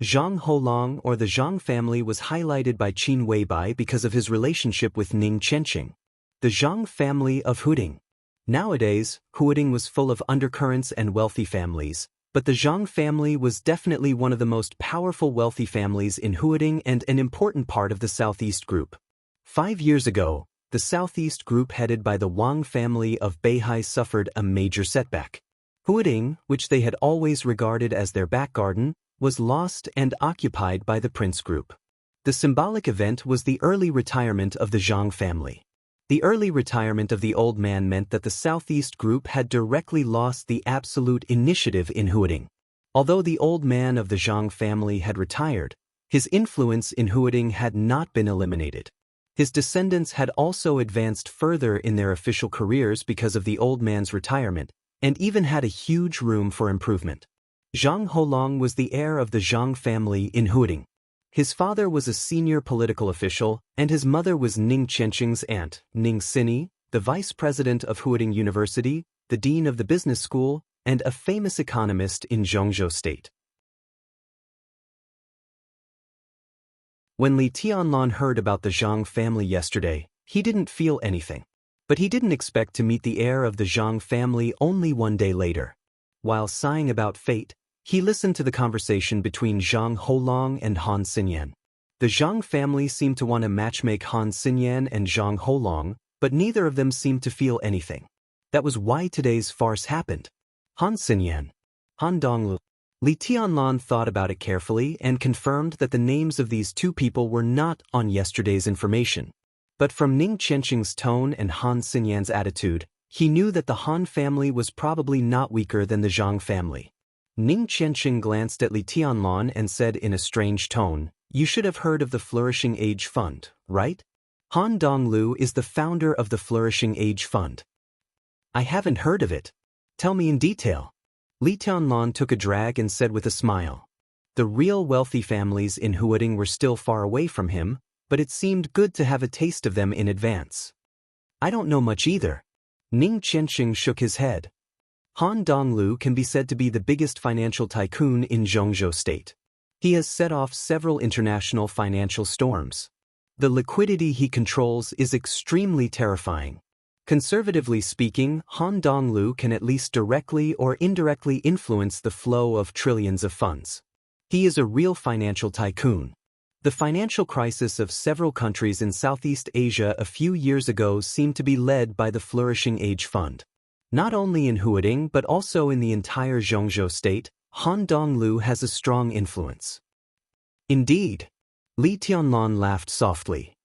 Zhang Holong, or the Zhang family, was highlighted by Qin Weibai because of his relationship with Ning Qianqing. The Zhang family of Huading. Nowadays, Huading was full of undercurrents and wealthy families, but the Zhang family was definitely one of the most powerful wealthy families in Huading and an important part of the Southeast Group. 5 years ago, the Southeast Group headed by the Wang family of Beihai suffered a major setback. Huading, which they had always regarded as their back garden, was lost and occupied by the Prince Group. The symbolic event was the early retirement of the Zhang family. The early retirement of the old man meant that the Southeast Group had directly lost the absolute initiative in Huading. Although the old man of the Zhang family had retired, his influence in Huading had not been eliminated. His descendants had also advanced further in their official careers because of the old man's retirement, and even had a huge room for improvement. Zhang Holong was the heir of the Zhang family in Huading. His father was a senior political official, and his mother was Ning Qianqing's aunt, Ning Xini, the vice president of Huading University, the dean of the business school, and a famous economist in Zhongzhou State. When Li Tianlan heard about the Zhang family yesterday, he didn't feel anything. But he didn't expect to meet the heir of the Zhang family only one day later. While sighing about fate, he listened to the conversation between Zhang Holong and Han Xinyan. The Zhang family seemed to want to matchmake Han Xinyan and Zhang Holong, but neither of them seemed to feel anything. That was why today's farce happened. Han Xinyan. Han Donglu. Li Tianlan thought about it carefully and confirmed that the names of these two people were not on yesterday's information. But from Ning Qianqing's tone and Han Xinyan's attitude, he knew that the Han family was probably not weaker than the Zhang family. Ning Qianqing glanced at Li Tianlan and said in a strange tone, "You should have heard of the Flourishing Age Fund, right? Han Donglu is the founder of the Flourishing Age Fund." "I haven't heard of it. Tell me in detail." Li Tianlan took a drag and said with a smile. The real wealthy families in Huading were still far away from him, but it seemed good to have a taste of them in advance. "I don't know much either." Ning Qianqing shook his head. Han Donglu can be said to be the biggest financial tycoon in Zhongzhou State. He has set off several international financial storms. The liquidity he controls is extremely terrifying. Conservatively speaking, Han Donglu can at least directly or indirectly influence the flow of trillions of funds. He is a real financial tycoon. The financial crisis of several countries in Southeast Asia a few years ago seemed to be led by the Flourishing Age Fund. Not only in Huading but also in the entire Zhongzhou State, Han Donglu has a strong influence. Indeed. Li Tianlan laughed softly.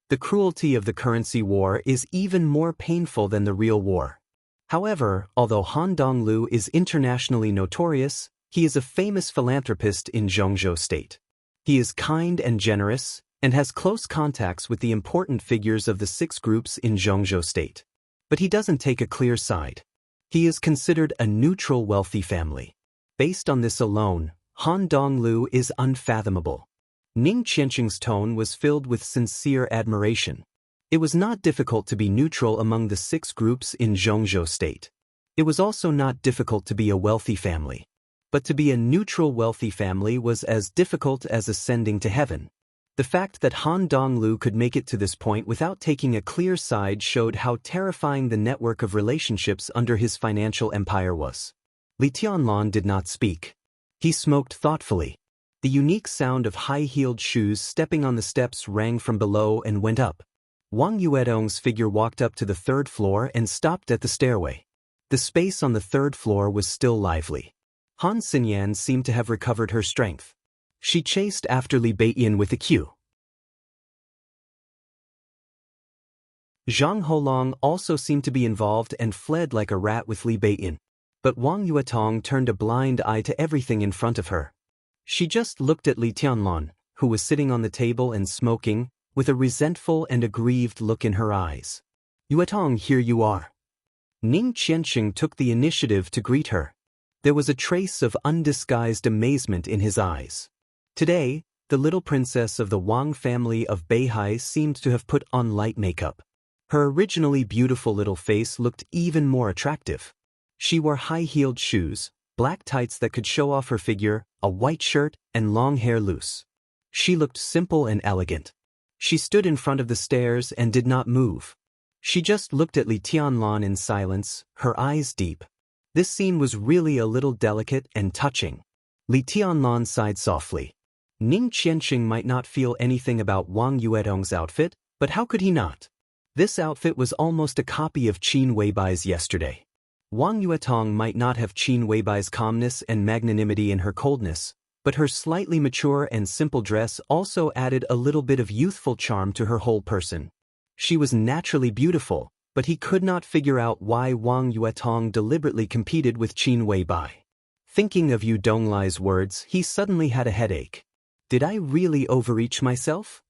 The cruelty of the currency war is even more painful than the real war. However, although Han Donglu is internationally notorious, he is a famous philanthropist in Zhongzhou State. He is kind and generous, and has close contacts with the important figures of the 6 groups in Zhongzhou State. But he doesn't take a clear side. He is considered a neutral wealthy family. Based on this alone, Han Donglu is unfathomable. Ning Qianqing's tone was filled with sincere admiration. It was not difficult to be neutral among the 6 groups in Zhongzhou State. It was also not difficult to be a wealthy family. But to be a neutral wealthy family was as difficult as ascending to heaven. The fact that Han Donglu could make it to this point without taking a clear side showed how terrifying the network of relationships under his financial empire was. Li Tianlan did not speak. He smoked thoughtfully. The unique sound of high-heeled shoes stepping on the steps rang from below and went up. Wang Yuedong's figure walked up to the 3rd floor and stopped at the stairway. The space on the 3rd floor was still lively. Han Xinyan seemed to have recovered her strength. She chased after Li Beiyin with a cue. Zhang Holong also seemed to be involved and fled like a rat with Li Beiyin. But Wang Yuetong turned a blind eye to everything in front of her. She just looked at Li Tianlan, who was sitting on the table and smoking, with a resentful and aggrieved look in her eyes. Yuetong, here you are. Ning Qianqing took the initiative to greet her. There was a trace of undisguised amazement in his eyes. Today, the little princess of the Wang family of Beihai seemed to have put on light makeup. Her originally beautiful little face looked even more attractive. She wore high-heeled shoes, black tights that could show off her figure, a white shirt, and long hair loose. She looked simple and elegant. She stood in front of the stairs and did not move. She just looked at Li Tianlan in silence, her eyes deep. This scene was really a little delicate and touching. Li Tianlan sighed softly. Ning Qianqing might not feel anything about Wang Yuetong's outfit, but how could he not? This outfit was almost a copy of Qin Weibai's yesterday. Wang Yuetong might not have Qin Weibai's calmness and magnanimity in her coldness, but her slightly mature and simple dress also added a little bit of youthful charm to her whole person. She was naturally beautiful, but he could not figure out why Wang Yuetong deliberately competed with Qin Weibai. Thinking of Yu Donglai's words, he suddenly had a headache. Did I really overreach myself?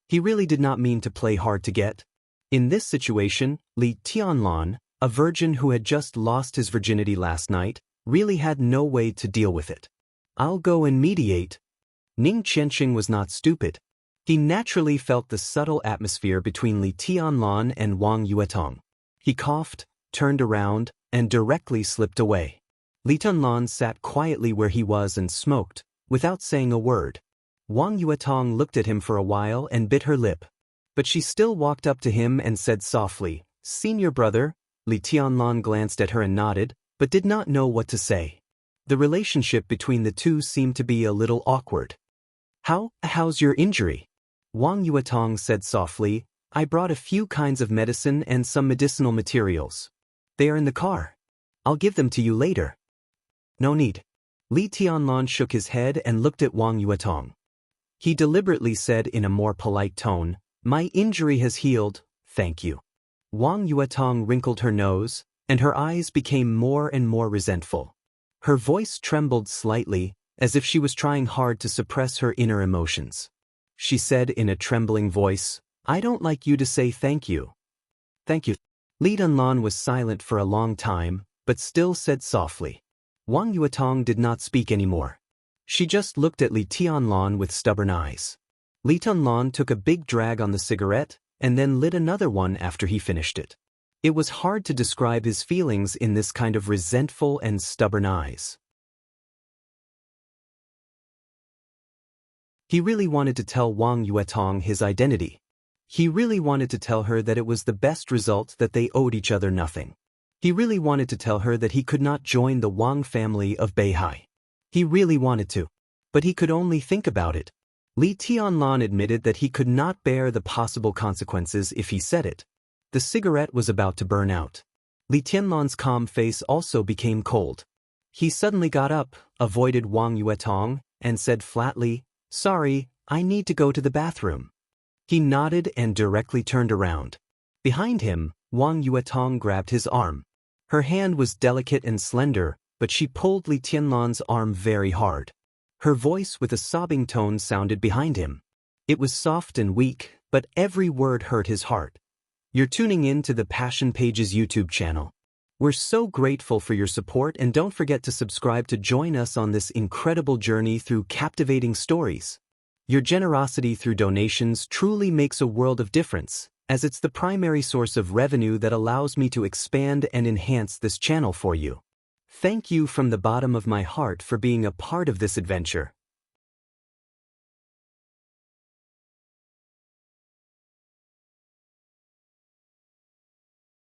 He really did not mean to play hard to get. In this situation, Li Tianlan, a virgin who had just lost his virginity last night, really had no way to deal with it. I'll go and mediate. Ning Qianqing was not stupid. He naturally felt the subtle atmosphere between Li Tianlan and Wang Yuetong. He coughed, turned around, and directly slipped away. Li Tianlan sat quietly where he was and smoked, without saying a word. Wang Yuetong looked at him for a while and bit her lip. But she still walked up to him and said softly, "Senior brother." Li Tianlan glanced at her and nodded, but did not know what to say. The relationship between the two seemed to be a little awkward. How's your injury?" Wang Yuetong said softly, "I brought a few kinds of medicine and some medicinal materials. They are in the car. I'll give them to you later." "No need." Li Tianlan shook his head and looked at Wang Yuetong. He deliberately said in a more polite tone, "My injury has healed, thank you." Wang Yuetong wrinkled her nose, and her eyes became more and more resentful. Her voice trembled slightly, as if she was trying hard to suppress her inner emotions. She said in a trembling voice, "I don't like you to say thank you." "Thank you." Li Tianlan was silent for a long time, but still said softly. Wang Yuetong did not speak anymore. She just looked at Li Tianlan with stubborn eyes. Li Tianlan took a big drag on the cigarette, and then lit another one after he finished it. It was hard to describe his feelings in this kind of resentful and stubborn eyes. He really wanted to tell Wang Yuetong his identity. He really wanted to tell her that it was the best result, that they owed each other nothing. He really wanted to tell her that he could not join the Wang family of Beihai. He really wanted to. But he could only think about it. Li Tianlan admitted that he could not bear the possible consequences if he said it. The cigarette was about to burn out. Li Tianlan's calm face also became cold. He suddenly got up, avoided Wang Yuetong, and said flatly, "Sorry, I need to go to the bathroom." He nodded and directly turned around. Behind him, Wang Yuetong grabbed his arm. Her hand was delicate and slender, but she pulled Li Tianlan's arm very hard. Her voice with a sobbing tone sounded behind him. It was soft and weak, but every word hurt his heart. "You're tuning in to the Passion Pages YouTube channel. We're so grateful for your support, and don't forget to subscribe to join us on this incredible journey through captivating stories. Your generosity through donations truly makes a world of difference, as it's the primary source of revenue that allows me to expand and enhance this channel for you. Thank you from the bottom of my heart for being a part of this adventure.